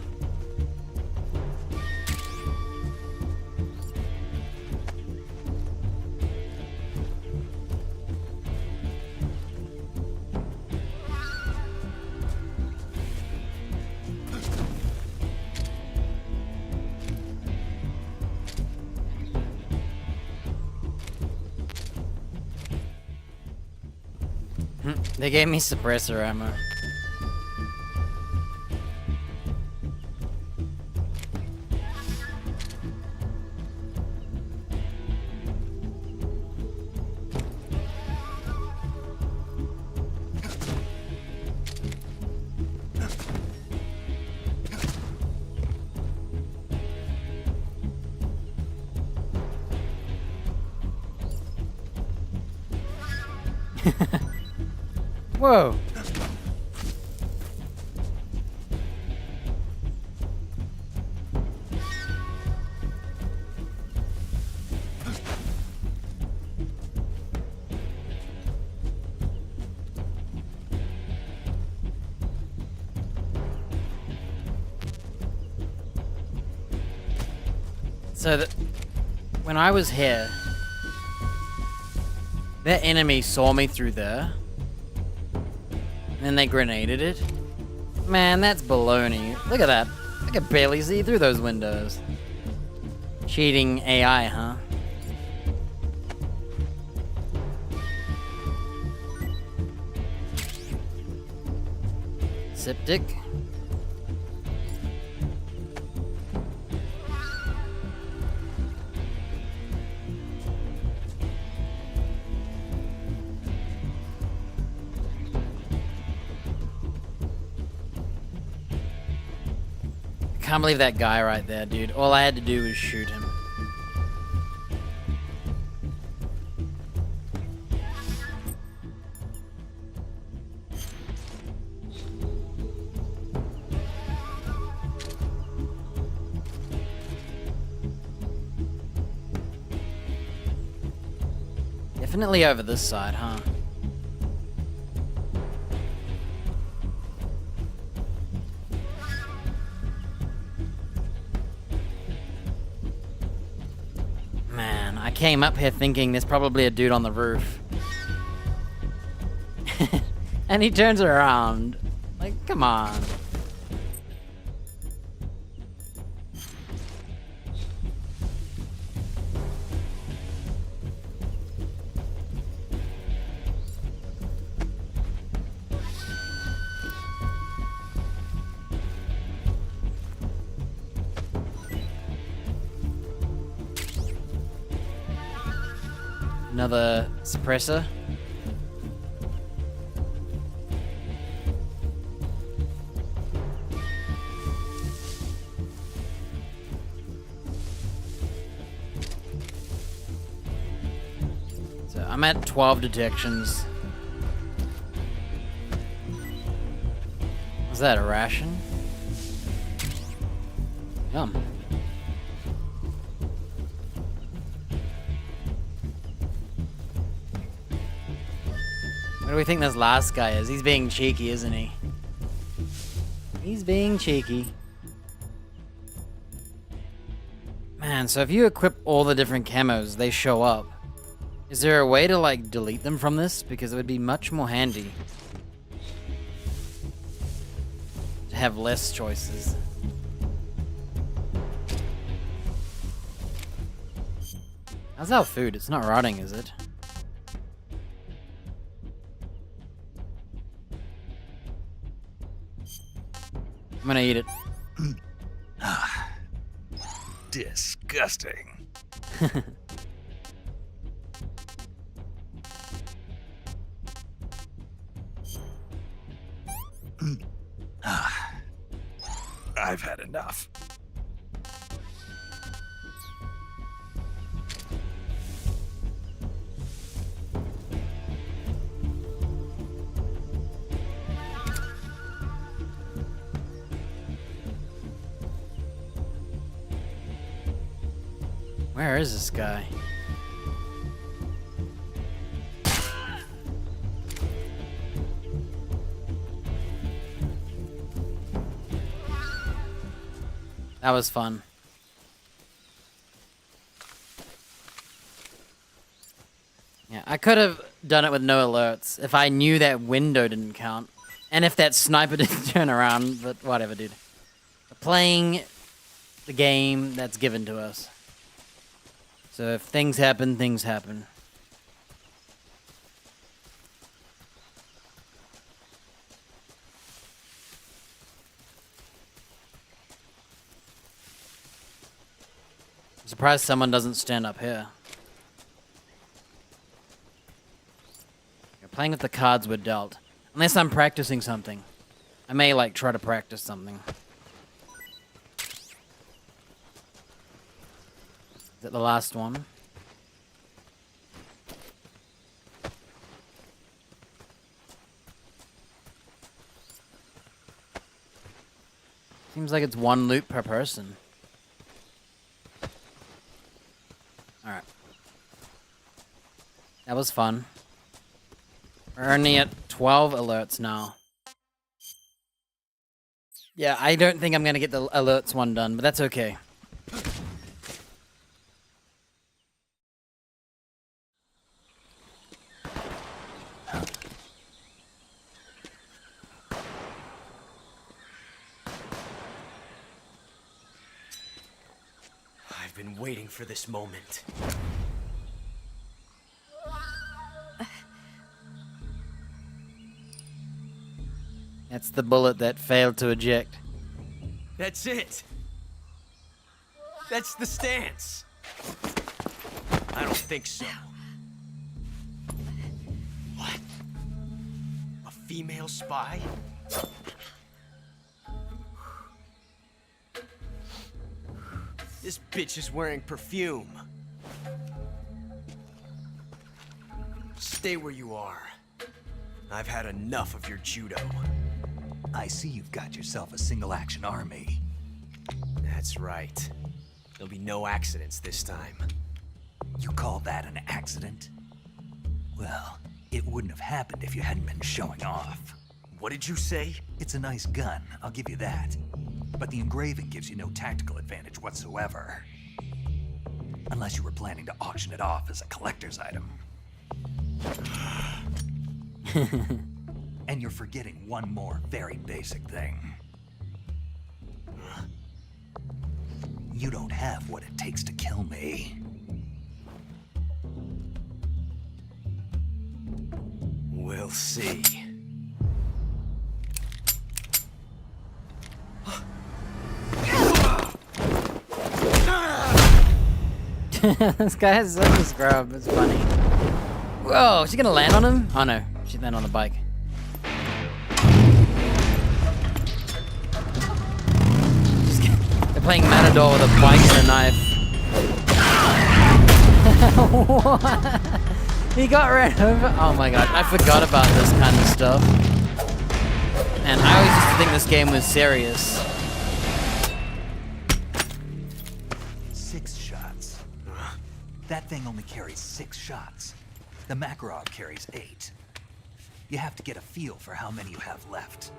They gave me suppressor ammo. Whoa. So when I was here, that enemy saw me through there. And they grenaded it. Man, that's baloney. Look at that. I can barely see through those windows. Cheating AI, huh? Septic. Can't believe that guy right there, dude. All I had to do was shoot him. Definitely over this side, huh? Came up here thinking there's probably a dude on the roof. And he turns around. Like, come on. Another suppressor. So I'm at 12 detections. Was that a ration? Yum. What do we think this last guy is? He's being cheeky, isn't he? He's being cheeky. Man, so if you equip all the different camos, they show up. Is there a way to, like, delete them from this? Because it would be much more handy to have less choices. How's our food? It's not rotting, is it? I'm gonna eat it. Disgusting. I've had enough. Where is this guy? That was fun. Yeah, I could have done it with no alerts if I knew that window didn't count. And if that sniper didn't turn around, but whatever, dude. We're playing the game that's given to us. So if things happen, things happen. I'm surprised someone doesn't stand up here. You're playing with the cards we're dealt. Unless I'm practicing something. I may, like, try to practice something. Is it the last one? Seems like it's one loop per person. Alright. That was fun. We're only at 12 alerts now. Yeah, I don't think I'm gonna get the alerts one done, but that's okay. I've been waiting for this moment. That's the bullet that failed to eject. That's it. That's the stance. I don't think so. What? A female spy? This bitch is wearing perfume. Stay where you are. I've had enough of your judo. I see you've got yourself a single-action army. That's right. There'll be no accidents this time. You call that an accident? Well, it wouldn't have happened if you hadn't been showing off. What did you say? It's a nice gun, I'll give you that. But the engraving gives you no tactical advantage whatsoever. Unless you were planning to auction it off as a collector's item. And you're forgetting one more very basic thing. You don't have what it takes to kill me. We'll see. This guy has such a scrub, it's funny. Whoa, is she gonna land on him? Oh no, she landed on the bike. They're playing Matador with a bike and a knife. What? He got ran over? Oh my god, I forgot about this kind of stuff. And I always used to think this game was serious. 6 shots. That thing only carries 6 shots. The Makarov carries 8. You have to get a feel for how many you have left.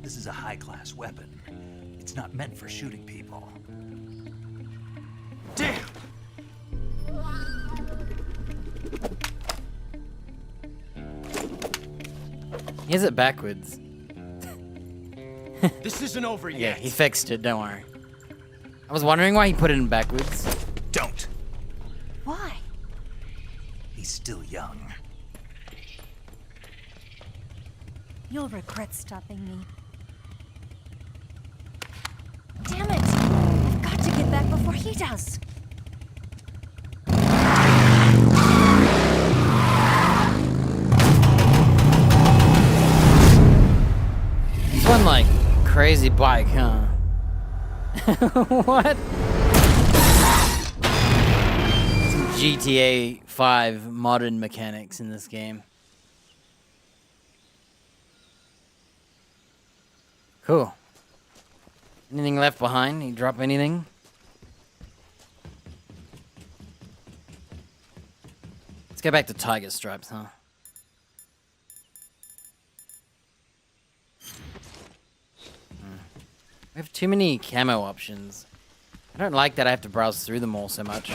This is a high-class weapon. It's not meant for shooting people. Damn! He has it backwards. This isn't over Yeah, yet. he fixed it, don't worry. I was wondering why he put it in backwards. Don't! Why? He's still young. You'll regret stopping me. Damn it! I've got to get back before he does. crazy bike, huh? What? Some GTA 5 modern mechanics in this game. Cool. Anything left behind? You drop anything? Let's go back to Tiger Stripes, huh? We have too many camo options. I don't like that I have to browse through them all so much.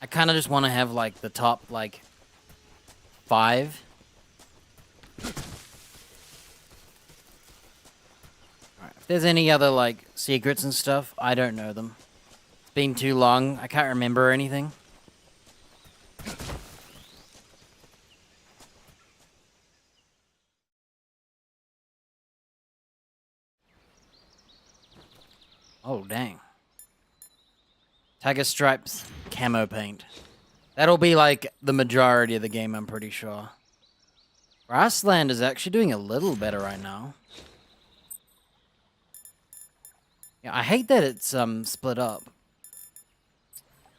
I kind of just want to have, like, the top, like, 5. Alright, if there's any other, like, secrets and stuff, I don't know them. It's been too long. I can't remember anything. Oh, dang. Tiger Stripes camo paint. That'll be like the majority of the game, I'm pretty sure. Grassland is actually doing a little better right now. Yeah, I hate that it's split up.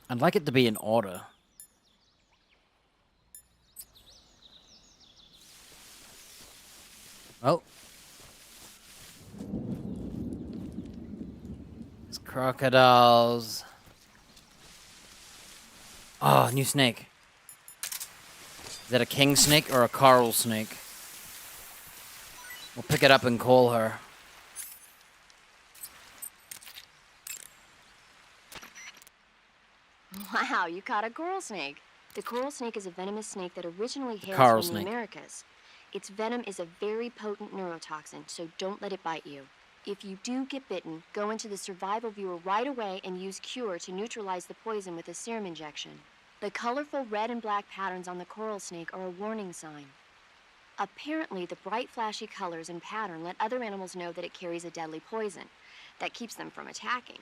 I'd like it to be in order. Oh. There's crocodiles. Oh, new snake. Is that a king snake or a coral snake? We'll pick it up and call her. Wow, you caught a coral snake. The coral snake is a venomous snake that originally hails coral from snake. the Americas. Its venom is a very potent neurotoxin, so don't let it bite you. If you do get bitten, go into the survival viewer right away and use Cure to neutralize the poison with a serum injection. The colorful red and black patterns on the coral snake are a warning sign. Apparently, the bright flashy colors and pattern let other animals know that it carries a deadly poison that keeps them from attacking.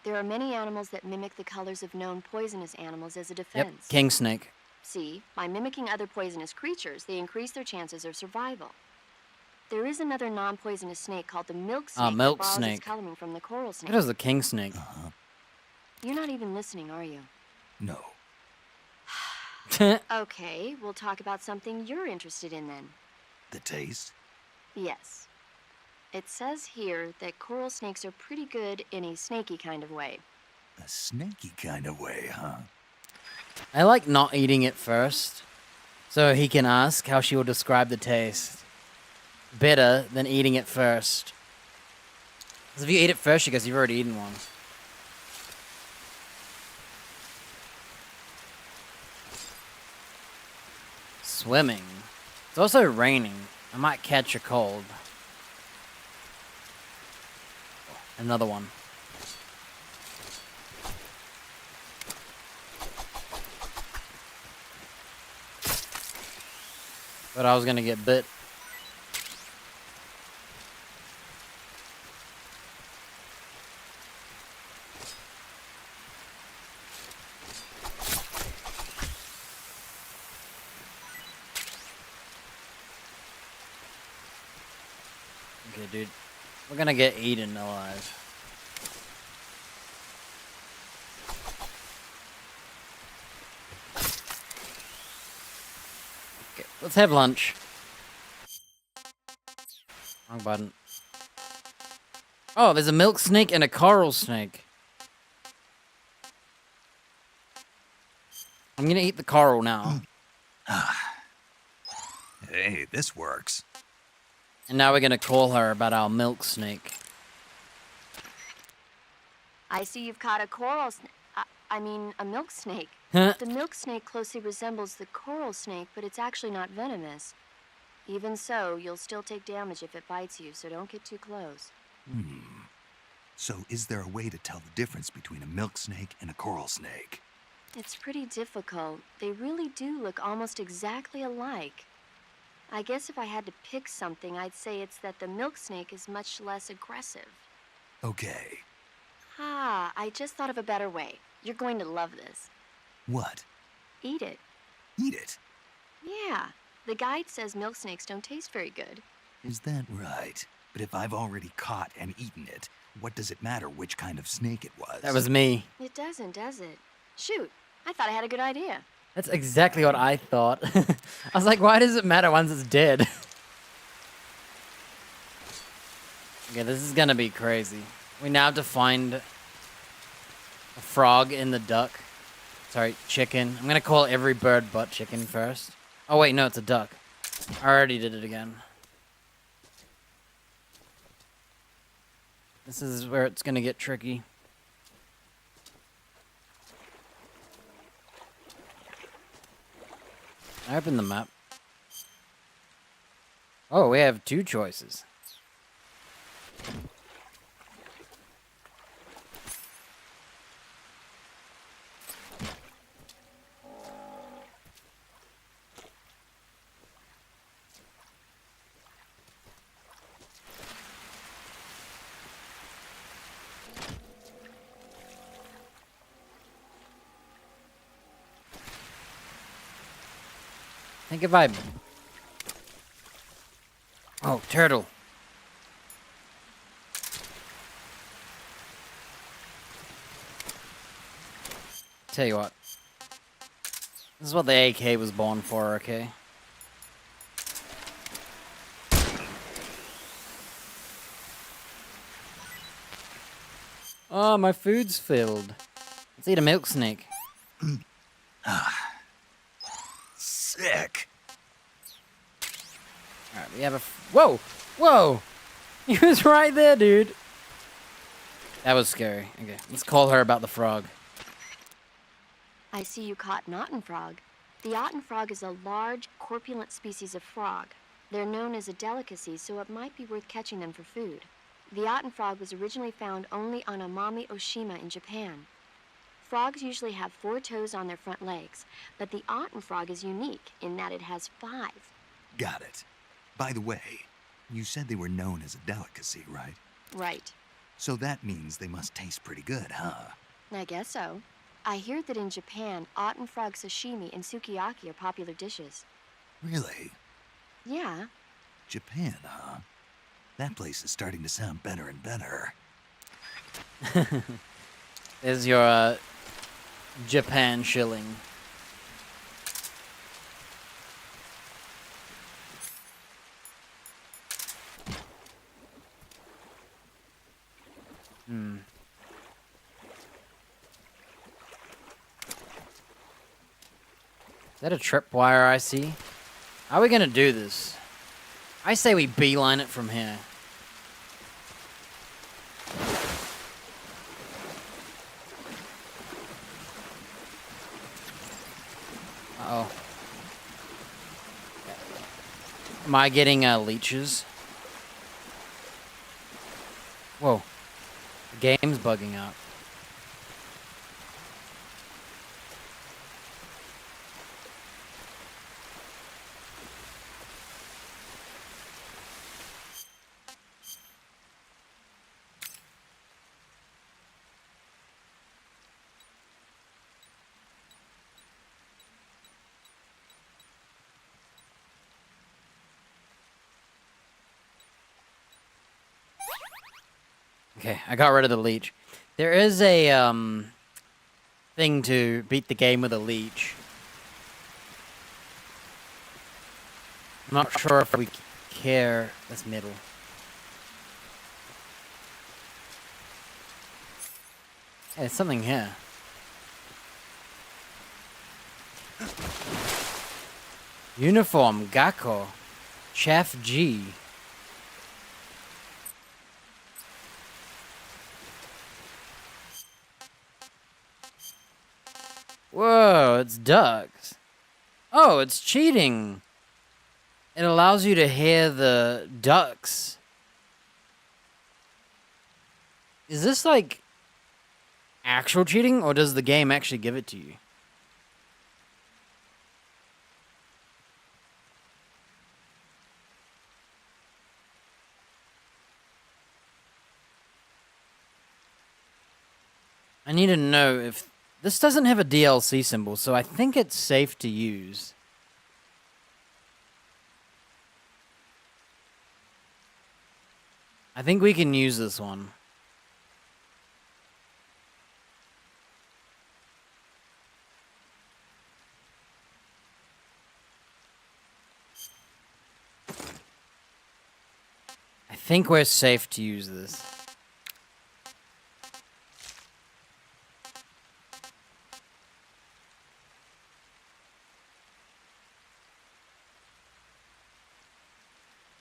There are many animals that mimic the colors of known poisonous animals as a defense. Yep, king snake. See, by mimicking other poisonous creatures, they increase their chances of survival. There is another non-poisonous snake called the milk snake. Milk that borrows snake. its coloring from the coral snake. What is the king snake? You're not even listening, are you? No. Okay, we'll talk about something you're interested in then. The taste? Yes. It says here that coral snakes are pretty good in a snaky kind of way. A snaky kind of way, huh? I like not eating it first, so he can ask how she will describe the taste. Better than eating it first. Because if you eat it first, she goes, you've already eaten one. Swimming. It's also raining. I might catch a cold. Another one. But I was gonna get bit. Okay, dude. We're gonna get eaten alive. Okay, let's have lunch. Wrong button. Oh, there's a milk snake and a coral snake. I'm gonna eat the coral now. Hey, this works. And now we're gonna call her about our milk snake. I see you've caught a coral a milk snake. Huh? The milk snake closely resembles the coral snake, but it's actually not venomous. Even so, you'll still take damage if it bites you, so don't get too close. So is there a way to tell the difference between a milk snake and a coral snake? It's pretty difficult. They really do look almost exactly alike. I guess if I had to pick something, I'd say it's that the milk snake is much less aggressive. Okay. I just thought of a better way. You're going to love this. What? Eat it. Eat it? Yeah. The guide says milk snakes don't taste very good. Is that right? But if I've already caught and eaten it, what does it matter which kind of snake it was? That was me. It doesn't, does it? Shoot, I thought I had a good idea. That's exactly what I thought. I was like, why does it matter once it's dead? Okay, this is gonna be crazy. We now have to find a frog in the duck. Sorry, chicken. I'm gonna call every bird but chicken first. Oh wait, no, it's a duck. I already did it again. This is where it's gonna get tricky. I open the map. Oh, we have two choices. I think if I... Oh, turtle. Tell you what. This is what the AK was born for, okay? Oh, my food's filled. Let's eat a milk snake. Sick. Alright, we have a... Whoa! Whoa! He was right there, dude. That was scary. Okay, let's call her about the frog. I see you caught an Otten frog. The Otten frog is a large, corpulent species of frog. They're known as a delicacy, so it might be worth catching them for food. The Otten frog was originally found only on Amami Oshima in Japan. Frogs usually have 4 toes on their front legs, but the Otten frog is unique in that it has 5. Got it. By the way, you said they were known as a delicacy, right? Right. So that means they must taste pretty good, huh? I guess so. I hear that in Japan, Otten frog sashimi and sukiyaki are popular dishes. Really? Yeah. Japan, huh? That place is starting to sound better and better. There's your Japan shilling. Is that a tripwire I see? How are we gonna do this? I say we beeline it from here. Uh-oh. Am I getting leeches? Whoa. The game's bugging out. Okay, I got rid of the leech. There is a thing to beat the game with a leech. I'm not sure if we care. That's middle. Hey, there's something here. Uniform, Gakko. Chef G. Whoa, it's ducks. Oh, it's cheating. It allows you to hear the ducks. Is this like actual cheating, or does the game actually give it to you? I need to know if... This doesn't have a DLC symbol, so I think it's safe to use. I think we can use this one. I think we're safe to use this.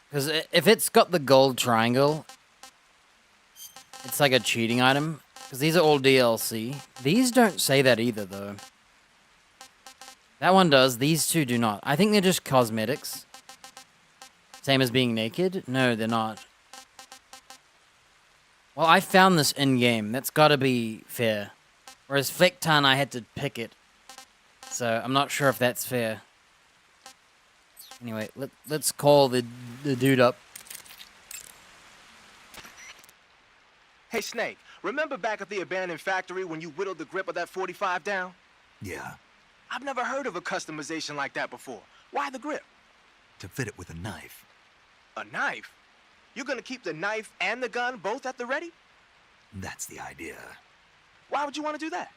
Because if it's got the gold triangle, it's like a cheating item. Because these are all DLC. These don't say that either, though. That one does. These two do not. I think they're just cosmetics. Same as being naked? No, they're not. Well, I found this in-game. That's gotta be fair. Whereas Fleckton, I had to pick it. So, I'm not sure if that's fair. Anyway, let's call the dude up. Hey, Snake, remember back at the abandoned factory when you whittled the grip of that 45 down? Yeah, I've never heard of a customization like that before. Why the grip? to fit it with a knife. A knife? You're gonna keep the knife and the gun both at the ready? That's the idea. Why would you want to do that?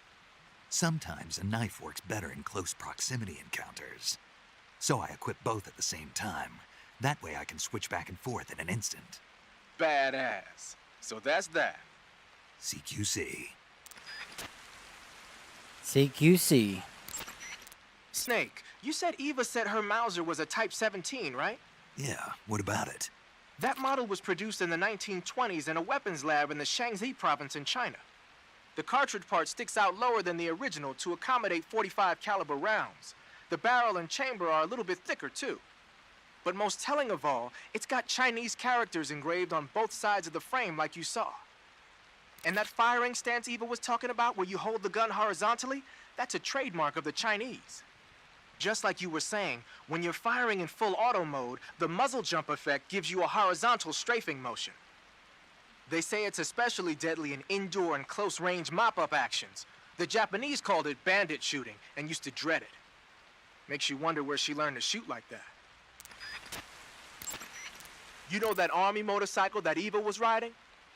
Sometimes a knife works better in close proximity encounters. So I equip both at the same time. That way I can switch back and forth in an instant. Badass. So that's that. CQC. CQC. Snake, you said Eva said her Mauser was a Type 17, right? Yeah, what about it? That model was produced in the 1920s in a weapons lab in the Shaanxi province in China. The cartridge part sticks out lower than the original to accommodate 45 caliber rounds. The barrel and chamber are a little bit thicker too. But most telling of all, it's got Chinese characters engraved on both sides of the frame like you saw. And that firing stance Eva was talking about where you hold the gun horizontally, that's a trademark of the Chinese. Just like you were saying, when you're firing in full auto mode, the muzzle jump effect gives you a horizontal strafing motion. They say it's especially deadly in indoor and close-range mop-up actions. The Japanese called it bandit shooting and used to dread it. Makes you wonder where she learned to shoot like that. You know that army motorcycle that Eva was riding?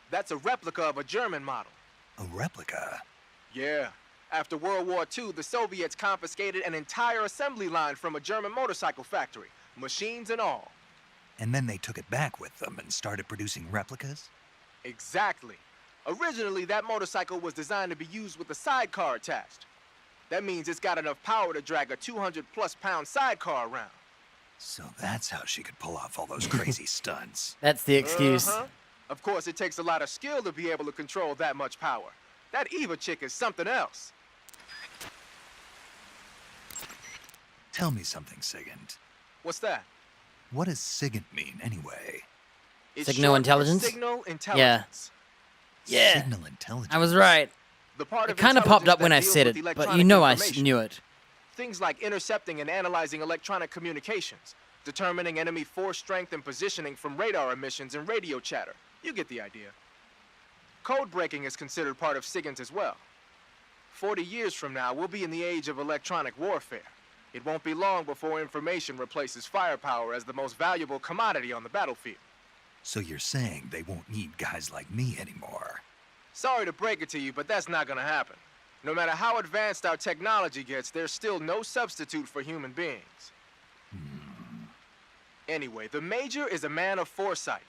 That's a replica of a German model. A replica? Yeah. After World War II, the Soviets confiscated an entire assembly line from a German motorcycle factory, machines and all. And then they took it back with them and started producing replicas? Exactly. Originally, that motorcycle was designed to be used with a sidecar attached. That means it's got enough power to drag a 200-plus pound sidecar around. So that's how she could pull off all those crazy stunts. That's the excuse. Of course, it takes a lot of skill to be able to control that much power. That Eva chick is something else. Tell me something, Sigint. What's that? What does Sigint mean, anyway? It's Signal short for intelligence? Signal intelligence. Yeah. Signal intelligence. I was right. The part It of kind of popped intelligence up when that I deals said with it, but electronic you know I information. knew it. Things like intercepting and analyzing electronic communications, determining enemy force strength and positioning from radar emissions and radio chatter. You get the idea. Code breaking is considered part of SIGINT as well. 40 years from now, we'll be in the age of electronic warfare. It won't be long before information replaces firepower as the most valuable commodity on the battlefield. So you're saying they won't need guys like me anymore? Sorry to break it to you, but that's not gonna happen. No matter how advanced our technology gets, there's still no substitute for human beings. Anyway, the Major is a man of foresight.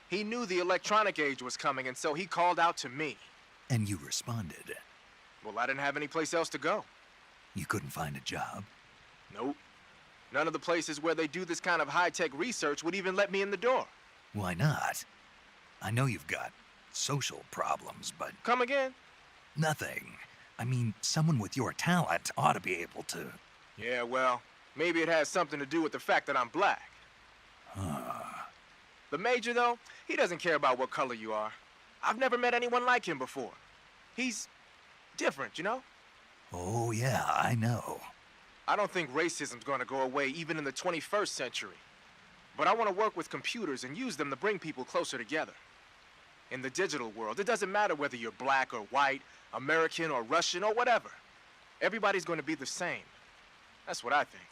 He knew the electronic age was coming, and so he called out to me. And you responded. Well, I didn't have any place else to go. You couldn't find a job? Nope. None of the places where they do this kind of high-tech research would even let me in the door. Why not? I know you've got social problems, but... Come again? Nothing. I mean, someone with your talent ought to be able to... Yeah, well, maybe it has something to do with the fact that I'm black. The Major, though, he doesn't care about what color you are. I've never met anyone like him before. He's different, you know? Oh, yeah, I know. I don't think racism's gonna go away even in the 21st century. But I want to work with computers and use them to bring people closer together. In the digital world, it doesn't matter whether you're black or white, American or Russian or whatever. Everybody's going to be the same. That's what I think.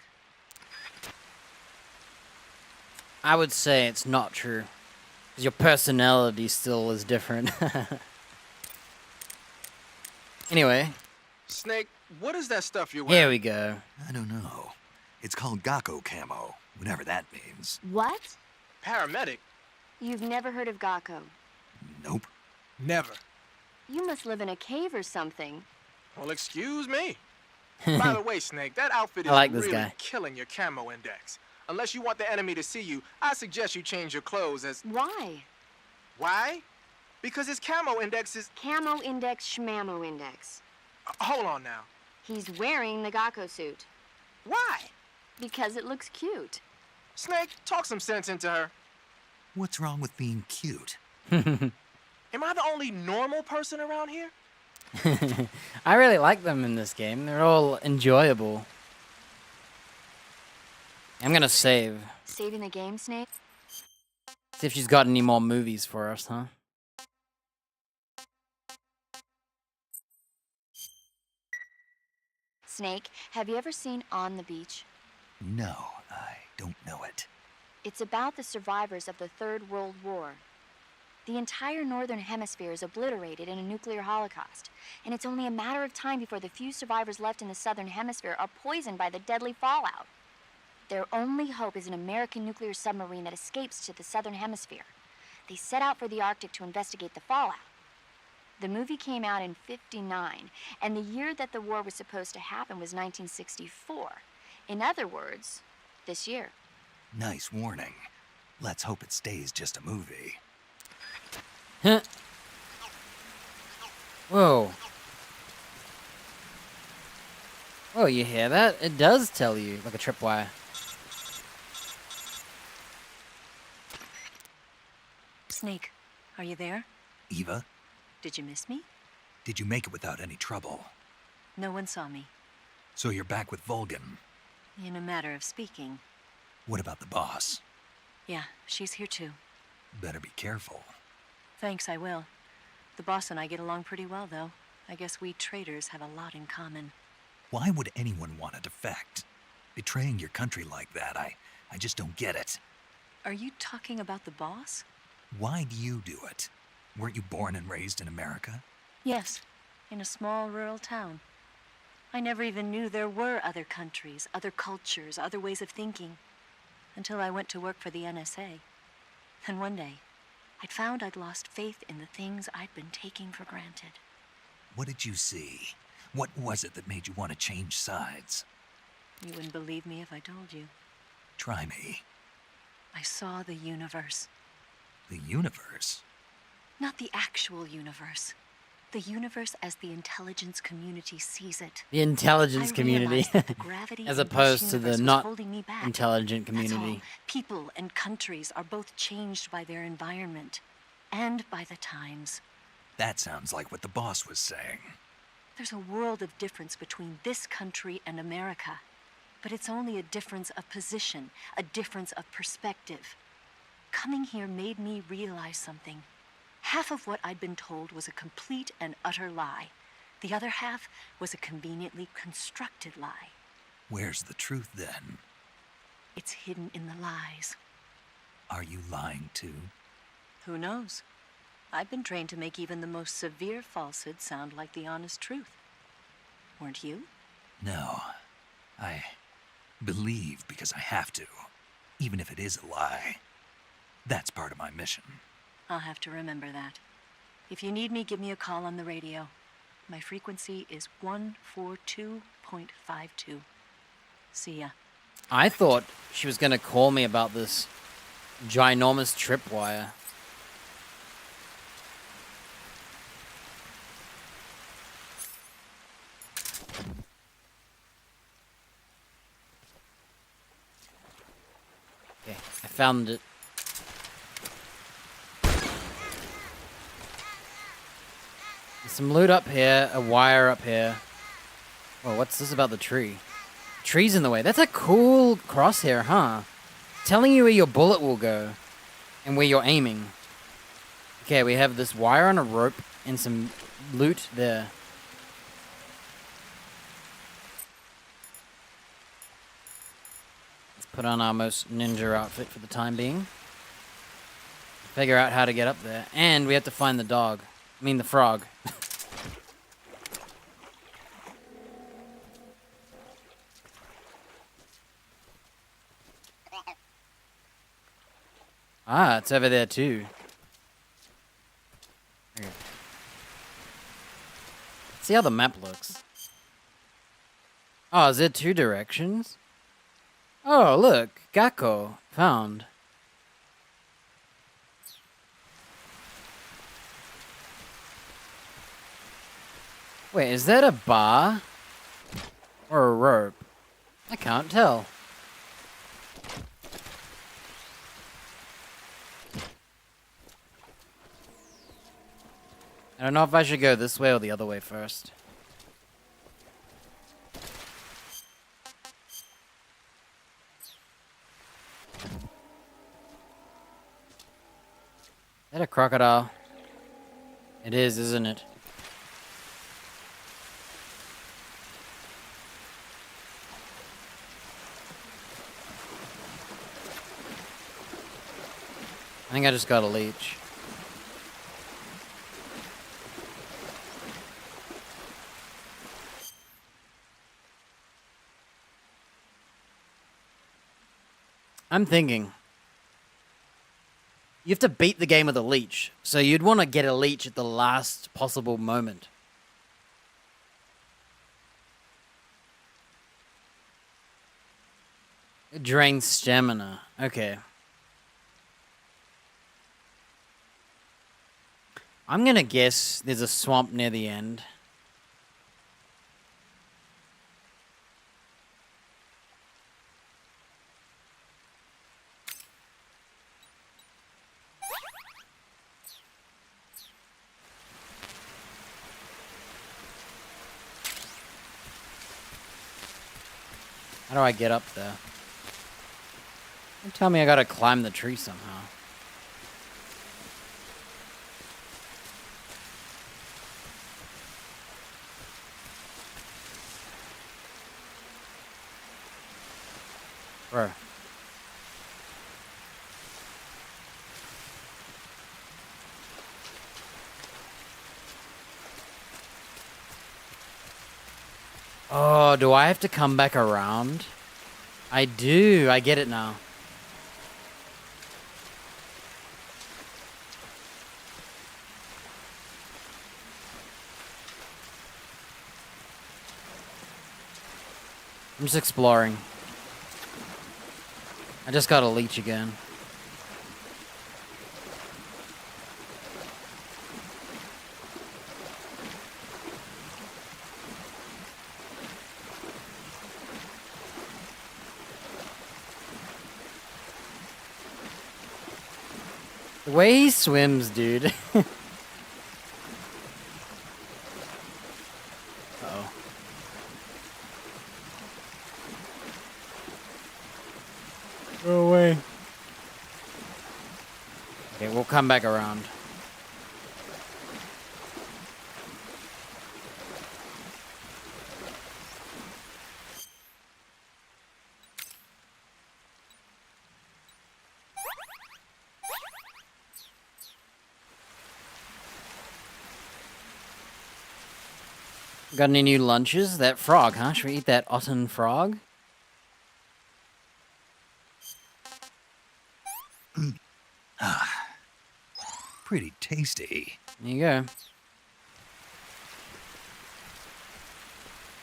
I would say it's not true. 'Cause your personality still is different. Anyway, Snake, what is that stuff you're here wearing? we go. I don't know. It's called Gakko camo, whatever that means. What? Paramedic? You've never heard of Gakko. Nope. Never. You must live in a cave or something. Well, excuse me. By the way, Snake, that outfit is I like this really guy. killing your camo index. Unless you want the enemy to see you, I suggest you change your clothes as... Why? Why? Because his camo index is... Camo index, schmamo index. Hold on now. He's wearing the Gakko suit. Why? Because it looks cute. Snake, talk some sense into her. What's wrong with being cute? Am I the only normal person around here? I really like them in this game. They're all enjoyable. I'm gonna save. Saving the game, Snake? See if she's got any more movies for us, huh? Snake, have you ever seen On the Beach? No, I don't know it. It's about the survivors of the Third World War. The entire northern hemisphere is obliterated in a nuclear holocaust, and it's only a matter of time before the few survivors left in the southern hemisphere are poisoned by the deadly fallout. Their only hope is an American nuclear submarine that escapes to the southern hemisphere. They set out for the Arctic to investigate the fallout. The movie came out in '59, and the year that the war was supposed to happen was 1964. In other words, this year. Nice warning. Let's hope it stays just a movie. Huh. Whoa. Oh, you hear that? It does tell you, like a tripwire. Snake, are you there? Eva, Did you miss me? did you make it without any trouble? No one saw me. So you're back with Vulcan. In a matter of speaking. What about the boss? Yeah, she's here too. Better be careful. Thanks, I will. The boss and I get along pretty well, though. I guess we traitors have a lot in common. Why would anyone want to defect? Betraying your country like that, I just don't get it. Are you talking about the boss? Why do you do it? Weren't you born and raised in America? Yes, in a small rural town. I never even knew there were other countries, other cultures, other ways of thinking. Until I went to work for the NSA. And one day, I'd found I'd lost faith in the things I'd been taking for granted. What did you see? What was it that made you want to change sides? You wouldn't believe me if I told you. Try me. I saw the universe. The universe? Not the actual universe. The universe as the intelligence community sees it. The intelligence I community. realized that the gravity As of this opposed to the universe was not holding me back. intelligent That's all. community. People and countries are both changed by their environment and by the times. That sounds like what the boss was saying. There's a world of difference between this country and America. But it's only a difference of position, a difference of perspective. Coming here made me realize something. Half of what I'd been told was a complete and utter lie. The other half was a conveniently constructed lie. Where's the truth then? It's hidden in the lies. Are you lying too? Who knows? I've been trained to make even the most severe falsehood sound like the honest truth. Weren't you? No. I believe because I have to, even if it is a lie. That's part of my mission. I'll have to remember that. If you need me, give me a call on the radio. My frequency is 142.52. See ya. I thought she was gonna call me about this ginormous tripwire. Okay, I found it. There's some loot up here, a wire up here. Oh, what's this about the tree? Trees in the way. That's a cool crosshair, huh? Telling you where your bullet will go and where you're aiming. Okay, we have this wire on a rope and some loot there. Let's put on our most ninja outfit for the time being. figure out how to get up there. And we have to find the dog. I mean, the frog. Ah, it's over there too. Okay. See how the map looks. Oh, is there 2 directions? Oh, look. Gakko. Found. Wait, is that a bar? Or a rope? I can't tell. I don't know if I should go this way or the other way first. Is that a crocodile? It is, isn't it? I think I just got a leech. I'm thinking. You have to beat the game with a leech. So you'd want to get a leech at the last possible moment. It drains stamina. Okay. I'm gonna guess there's a swamp near the end. How do I get up there? Don't tell me I gotta climb the tree somehow. Bro. Oh, do I have to come back around? I do. I get it now. I'm just exploring. I just got a leech again. The way he swims, dude. Uh-oh. Go away. Okay, we'll come back around. Got any new lunches? That frog, huh? Should we eat that Otten frog? Pretty tasty. There you go.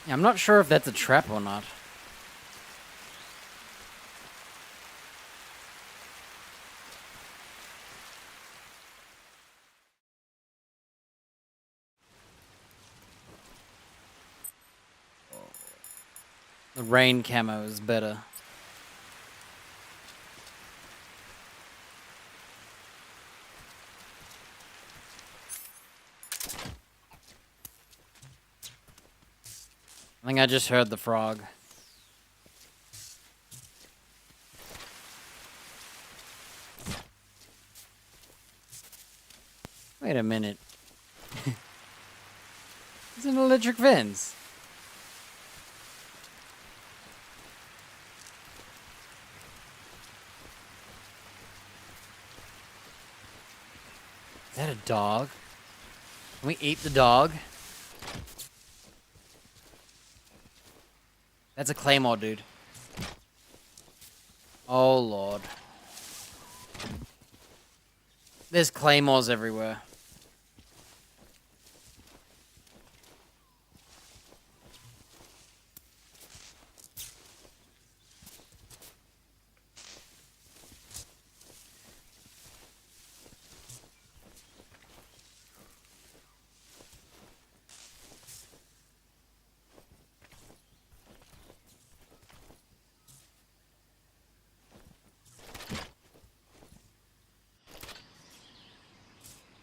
Yeah, I'm not sure if that's a trap or not. The rain camo is better. I think I just heard the frog. Wait a minute. It's an electric fence. dog? Can we eat the dog? That's a claymore, dude. Oh, Lord. There's claymores everywhere.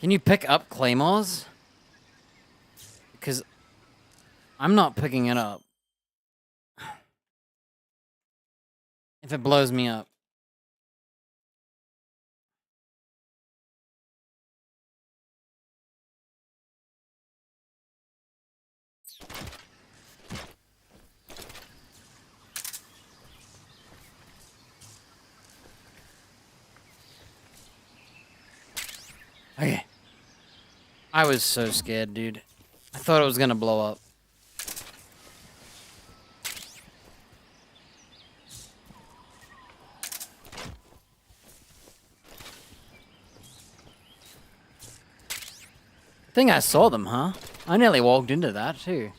Can you pick up claymores? Because I'm not picking it up. If it blows me up. Okay. I was so scared, dude. I thought it was gonna blow up. I think I saw them, huh? I nearly walked into that, too.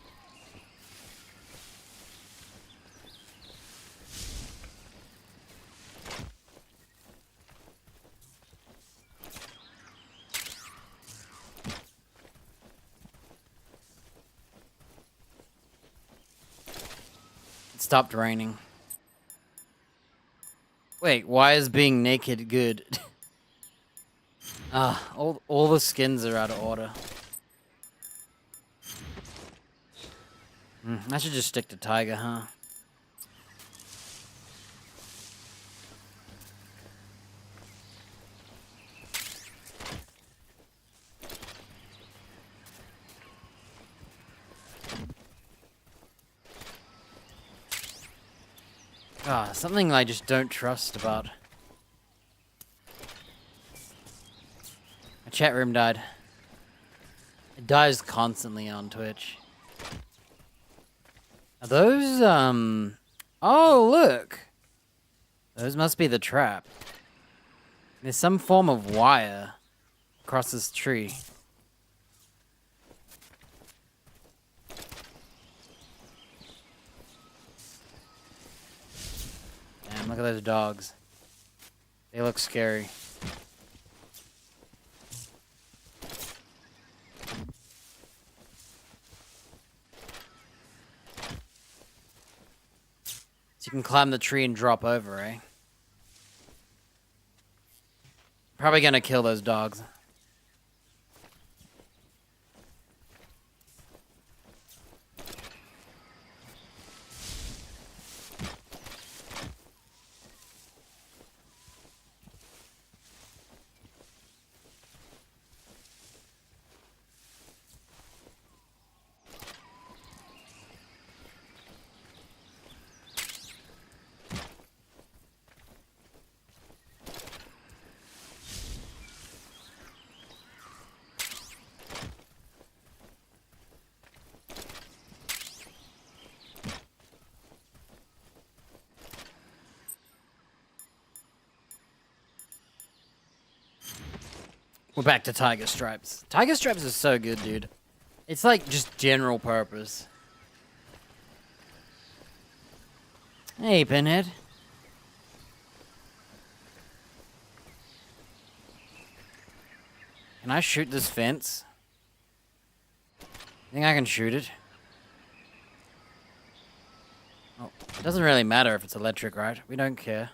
It stopped raining. Wait, why is being naked good? All the skins are out of order. I should just stick to Tiger, huh? Something I just don't trust about. My chat room died. It dies constantly on Twitch. Are those, oh, look! Those must be the trap. There's some form of wire across this tree. Damn, look at those dogs. They look scary. So you can climb the tree and drop over, eh? Probably gonna kill those dogs. We're back to Tiger Stripes. Tiger Stripes is so good, dude. It's like just general purpose. Hey, Pinhead. Can I shoot this fence? Think I can shoot it? Oh, it doesn't really matter if it's electric, right? We don't care.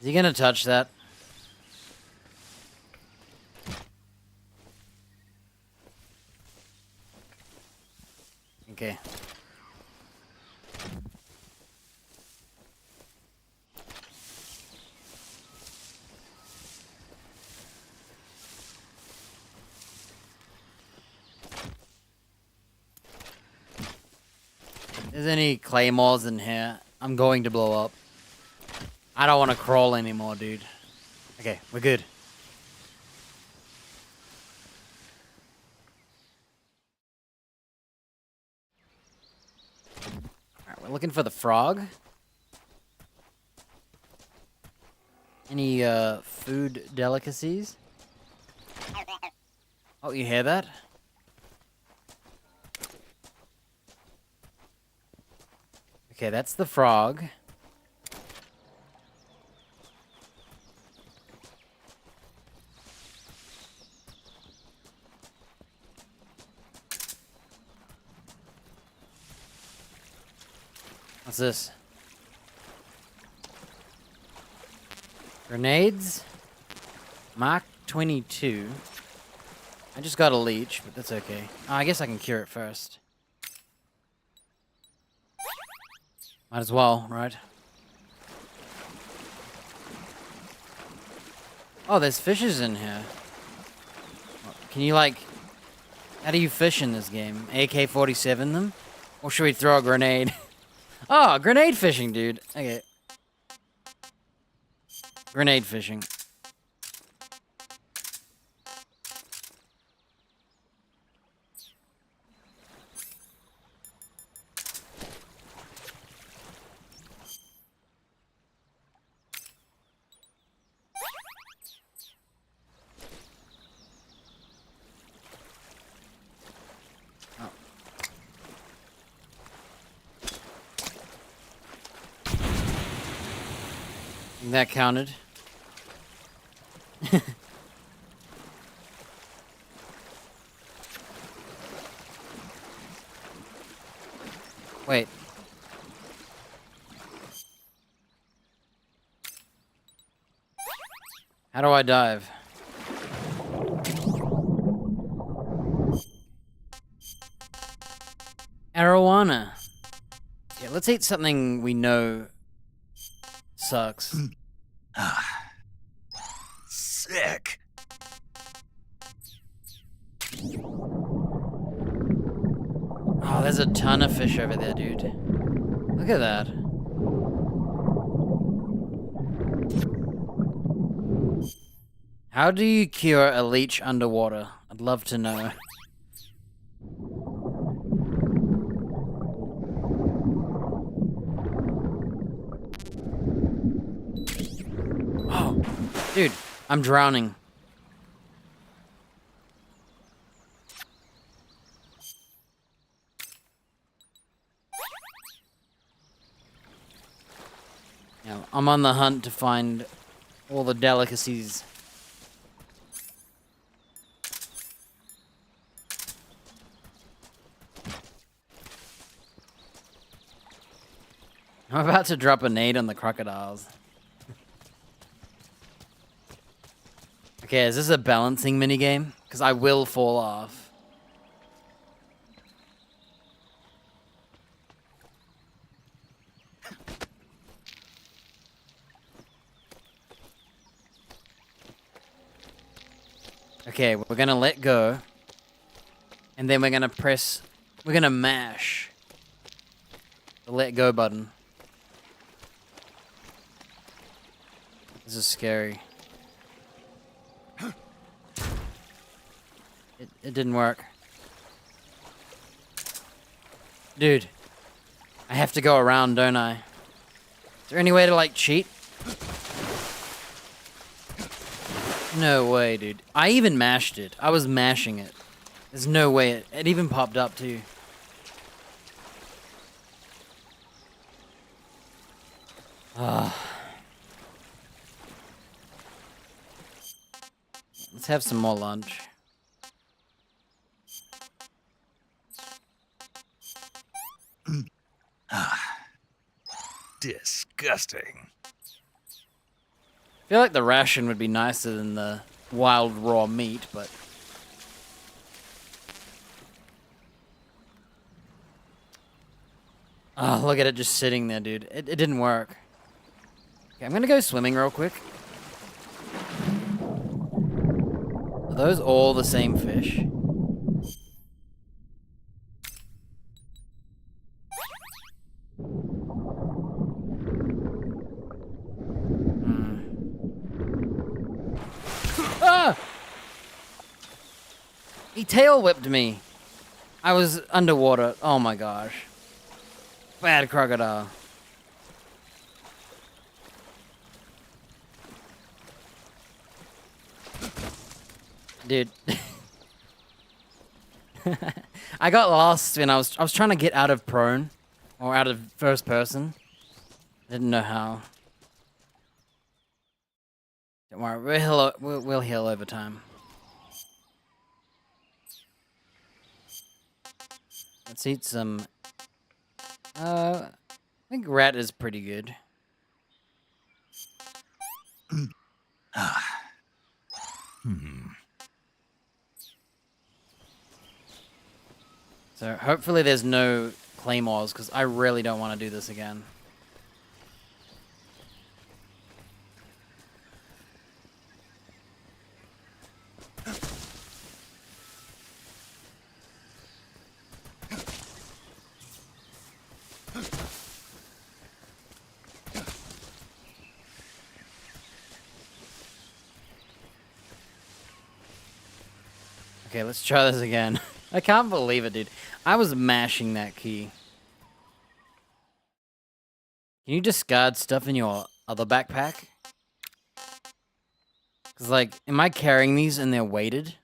Is he gonna touch that? Okay. there's any claymores in here, I'm going to blow up. I don't want to crawl anymore, dude. Okay, we're good. Alright, we're looking for the frog. Any food delicacies? Oh, you hear that? Okay, that's the frog. What's this? Grenades? Mark 22. I just got a leech, but that's okay. Oh, I guess I can cure it first. Might as well, right? Oh, there's fishes in here. Can you, like... How do you fish in this game? AK-47 them? Or should we throw a grenade? Oh, grenade fishing, dude. Okay. Grenade fishing. That counted. Wait. How do I dive? Arowana. Yeah, let's eat something we know sucks. Sick. Oh, there's a ton of fish over there, dude. Look at that. How do you cure a leech underwater? I'd love to know. Oh, dude, I'm drowning. Now, I'm on the hunt to find all the delicacies. I'm about to drop a nade on the crocodiles. Okay, is this a balancing minigame? Because I will fall off. Okay, we're gonna let go. And then we're gonna mash the let go button. This is scary. It didn't work. Dude, I have to go around, don't I? Is there any way to, like, cheat? No way, dude. I even mashed it. I was mashing it. There's no way. It even popped up, too. Ah. Let's have some more lunch. Disgusting. I feel like the ration would be nicer than the wild raw meat, but... Oh, look at it just sitting there, dude. It didn't work. Okay, I'm gonna go swimming real quick. Are those all the same fish? tail whipped me. I was underwater. Oh my gosh. Bad crocodile. Dude. I got lost when I was trying to get out of prone or out of first person. Didn't know how. Don't worry, we'll heal over time. Let's eat some. I think rat is pretty good. So hopefully there's no claymores, because I really don't want to do this again. Okay, let's try this again. I can't believe it, dude. I was mashing that key. Can you discard stuff in your other backpack? Because, like, am I carrying these and they're weighted?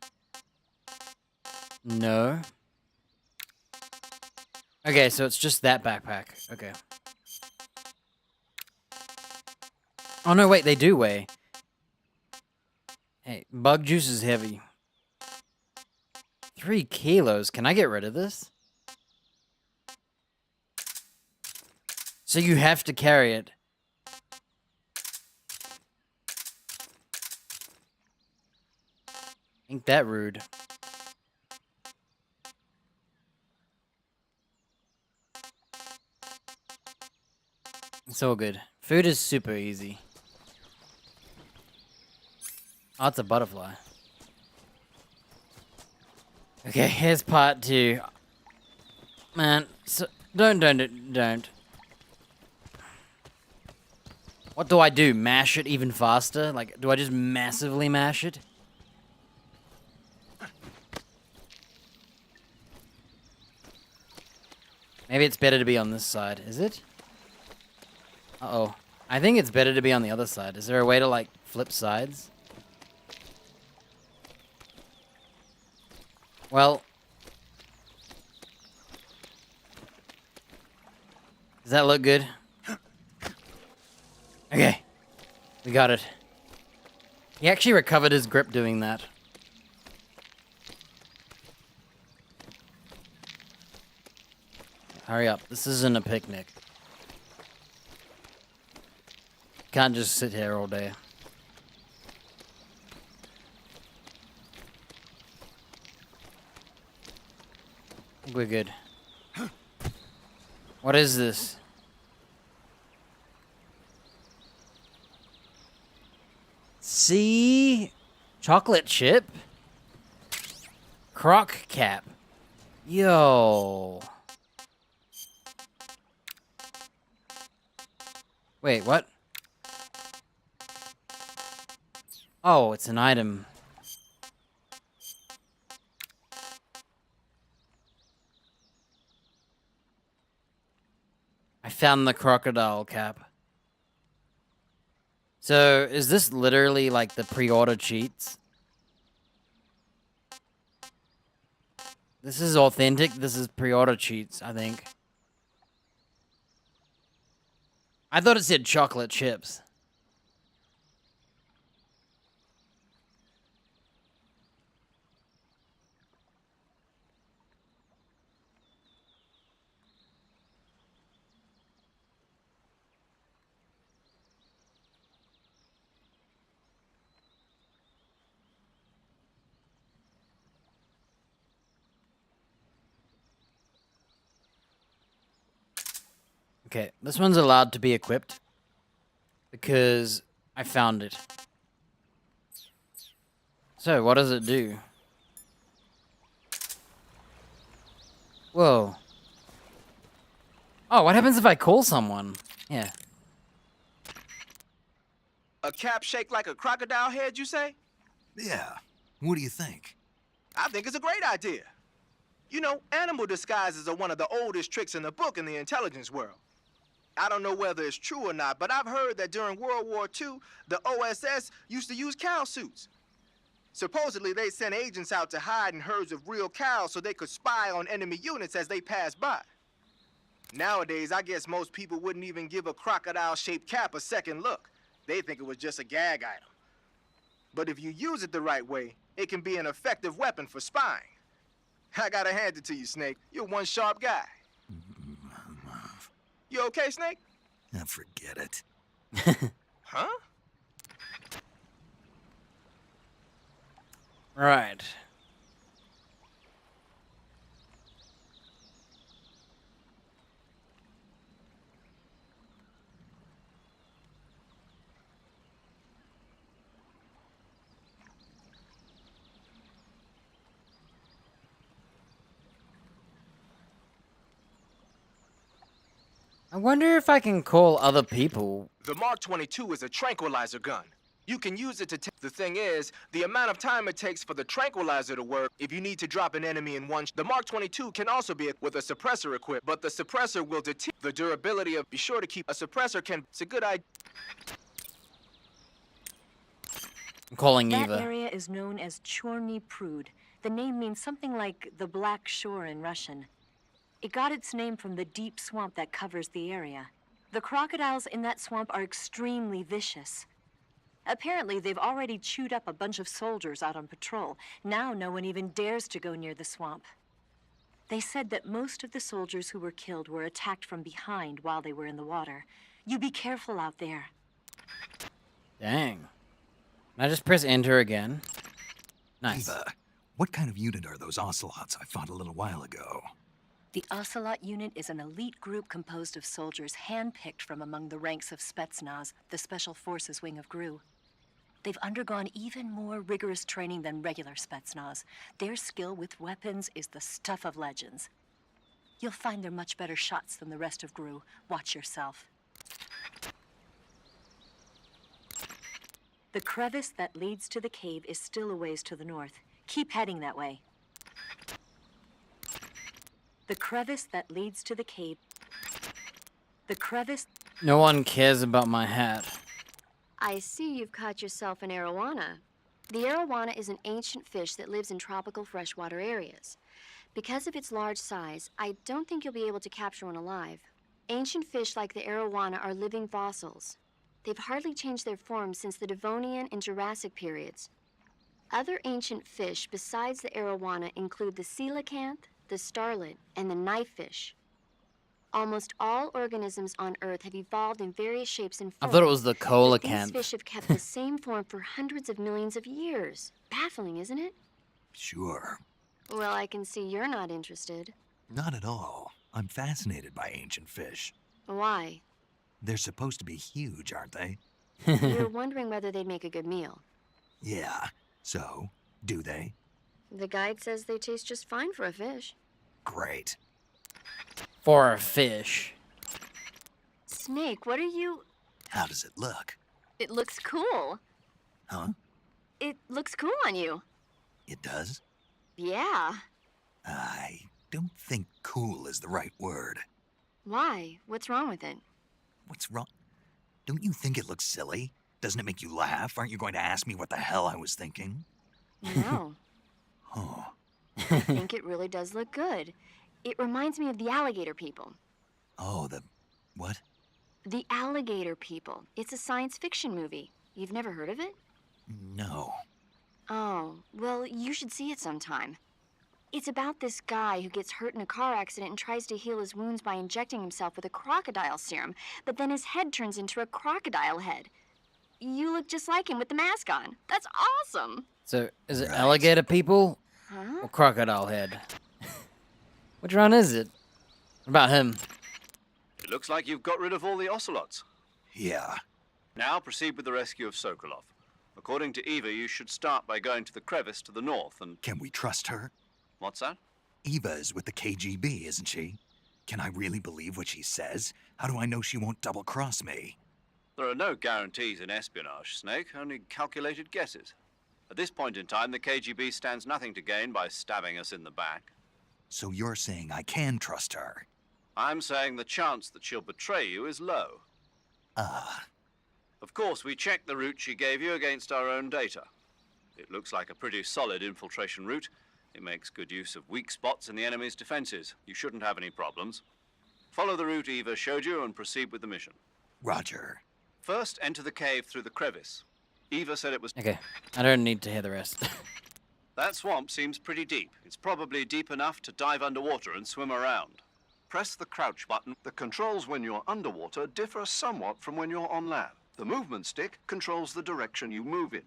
No. Okay, so it's just that backpack. Okay. Oh, no, wait, they do weigh. Hey, bug juice is heavy. 3 kilos. Can I get rid of this? So you have to carry it. Ain't that rude. It's all good. Food is super easy. Oh, it's a butterfly. Okay, here's part 2. Man, so don't. What do I do? Mash it even faster? Like, do I just massively mash it? Maybe it's better to be on this side. Is it? Uh-oh. I think it's better to be on the other side. Is there a way to, like, flip sides? Well... Does that look good? Okay. We got it. He actually recovered his grip doing that. Hurry up. This isn't a picnic. Can't just sit here all day. I think we're good. What is this? See? Chocolate chip? Croc cap. Yo. Wait, what? Oh, it's an item. I found the crocodile cap. So, is this literally like the pre-order cheats? This is authentic. This is pre-order cheats, I think. I thought it said chocolate chips. Okay, this one's allowed to be equipped because I found it. So, what does it do? Whoa. Oh, what happens if I call someone? Yeah. A cap shaped like a crocodile head, you say? Yeah. What do you think? I think it's a great idea. You know, animal disguises are one of the oldest tricks in the book in the intelligence world. I don't know whether it's true or not, but I've heard that during World War II, the OSS used to use cow suits. Supposedly, they sent agents out to hide in herds of real cows so they could spy on enemy units as they passed by. Nowadays, I guess most people wouldn't even give a crocodile-shaped cap a second look. They think it was just a gag item. But if you use it the right way, it can be an effective weapon for spying. I gotta hand it to you, Snake. You're one sharp guy. You okay, Snake? Forget it. Huh? Right. I wonder if I can call other people. The Mark 22 is a tranquilizer gun. You can use it to the thing is, the amount of time it takes for the tranquilizer to work, if you need to drop an enemy in one... The Mark 22 can also be with a suppressor equipped, but the suppressor will deter the durability of... Be sure to keep... A suppressor can... It's a good idea. I'm calling That Eva. area is known as Chorny Prud. The name means something like the Black Shore in Russian. It got its name from the deep swamp that covers the area. The crocodiles in that swamp are extremely vicious. Apparently, they've already chewed up a bunch of soldiers out on patrol. Now no one even dares to go near the swamp. They said that most of the soldiers who were killed were attacked from behind while they were in the water. You be careful out there. Dang. Can I just press enter again? Nice. Eva, what kind of unit are those ocelots I fought a little while ago? The Ocelot unit is an elite group composed of soldiers handpicked from among the ranks of Spetsnaz, the Special Forces wing of GRU. They've undergone even more rigorous training than regular Spetsnaz. Their skill with weapons is the stuff of legends. You'll find they're much better shots than the rest of GRU. Watch yourself. The crevice that leads to the cave is still a ways to the north. Keep heading that way. The crevice that leads to the cave... The crevice... No one cares about my hat. I see you've caught yourself an arowana. The arowana is an ancient fish that lives in tropical freshwater areas. Because of its large size, I don't think you'll be able to capture one alive. Ancient fish like the arowana are living fossils. They've hardly changed their form since the Devonian and Jurassic periods. Other ancient fish besides the arowana include the coelacanth, the starlet, and the knifefish. Almost all organisms on Earth have evolved in various shapes and I forms. thought it was the But these coelacanth. fish have kept the same form for hundreds of millions of years. Baffling, isn't it? Sure. Well, I can see you're not interested. Not at all. I'm fascinated by ancient fish. Why? They're supposed to be huge, aren't they? You're wondering whether they'd make a good meal. Yeah. So, do they? The guide says they taste just fine for a fish. Great. For a fish. Snake, what are you... How does it look? It looks cool. Huh? It looks cool on you. It does? Yeah. I don't think cool is the right word. Why? What's wrong with it? What's wrong? Don't you think it looks silly? Doesn't it make you laugh? Aren't you going to ask me what the hell I was thinking? No. Oh. I think it really does look good. It reminds me of the alligator people. Oh, the... what? The Alligator People. It's a science fiction movie. You've never heard of it? No. Oh, well, you should see it sometime. It's about this guy who gets hurt in a car accident and tries to heal his wounds by injecting himself with a crocodile serum, but then his head turns into a crocodile head. You look just like him with the mask on. That's awesome! So, is it alligator people Huh? or crocodile head? Which one is it? What about him? It looks like you've got rid of all the ocelots. Yeah. Now proceed with the rescue of Sokolov. According to Eva, you should start by going to the crevice to the north and... Can we trust her? What's that? Eva is with the KGB, isn't she? Can I really believe what she says? How do I know she won't double-cross me? There are no guarantees in espionage, Snake, only calculated guesses. At this point in time, the KGB stands nothing to gain by stabbing us in the back. So you're saying I can trust her? I'm saying the chance that she'll betray you is low. Ah. Of course, we checked the route she gave you against our own data. It looks like a pretty solid infiltration route. It makes good use of weak spots in the enemy's defenses. You shouldn't have any problems. Follow the route Eva showed you and proceed with the mission. Roger. First, enter the cave through the crevice. Eva said it was... Okay, I don't need to hear the rest. That swamp seems pretty deep. It's probably deep enough to dive underwater and swim around. Press the crouch button. The controls when you're underwater differ somewhat from when you're on land. The movement stick controls the direction you move in.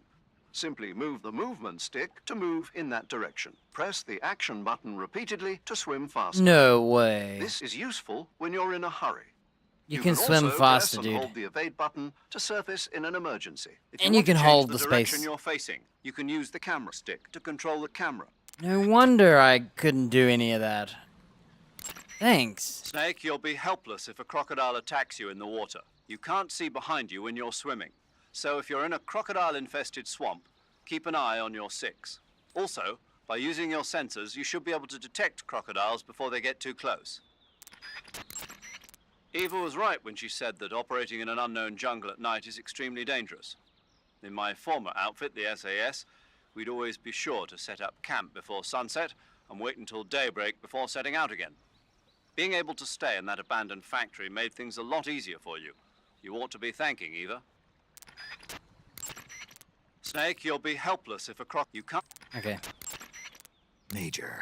Simply move the movement stick to move in that direction. Press the action button repeatedly to swim faster. No way. This is useful when you're in a hurry. You can swim also faster, press dude. and hold the evade button to surface in an emergency. If And you you can want to change hold the the direction space. you're facing, you can use the camera stick to control the camera. No wonder I couldn't do any of that. Thanks. Snake, you'll be helpless if a crocodile attacks you in the water. You can't see behind you when you're swimming. So if you're in a crocodile-infested swamp, keep an eye on your 6. Also, by using your sensors, you should be able to detect crocodiles before they get too close. Eva was right when she said that operating in an unknown jungle at night is extremely dangerous. In my former outfit, the SAS, we'd always be sure to set up camp before sunset and wait until daybreak before setting out again. Being able to stay in that abandoned factory made things a lot easier for you. You ought to be thanking Eva. Snake, you'll be helpless if a you can't... Okay. Major,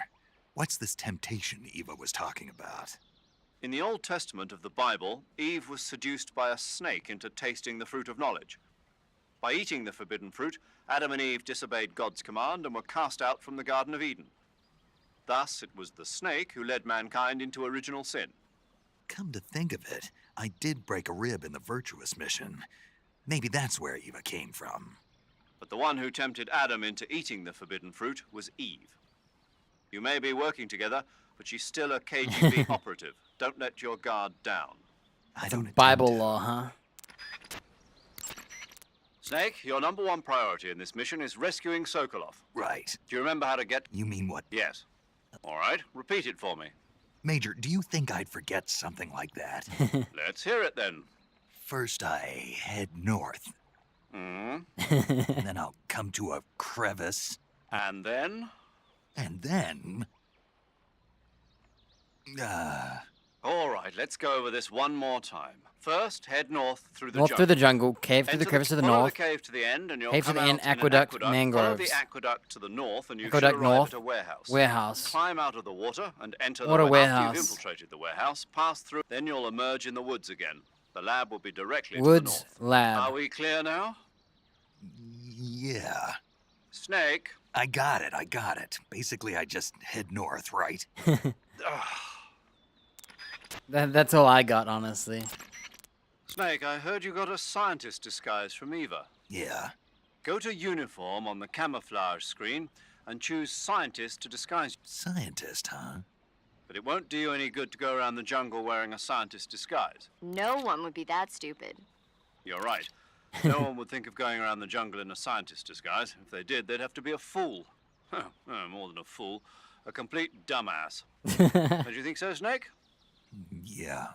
what's this temptation Eva was talking about? In the Old Testament of the Bible, Eve was seduced by a snake into tasting the fruit of knowledge. By eating the forbidden fruit, Adam and Eve disobeyed God's command and were cast out from the Garden of Eden. Thus, it was the snake who led mankind into original sin. Come to think of it, I did break a rib in the Virtuous mission. Maybe that's where Eva came from. But the one who tempted Adam into eating the forbidden fruit was Eve. You may be working together, but she's still a KGB operative. Don't let your guard down. I don't Bible law, huh? Snake, your #1 priority in this mission is rescuing Sokolov. Right. Do you remember how to get... You mean what? Yes. All right, repeat it for me. Major, do you think I'd forget something like that? Let's hear it then. First I head north. Hmm? Then I'll come to a crevice. And then? And then... All right, let's go over this one more time. First, head north through the North jungle. through the jungle, cave through Enter the crevice to the follow north. the cave to the end, and you'll Cave to come the end, out in an aqueduct, mangroves. Follow the aqueduct to the north, and you Aqueduct should arrive north, at a warehouse. warehouse. Climb out of the water and enter What the a warehouse. After warehouse. you've infiltrated the warehouse, pass through. Then you'll emerge in the woods again. The lab will be directly Woods to the north. lab. Are we clear now? Yeah. Snake. I got it. Basically, I just head north, right? That's all I got, honestly. Snake, I heard you got a scientist disguise from Eva. Yeah. Go to uniform on the camouflage screen and choose scientist to disguise. Scientist, huh? But it won't do you any good to go around the jungle wearing a scientist disguise. No one would be that stupid. You're right. No one would think of going around the jungle in a scientist disguise. If they did, they'd have to be a fool. More than a fool. A complete dumbass. Don't you think so, Snake? Yeah.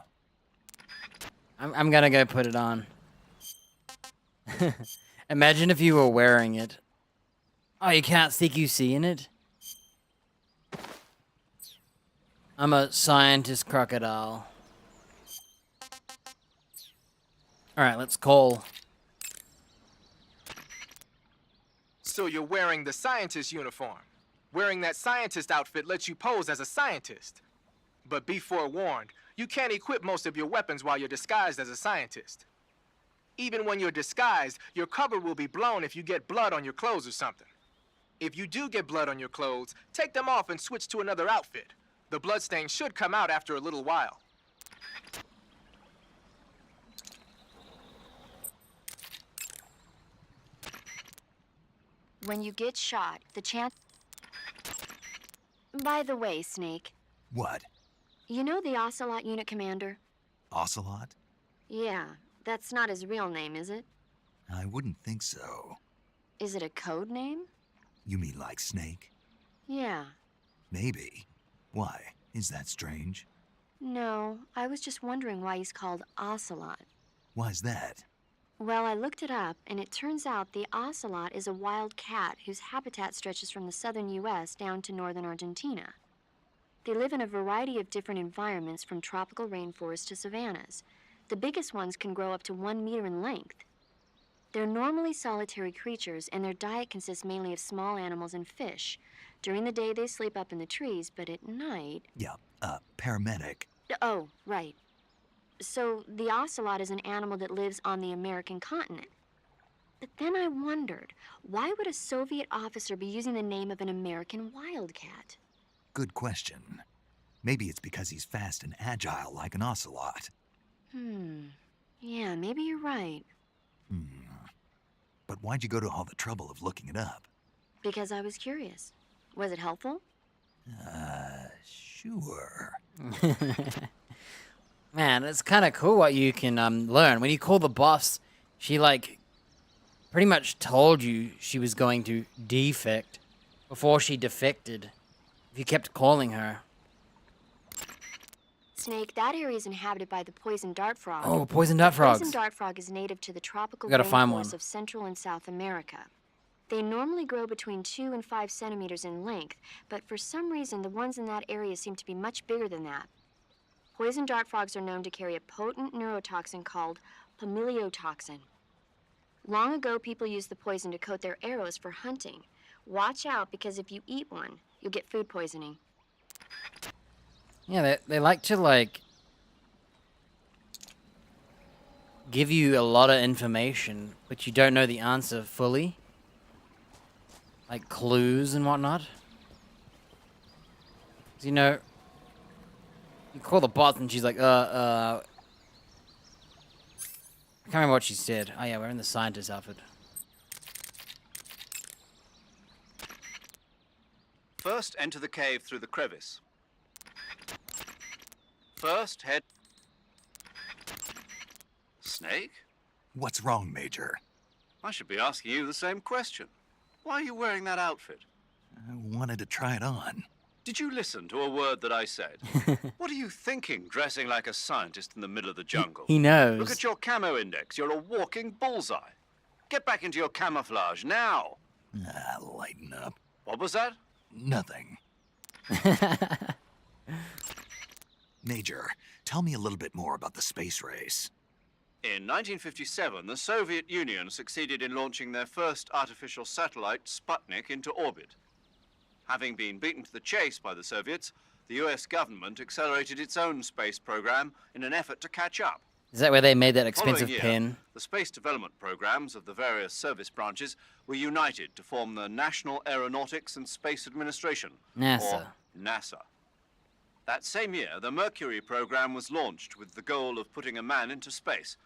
I'm gonna go put it on. Imagine if you were wearing it. Oh, you can't CQC in it? I'm a scientist crocodile. Alright, let's call. So you're wearing the scientist uniform. Wearing that scientist outfit lets you pose as a scientist. But be forewarned, you can't equip most of your weapons while you're disguised as a scientist. Even when you're disguised, your cover will be blown if you get blood on your clothes or something. If you do get blood on your clothes, take them off and switch to another outfit. The bloodstain should come out after a little while. When you get shot, the chance... By the way, Snake, What? you know the Ocelot unit commander? Ocelot? Yeah, that's not his real name, is it? I wouldn't think so. Is it a code name? You mean like Snake? Yeah. Maybe. Why? Is that strange? No, I was just wondering why he's called Ocelot. Why's that? Well, I looked it up, and it turns out the ocelot is a wild cat whose habitat stretches from the southern U.S. down to northern Argentina. They live in a variety of different environments, from tropical rainforests to savannas. The biggest ones can grow up to 1 meter in length. They're normally solitary creatures, and their diet consists mainly of small animals and fish. During the day, they sleep up in the trees, but at night... Yeah, paramedic. Oh, right. So the ocelot is an animal that lives on the American continent. But then I wondered, why would a Soviet officer be using the name of an American wildcat? Good question. Maybe it's because he's fast and agile like an ocelot. Yeah, maybe you're right. But why'd you go to all the trouble of looking it up? Because I was curious. Was it helpful? Sure. Man, it's kind of cool what you can learn. When you call the boss, she, like, pretty much told you she was going to defect before she defected. If you kept calling her. Snake, that area is inhabited by the poison dart frog. Oh, poison dart frogs. Poison dart frog is native to the tropical We gotta find rainforests one. of Central and South America. They normally grow between 2 and 5 centimeters in length, but for some reason, the ones in that area seem to be much bigger than that. Poison dart frogs are known to carry a potent neurotoxin called pamiliotoxin. Long ago, people used the poison to coat their arrows for hunting. Watch out, because if you eat one, you'll get food poisoning. Yeah, they like to, like, give you a lot of information, but you don't know the answer fully. Like clues and whatnot. 'Cause, you know, you call the boss and she's like, I can't remember what she said. Oh yeah, we're in the scientist outfit. First, enter the cave through the crevice. First, head... Snake? What's wrong, Major? I should be asking you the same question. Why are you wearing that outfit? I wanted to try it on. Did you listen to a word that I said? What are you thinking, dressing like a scientist in the middle of the jungle? He knows. Look at your camo index. You're a walking bullseye. Get back into your camouflage now. Lighten up. What was that? Nothing. Major, tell me a little bit more about the space race. In 1957, the Soviet Union succeeded in launching their first artificial satellite, Sputnik, into orbit. Having been beaten to the chase by the Soviets, the US government accelerated its own space program in an effort to catch up. Is that where they made that expensive Following year, pin? the space development programs of the various service branches were united to form the National Aeronautics and Space Administration, NASA. or NASA. That same year, the Mercury program was launched with the goal of putting a man into space.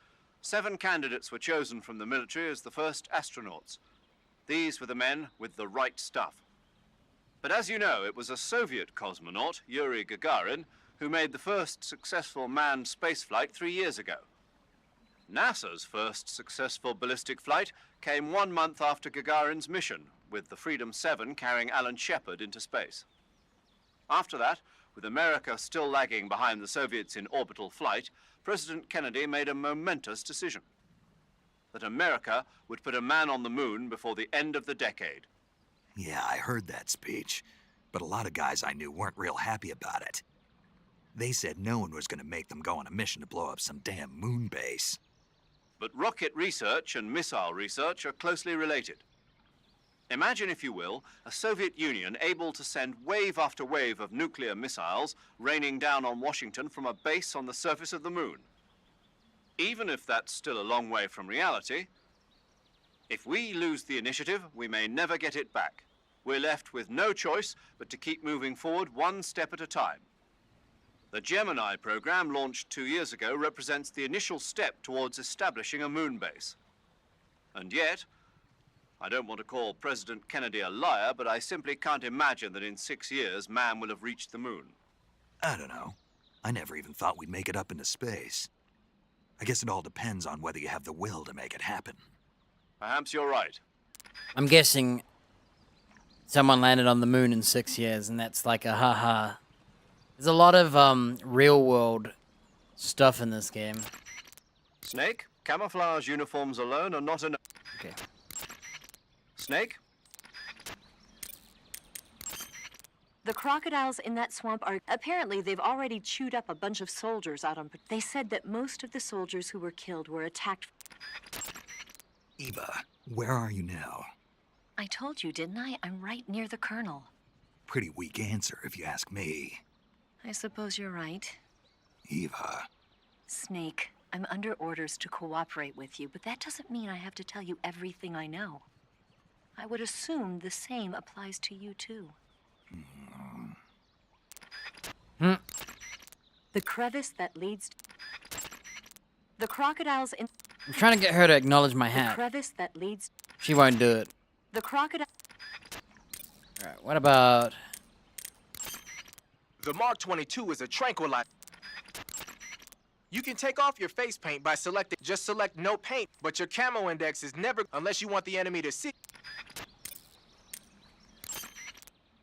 7 candidates were chosen from the military as the first astronauts. These were the men with the right stuff. But as you know, it was a Soviet cosmonaut, Yuri Gagarin, who made the first successful manned spaceflight 3 years ago. NASA's first successful ballistic flight came 1 month after Gagarin's mission, with the Freedom 7 carrying Alan Shepard into space. After that, with America still lagging behind the Soviets in orbital flight, President Kennedy made a momentous decision: that America would put a man on the moon before the end of the decade. Yeah, I heard that speech, but a lot of guys I knew weren't real happy about it. They said no one was going to make them go on a mission to blow up some damn moon base. But rocket research and missile research are closely related. Imagine, if you will, a Soviet Union able to send wave after wave of nuclear missiles raining down on Washington from a base on the surface of the moon. Even if that's still a long way from reality, if we lose the initiative, we may never get it back. We're left with no choice but to keep moving forward 1 step at a time. The Gemini program, launched 2 years ago, represents the initial step towards establishing a moon base. And yet, I don't want to call President Kennedy a liar, but I simply can't imagine that in 6 years, man will have reached the moon. I don't know. I never even thought we'd make it up into space. I guess it all depends on whether you have the will to make it happen. Perhaps you're right. I'm guessing someone landed on the moon in 6 years, and that's like a haha. There's a lot of real world stuff in this game. Snake, camouflage uniforms alone are not enough. Okay. Snake? The crocodiles in that swamp are... Apparently, they've already chewed up a bunch of soldiers out on... They said that most of the soldiers who were killed were attacked... Eva, where are you now? I told you, didn't I? I'm right near the colonel. Pretty weak answer, if you ask me. I suppose you're right. Eva. Snake, I'm under orders to cooperate with you, but that doesn't mean I have to tell you everything I know. I would assume the same applies to you, too. The crevice that leads... The crocodiles in... I'm trying to get her to acknowledge my The hat. crevice that leads... She won't do it. The crocodile... Alright, what about... The Mark 22 is a tranquilizer. You can take off your face paint by selecting... Just select no paint, but your camo index is never... Unless you want the enemy to see...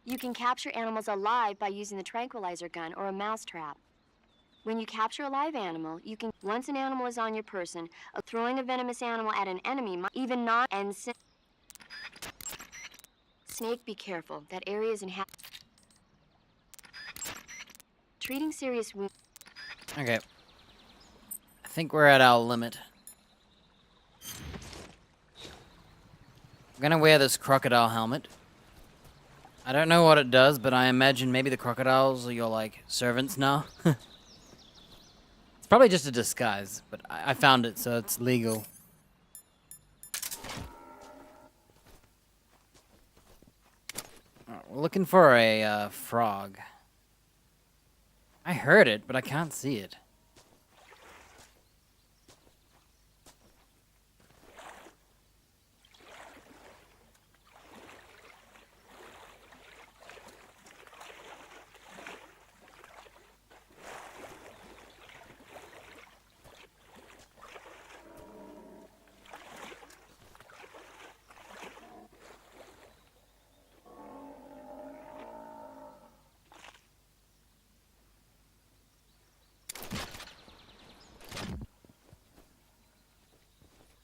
You can capture animals alive by using the tranquilizer gun or a mousetrap. When you capture a live animal, you can... Once an animal is on your person, throwing a venomous animal at an enemy might even not... And... Snake, be careful. That area is treating serious wounds... Okay. I think we're at our limit. I'm gonna wear this crocodile helmet. I don't know what it does, but I imagine maybe the crocodiles are your, like, servants now. It's probably just a disguise, but I found it, so it's legal. Alright, we're looking for a frog. I heard it, but I can't see it.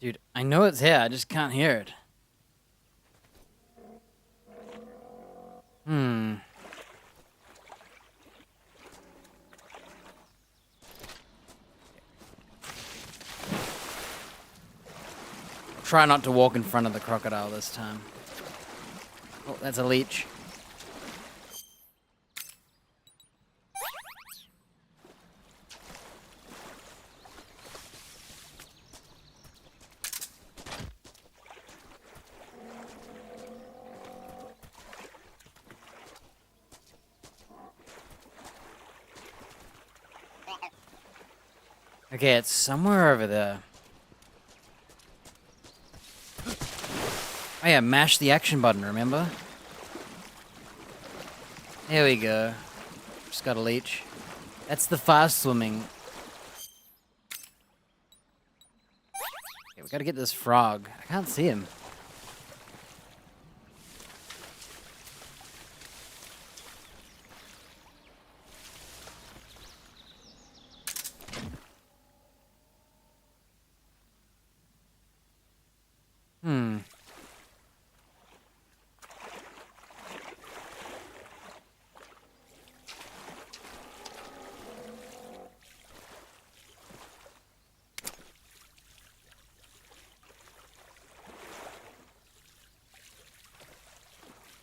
Dude, I know it's here, I just can't hear it. Try not to walk in front of the crocodile this time. Oh, that's a leech. Okay, it's somewhere over there. Oh yeah, mash the action button, remember? There we go. Just got a leech. That's the fast swimming. Okay, we gotta get this frog. I can't see him.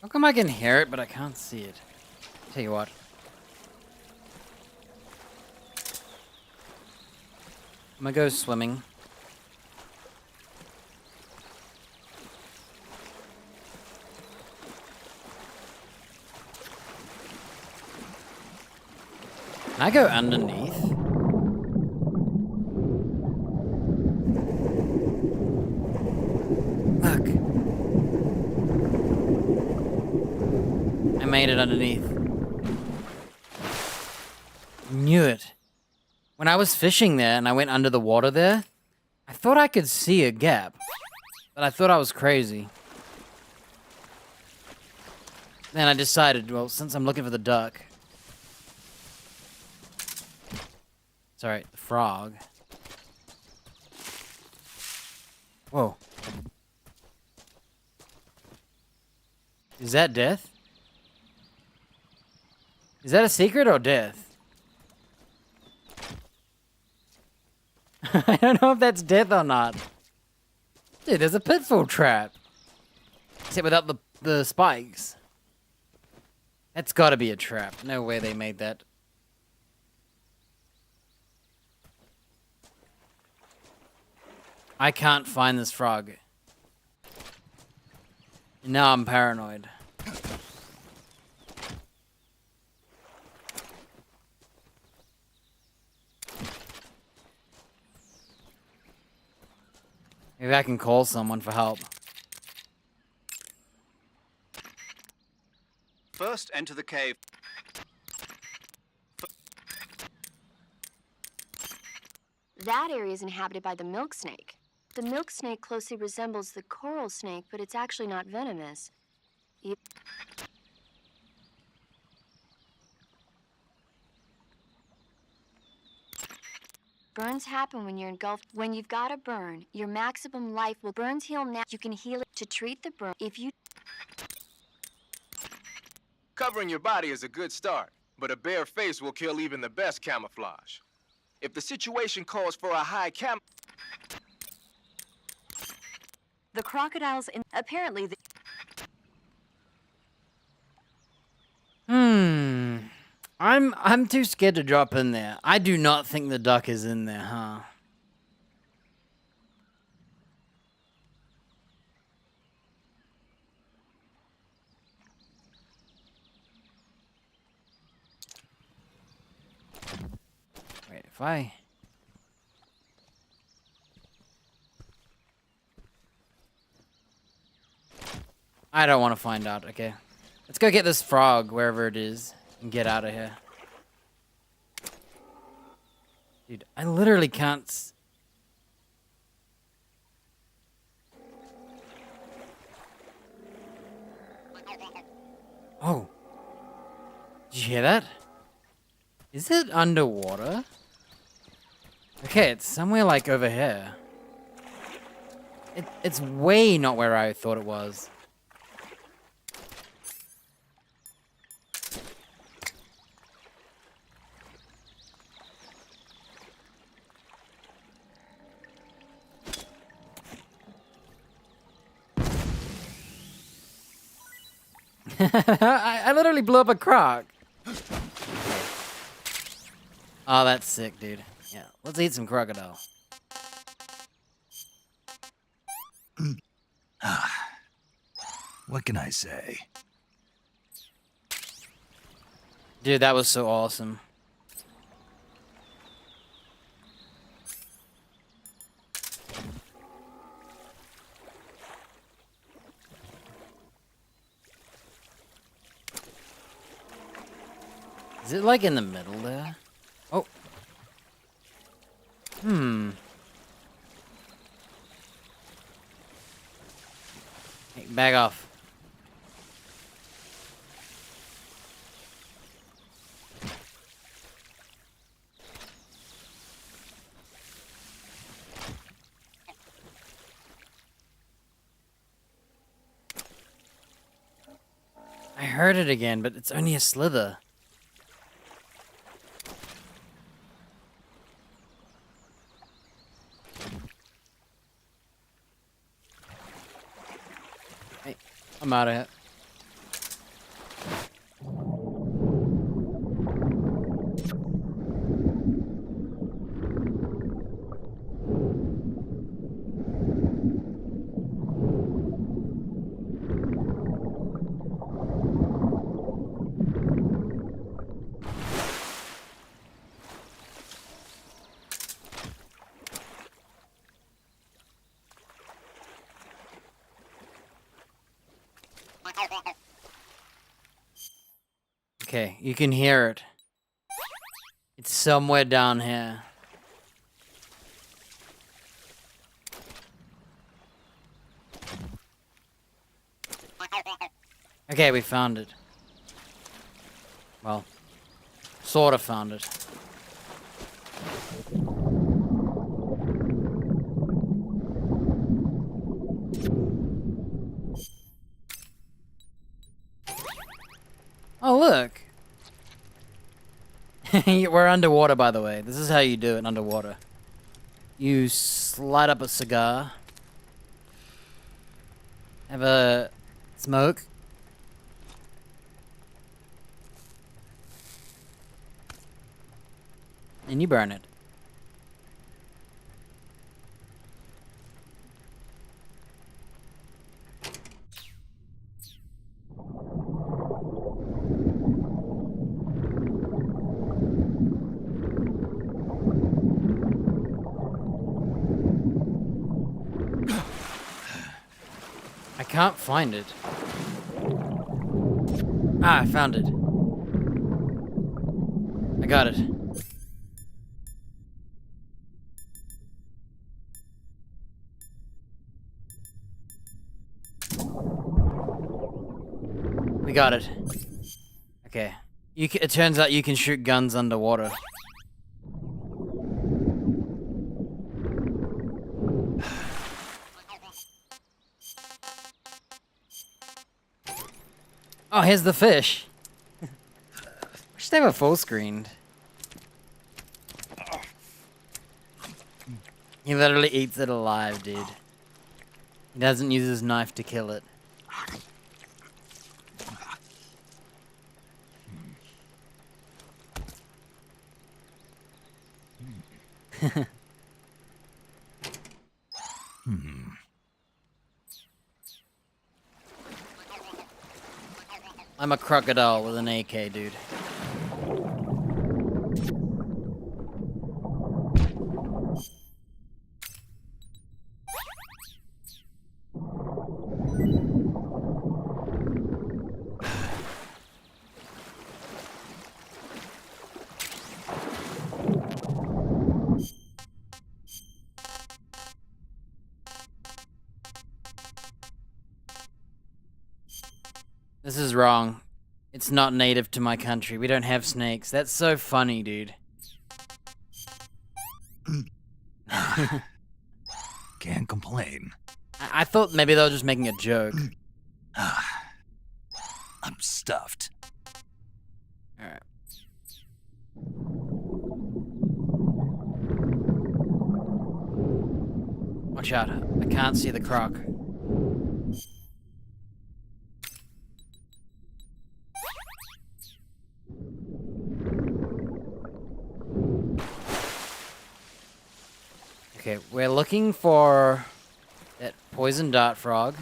How come I can hear it, but I can't see it? Tell you what. I'm gonna go swimming. Can I go underneath? Look. I made it underneath. Knew it. When I was fishing there and I went under the water there, I thought I could see a gap. But I thought I was crazy. then I decided, well, since I'm looking for the duck... Sorry, the frog. Whoa. Is that death? Is that a secret or death? I don't know if that's death or not. Dude, there's a pitfall trap. Except without the spikes. That's gotta be a trap. No way they made that. I can't find this frog. Now I'm paranoid. Maybe I can call someone for help. First, enter the cave. That area is inhabited by the milk snake. The milk snake closely resembles the coral snake, but it's actually not venomous. Burns happen when you're engulfed. When you've got a burn, your maximum life will burns heal now. You can heal it to treat the burn. If you Covering your body is a good start, but a bare face will kill even the best camouflage. If the situation calls for a high The crocodiles apparently the I'm too scared to drop in there. I do not think the duck is in there, huh? Wait, if I don't want to find out, okay. Let's go get this frog, wherever it is, and get out of here. Dude, I literally can't... Oh. Did you hear that? Is it underwater? Okay, it's somewhere like over here. It's way not where I thought it was. I literally blew up a croc. Oh, that's sick, dude. Yeah, let's eat some crocodile. What can I say? Dude, that was so awesome. Is it like in the middle there? Oh. Hey, back off. I heard it again, but it's only a slither. Hey, I'm out of here. Okay, you can hear it. It's somewhere down here. Okay, we found it. Well, sort of found it. Oh, look. We're underwater, by the way. This is how you do it underwater. You slide up a cigar. Have a smoke. And you burn it. I can't find it. Ah, I found it. I got it. We got it. Okay. It turns out you can shoot guns underwater. Oh, here's the fish. Wish they were full screened. He literally eats it alive, dude. He doesn't use his knife to kill it. I'm a crocodile with an AK, dude. This is wrong. It's not native to my country. We don't have snakes. That's so funny, dude. Can't complain. I thought maybe they were just making a joke. I'm stuffed. Alright. Watch out. I can't see the croc. Okay, we're looking for that poison dart frog.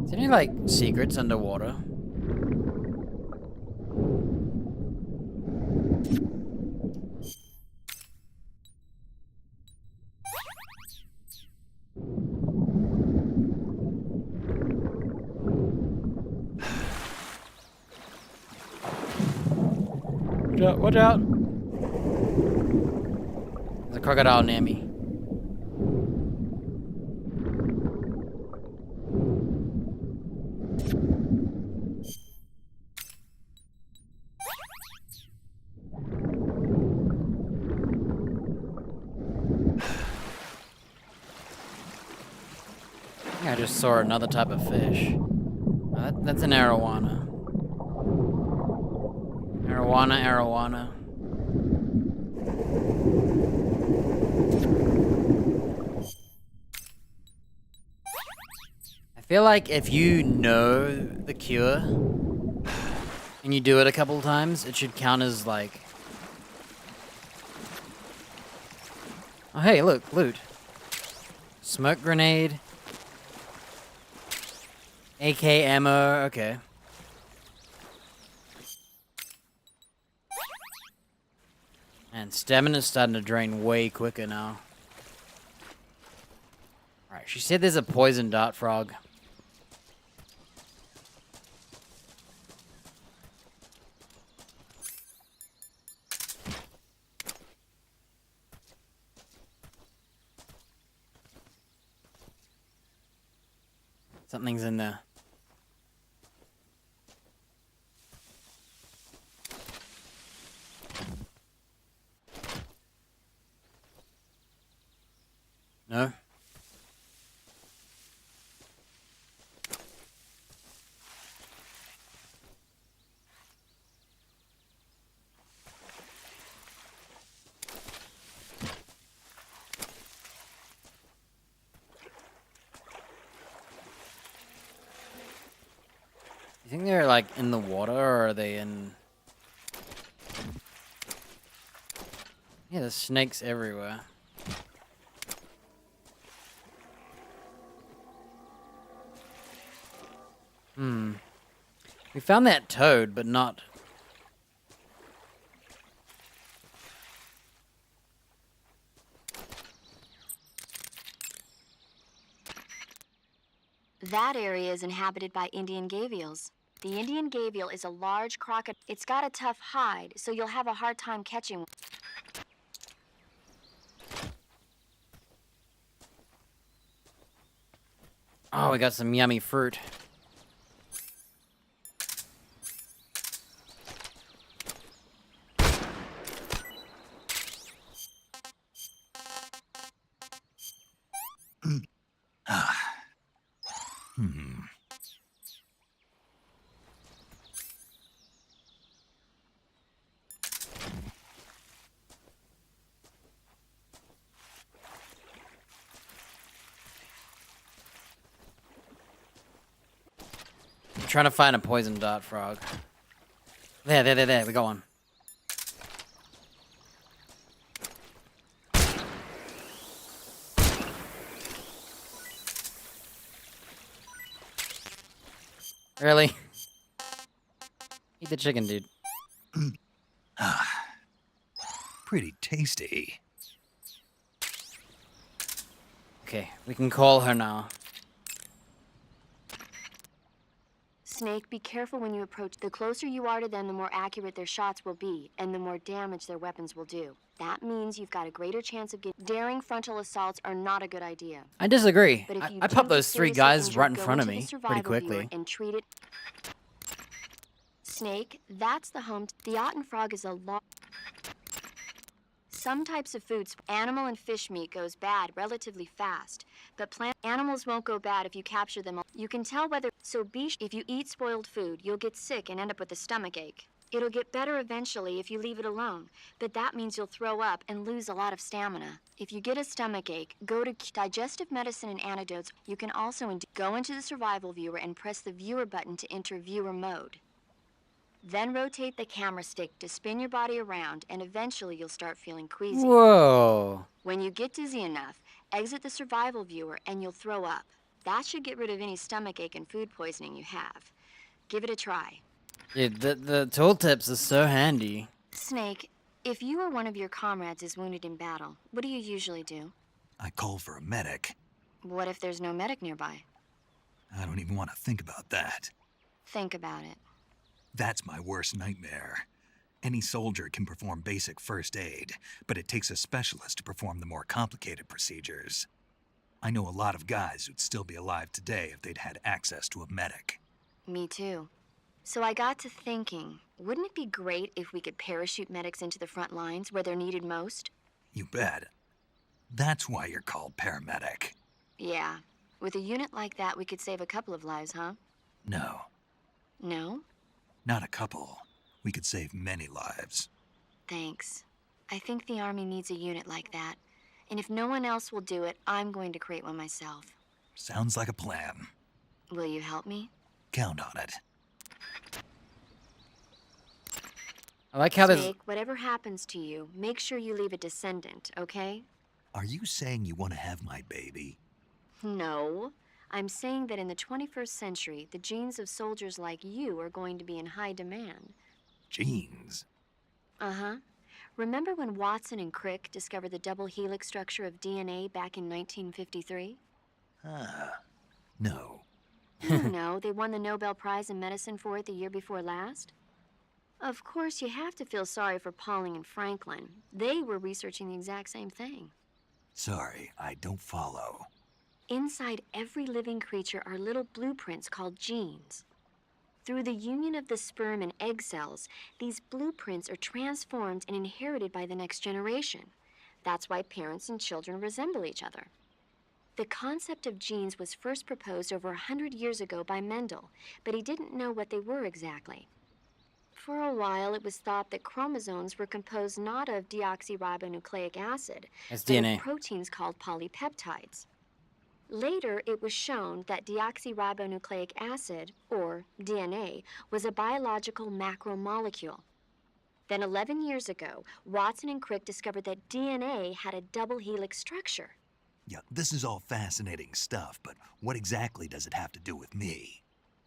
Is there any, like, secrets underwater? Watch out! There's a crocodile near me. I think I just saw another type of fish. That's an arowana. Arowana. I feel like if you know the cure and you do it a couple times, it should count as like... Oh hey, look, loot. Smoke grenade. AK ammo, okay. And stamina's starting to drain way quicker now. Alright, she said there's a poison dart frog. Something's in there. No? You think they're like in the water or are they in... Yeah, there's snakes everywhere. We found that toad, but not... That area is inhabited by Indian gavials. The Indian gavial is a large crocodile. It's got a tough hide, so you'll have a hard time catching one. Oh, we got some yummy fruit. I'm trying to find a poison dart frog. There. We got one. Really? Eat the chicken, dude. Pretty tasty. Okay, we can call her now. Snake, be careful when you approach. The closer you are to them, the more accurate their shots will be, and the more damage their weapons will do. That means you've got a greater chance of getting... Daring frontal assaults are not a good idea. I disagree. But if you I do popped get those three seriously guys injured, right in go front of into the me survival pretty quickly. viewer and treat it. Snake, that's the home. The Otten frog is a lot. Some types of foods, animal and fish meat, goes bad relatively fast, but plant animals won't go bad if you capture them. You can tell whether. So if you eat spoiled food, you'll get sick and end up with a stomach ache. It'll get better eventually if you leave it alone, but that means you'll throw up and lose a lot of stamina. If you get a stomach ache, go to digestive medicine and antidotes. You can also go into the survival viewer and press the viewer button to enter viewer mode. Then rotate the camera stick to spin your body around, and eventually you'll start feeling queasy. Whoa. When you get dizzy enough, exit the survival viewer and you'll throw up. That should get rid of any stomachache and food poisoning you have. Give it a try. Dude, the tooltips are so handy. Snake, if you or one of your comrades is wounded in battle, what do you usually do? I call for a medic. What if there's no medic nearby? I don't even want to think about that. Think about it. That's my worst nightmare. Any soldier can perform basic first aid, but it takes a specialist to perform the more complicated procedures. I know a lot of guys who'd still be alive today if they'd had access to a medic. Me too. So I got to thinking, wouldn't it be great if we could parachute medics into the front lines where they're needed most? You bet. That's why you're called paramedic. Yeah. With a unit like that, we could save a couple of lives, huh? No, No? not a couple. We could save many lives. Thanks. I think the Army needs a unit like that. And if no one else will do it, I'm going to create one myself. Sounds like a plan. Will you help me? Count on it. I like how there's... Snake, whatever happens to you, make sure you leave a descendant, okay? Are you saying you want to have my baby? No. I'm saying that in the 21st century, the genes of soldiers like you are going to be in high demand. Genes? Uh-huh. Remember when Watson and Crick discovered the double helix structure of DNA back in 1953? No. You know, they won the Nobel Prize in Medicine for it the year before last. Of course, you have to feel sorry for Pauling and Franklin. They were researching the exact same thing. Sorry, I don't follow. inside every living creature are little blueprints called genes. Through the union of the sperm and egg cells, these blueprints are transformed and inherited by the next generation. That's why parents and children resemble each other. The concept of genes was first proposed over 100 years ago by Mendel, but he didn't know what they were exactly. For a while, it was thought that chromosomes were composed not of deoxyribonucleic acid, That's but DNA. of proteins called polypeptides. Later, it was shown that deoxyribonucleic acid, or DNA, was a biological macromolecule. Then 11 years ago, Watson and Crick discovered that DNA had a double helix structure. Yeah, this is all fascinating stuff, but what exactly does it have to do with me?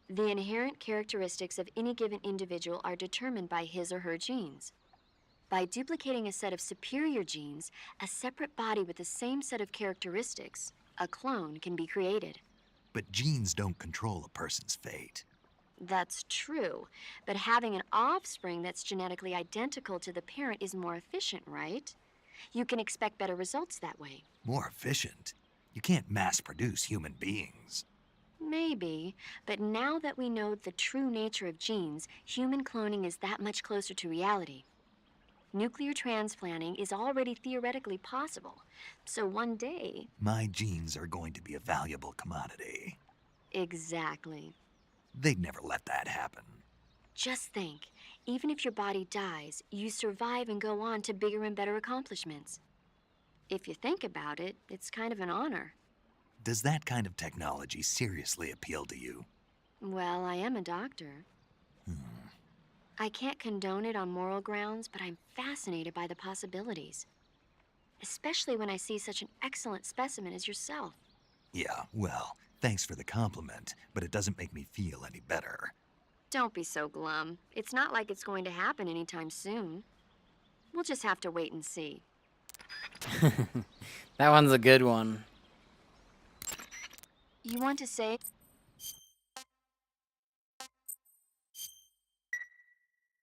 The inherent characteristics of any given individual are determined by his or her genes. By duplicating a set of superior genes, a separate body with the same set of characteristics, a clone, can be created. But genes don't control a person's fate. That's true, but having an offspring that's genetically identical to the parent is more efficient, right? You can expect better results that way. More efficient? You can't mass-produce human beings. Maybe, but now that we know the true nature of genes, human cloning is that much closer to reality. Nuclear transplanting is already theoretically possible, so one day... My genes are going to be a valuable commodity. Exactly. They'd never let that happen. Just think, even if your body dies, you survive and go on to bigger and better accomplishments. If you think about it, it's kind of an honor. Does that kind of technology seriously appeal to you? Well, I am a doctor. I can't condone it on moral grounds, but I'm fascinated by the possibilities. Especially when I see such an excellent specimen as yourself. Yeah, well, thanks for the compliment, but it doesn't make me feel any better. Don't be so glum. It's not like it's going to happen anytime soon. We'll just have to wait and see. That one's a good one. You want to say...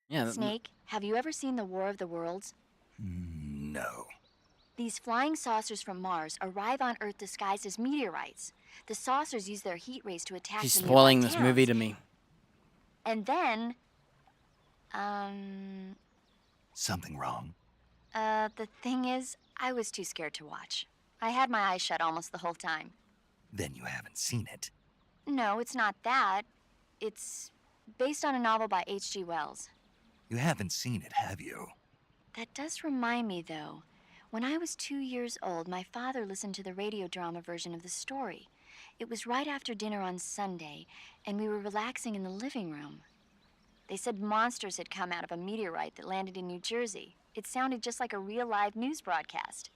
Yeah. Snake, have you ever seen the War of the Worlds? No. These flying saucers from Mars arrive on Earth disguised as meteorites. The saucers use their heat rays to attack She's the spoiling nearby this towns. movie to me. And then... Something wrong? The thing is, I was too scared to watch. I had my eyes shut almost the whole time. Then you haven't seen it. No, it's not that. It's based on a novel by H.G. Wells. You haven't seen it, have you? That does remind me, though. When I was 2 years old, my father listened to the radio drama version of the story. It was right after dinner on Sunday, and we were relaxing in the living room. They said monsters had come out of a meteorite that landed in New Jersey. It sounded just like a real live news broadcast.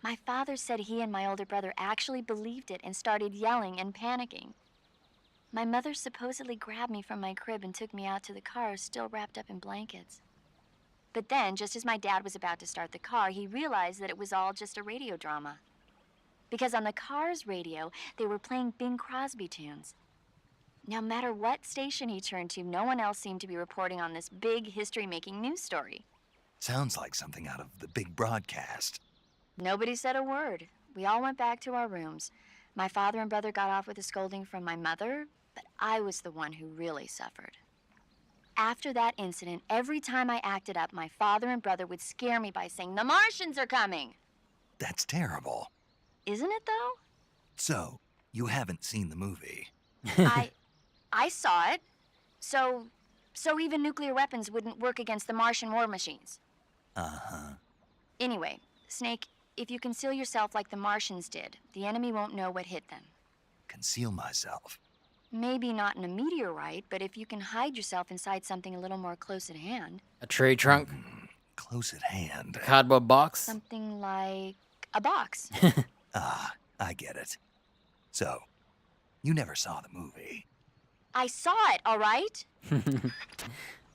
My father said he and my older brother actually believed it and started yelling and panicking. My mother supposedly grabbed me from my crib and took me out to the car, still wrapped up in blankets. But then, just as my dad was about to start the car, he realized that it was all just a radio drama. Because on the car's radio, they were playing Bing Crosby tunes. No matter what station he turned to, no one else seemed to be reporting on this big history-making news story. Sounds like something out of the big broadcast. Nobody said a word. We all went back to our rooms. My father and brother got off with a scolding from my mother, but I was the one who really suffered. After that incident, every time I acted up, my father and brother would scare me by saying, "The Martians are coming!" That's terrible. Isn't it, though? So, you haven't seen the movie? I saw it. So even nuclear weapons wouldn't work against the Martian war machines. Uh-huh. Anyway, Snake, if you conceal yourself like the Martians did, the enemy won't know what hit them. Conceal myself? Maybe not in a meteorite, but if you can hide yourself inside something a little more close at hand. A tree trunk? Close at hand. A cardboard box? Something like a box. Ah, I get it. So, you never saw the movie? I saw it, all right?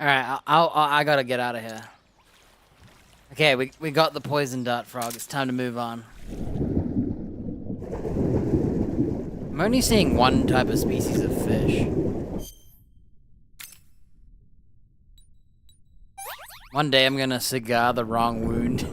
Alright, I gotta get out of here. Okay, we got the poison dart frog. It's time to move on. I'm only seeing one type of species of fish. One day I'm gonna cigar the wrong wound.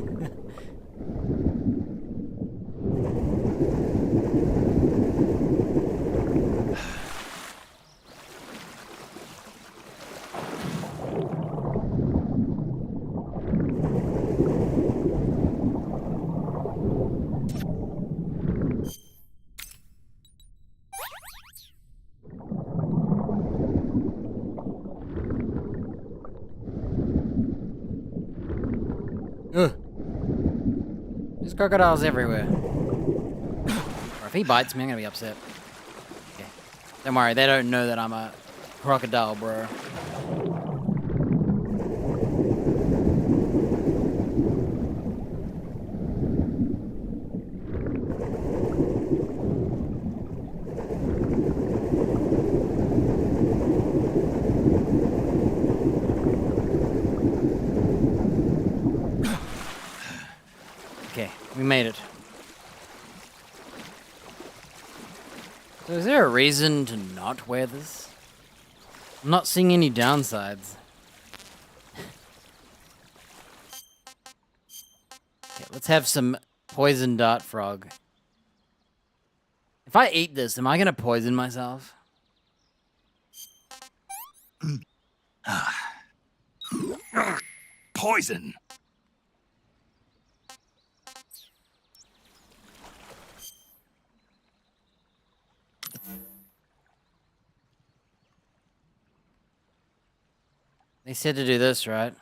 There's crocodiles everywhere. Or if he bites me, I'm gonna be upset. Okay. Don't worry, they don't know that I'm a crocodile, bro. Okay, we made it. So is there a reason to not wear this? I'm not seeing any downsides. Okay, let's have some poison dart frog. If I eat this, am I gonna poison myself? Poison! They said to do this, right?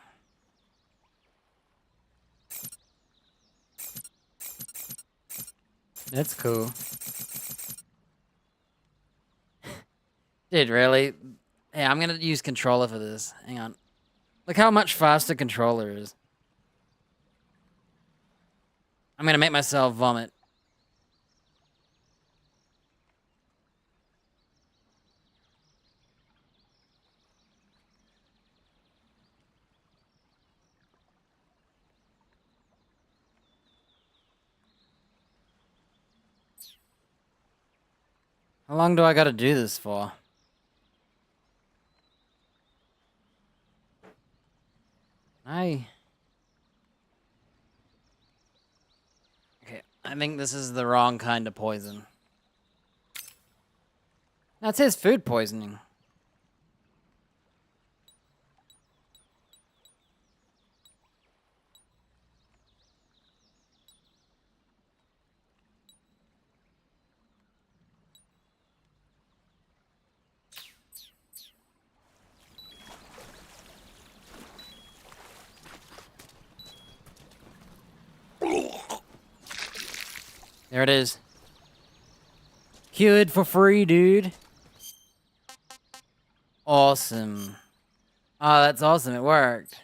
That's cool. Dude, really? Hey, I'm gonna use controller for this. Hang on. Look how much faster controller is. I'm gonna make myself vomit. How long do I gotta do this for? Okay, I think this is the wrong kind of poison. No, it says food poisoning. There it is. Cured for free, dude. Awesome. Oh, that's awesome. It worked.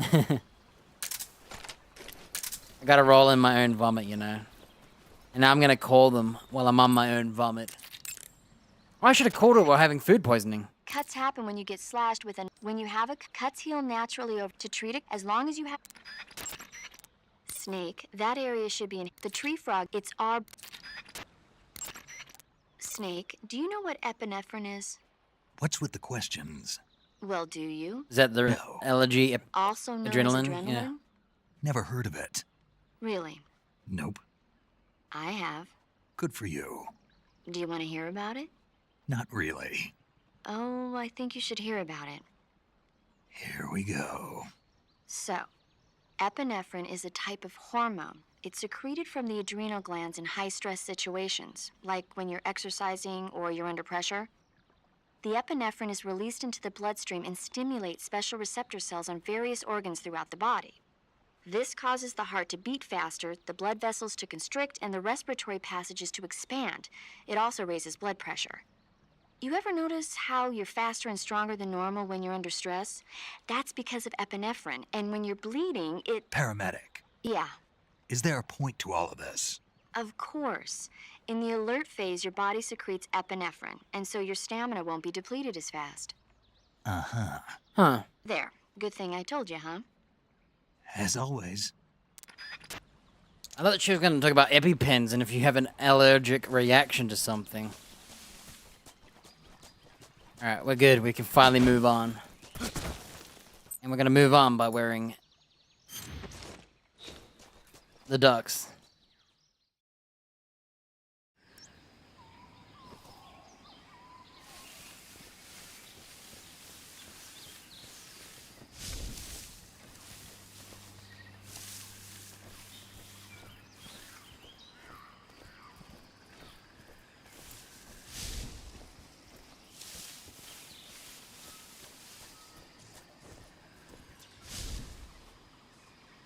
I gotta roll in my own vomit, you know. And now I'm gonna call them while I'm on my own vomit. Oh, I should have called it while having food poisoning. Cuts happen when you get slashed with when you have cuts heal naturally over to treat it as long as you have Snake, that area should be in the tree frog. It's our Snake, do you know what epinephrine is? What's with the questions? Well, do you? Is that the allergy Also known adrenaline? as adrenaline? Yeah. Never heard of it. Really? Nope. I have. Good for you. Do you want to hear about it? Not really. Oh, I think you should hear about it. Here we go. So, epinephrine is a type of hormone. It's secreted from the adrenal glands in high-stress situations, like when you're exercising or you're under pressure. The epinephrine is released into the bloodstream and stimulates special receptor cells on various organs throughout the body. This causes the heart to beat faster, the blood vessels to constrict, and the respiratory passages to expand. It also raises blood pressure. You ever notice how you're faster and stronger than normal when you're under stress? That's because of epinephrine, and when you're bleeding, it... Paramedic. Yeah, Is there a point to all of this? of course. In the alert phase, your body secretes epinephrine, and so your stamina won't be depleted as fast. Uh-huh. Huh. There. Good thing I told you, huh? As always. I thought she was going to talk about EpiPens and if you have an allergic reaction to something. Alright, we're good. We can finally move on. And we're going to move on by wearing the ducks.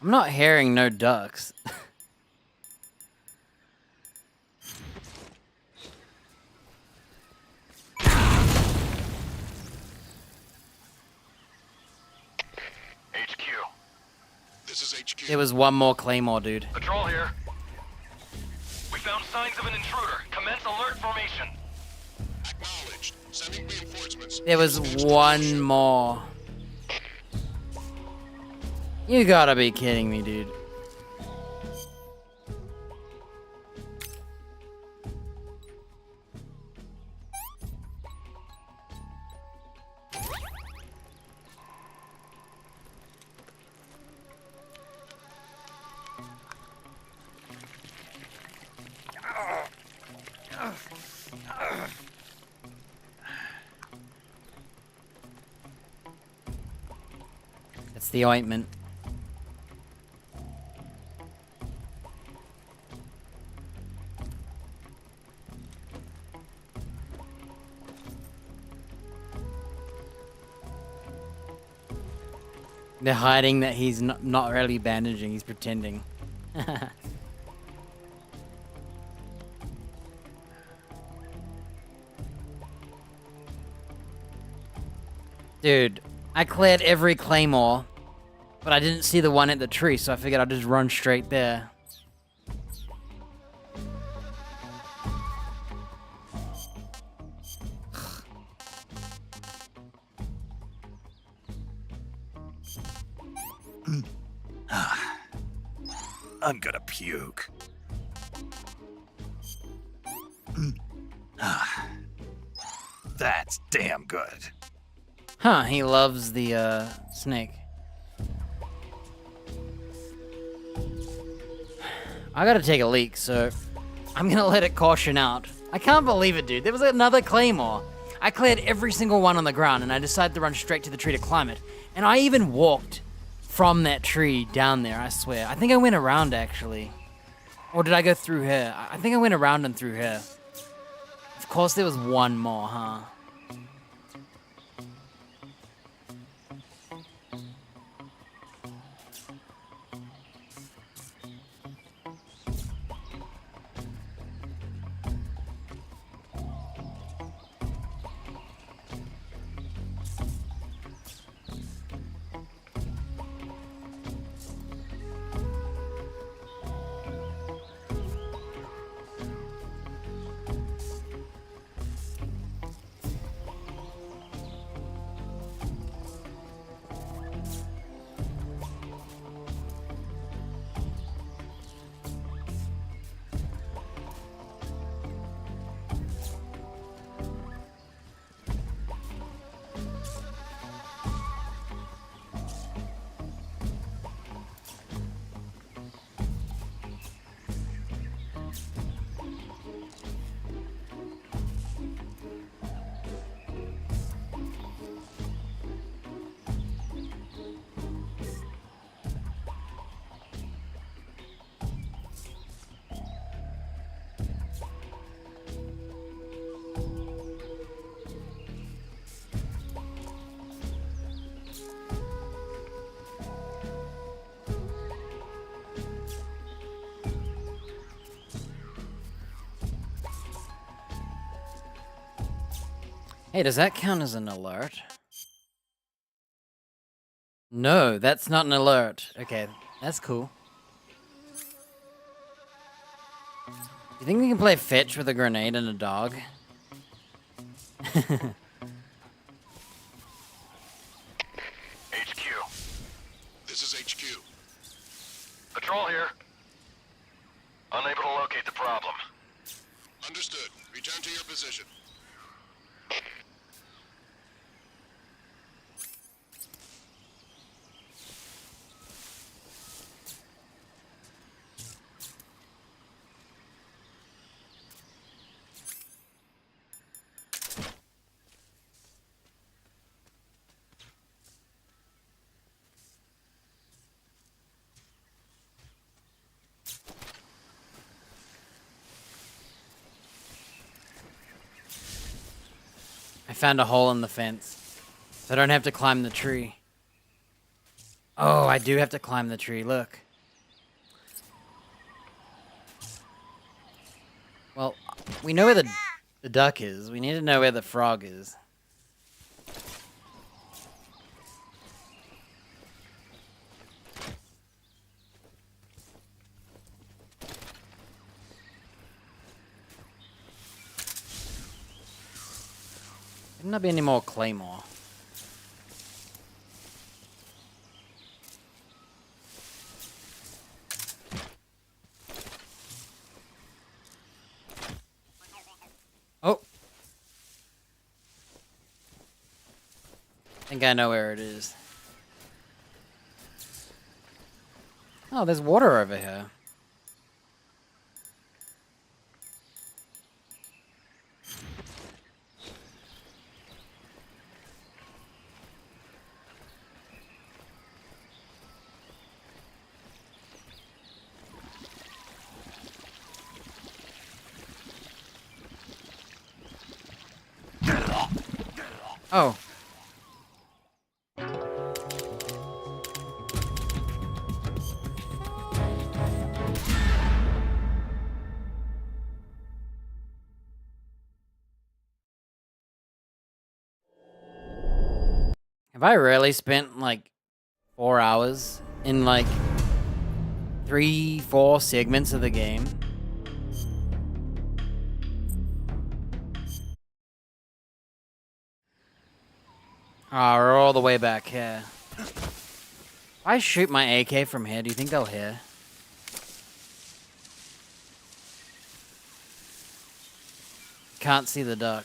I'm not hearing no ducks. HQ. This is HQ. There was one more claymore, dude. Patrol here. We found signs of an intruder. Commence alert formation. Acknowledged. Sending reinforcements. There was one more. You gotta be kidding me, dude. It's the ointment. They're hiding that he's not really bandaging, he's pretending. Dude, I cleared every claymore, but I didn't see the one at the tree, so I figured I'd just run straight there. I'm gonna puke. That's damn good. Huh, he loves the, snake. I gotta take a leak, so I'm gonna let it caution out. I can't believe it, dude. There was another claymore. I cleared every single one on the ground, and I decided to run straight to the tree to climb it. And I even walked from that tree down there, I swear. I think I went around, actually. Or did I go through here? I think I went around and through here. Of course there was one more, huh? Hey, does that count as an alert? No, that's not an alert. Okay, that's cool. You think we can play fetch with a grenade and a dog? HQ. This is HQ. Patrol here. Unable to locate the problem. Understood. Return to your position. I found a hole in the fence, so I don't have to climb the tree. Oh, I do have to climb the tree, look. Well, we know where the duck is. We need to know where the frog is. Shouldn't there be any more claymore? Oh. I think I know where it is. Oh, there's water over here. Oh. Have I really spent like 4 hours in like 3-4 segments of the game? Oh, we're all the way back here. If I shoot my AK from here, do you think they'll hear? Can't see the duck.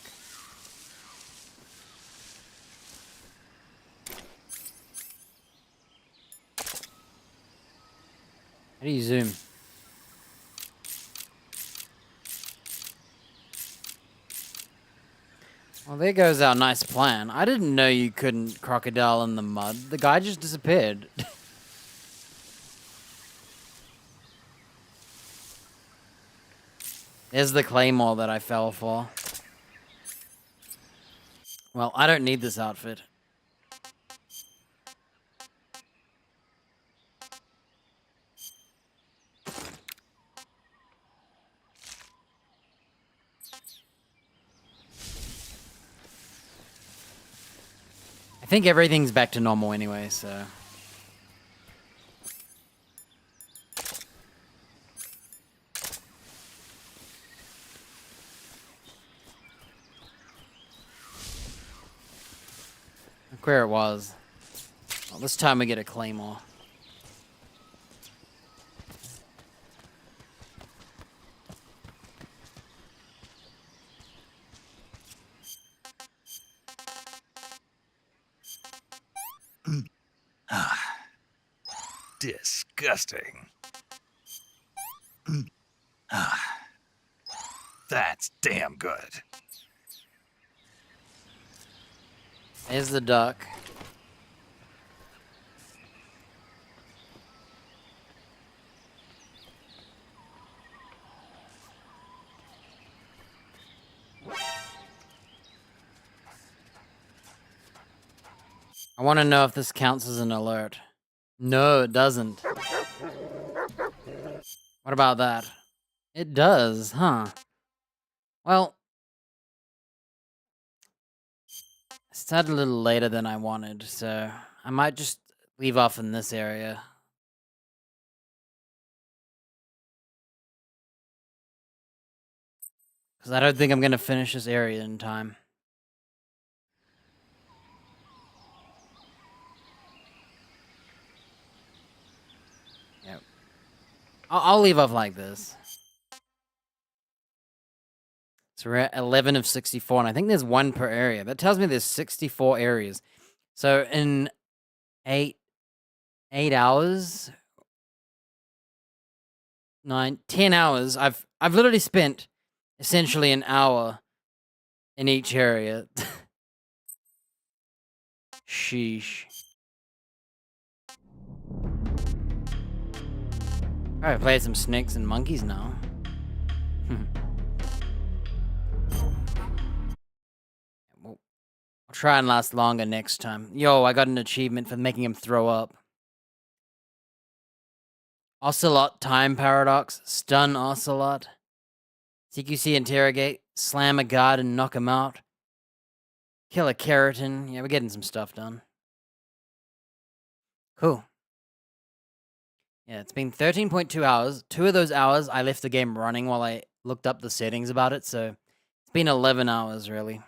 How do you zoom? Well, there goes our nice plan. I didn't know you couldn't crocodile in the mud. The guy just disappeared. There's the claymore that I fell for. Well, I don't need this outfit. I think everything's back to normal anyway, so... Look where it was. Well, this time we get a claymore. Disgusting. That's damn good. There's the duck. I want to know if this counts as an alert. No, it doesn't. What about that? It does, huh? Well, it started a little later than I wanted, so I might just leave off in this area. Because I don't think I'm going to finish this area in time. Yep. I'll leave off like this. So we're at 11 of 64, and I think there's one per area. That tells me there's 64 areas. So in 8 hours, 10 hours, I've literally spent essentially an hour in each area. Sheesh. Alright, play some snakes and monkeys now. I'll try and last longer next time. Yo, I got an achievement for making him throw up. Ocelot time paradox, stun Ocelot. CQC interrogate, slam a guard and knock him out. Kill a keratin. Yeah, we're getting some stuff done. Cool. Yeah, it's been 13.2 hours. 2 of those hours I left the game running while I looked up the settings about it, so it's been 11 hours, really.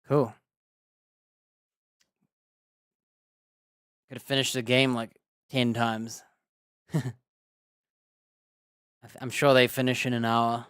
Cool. Could have finished the game like 10 times. I'm sure they finish in an hour.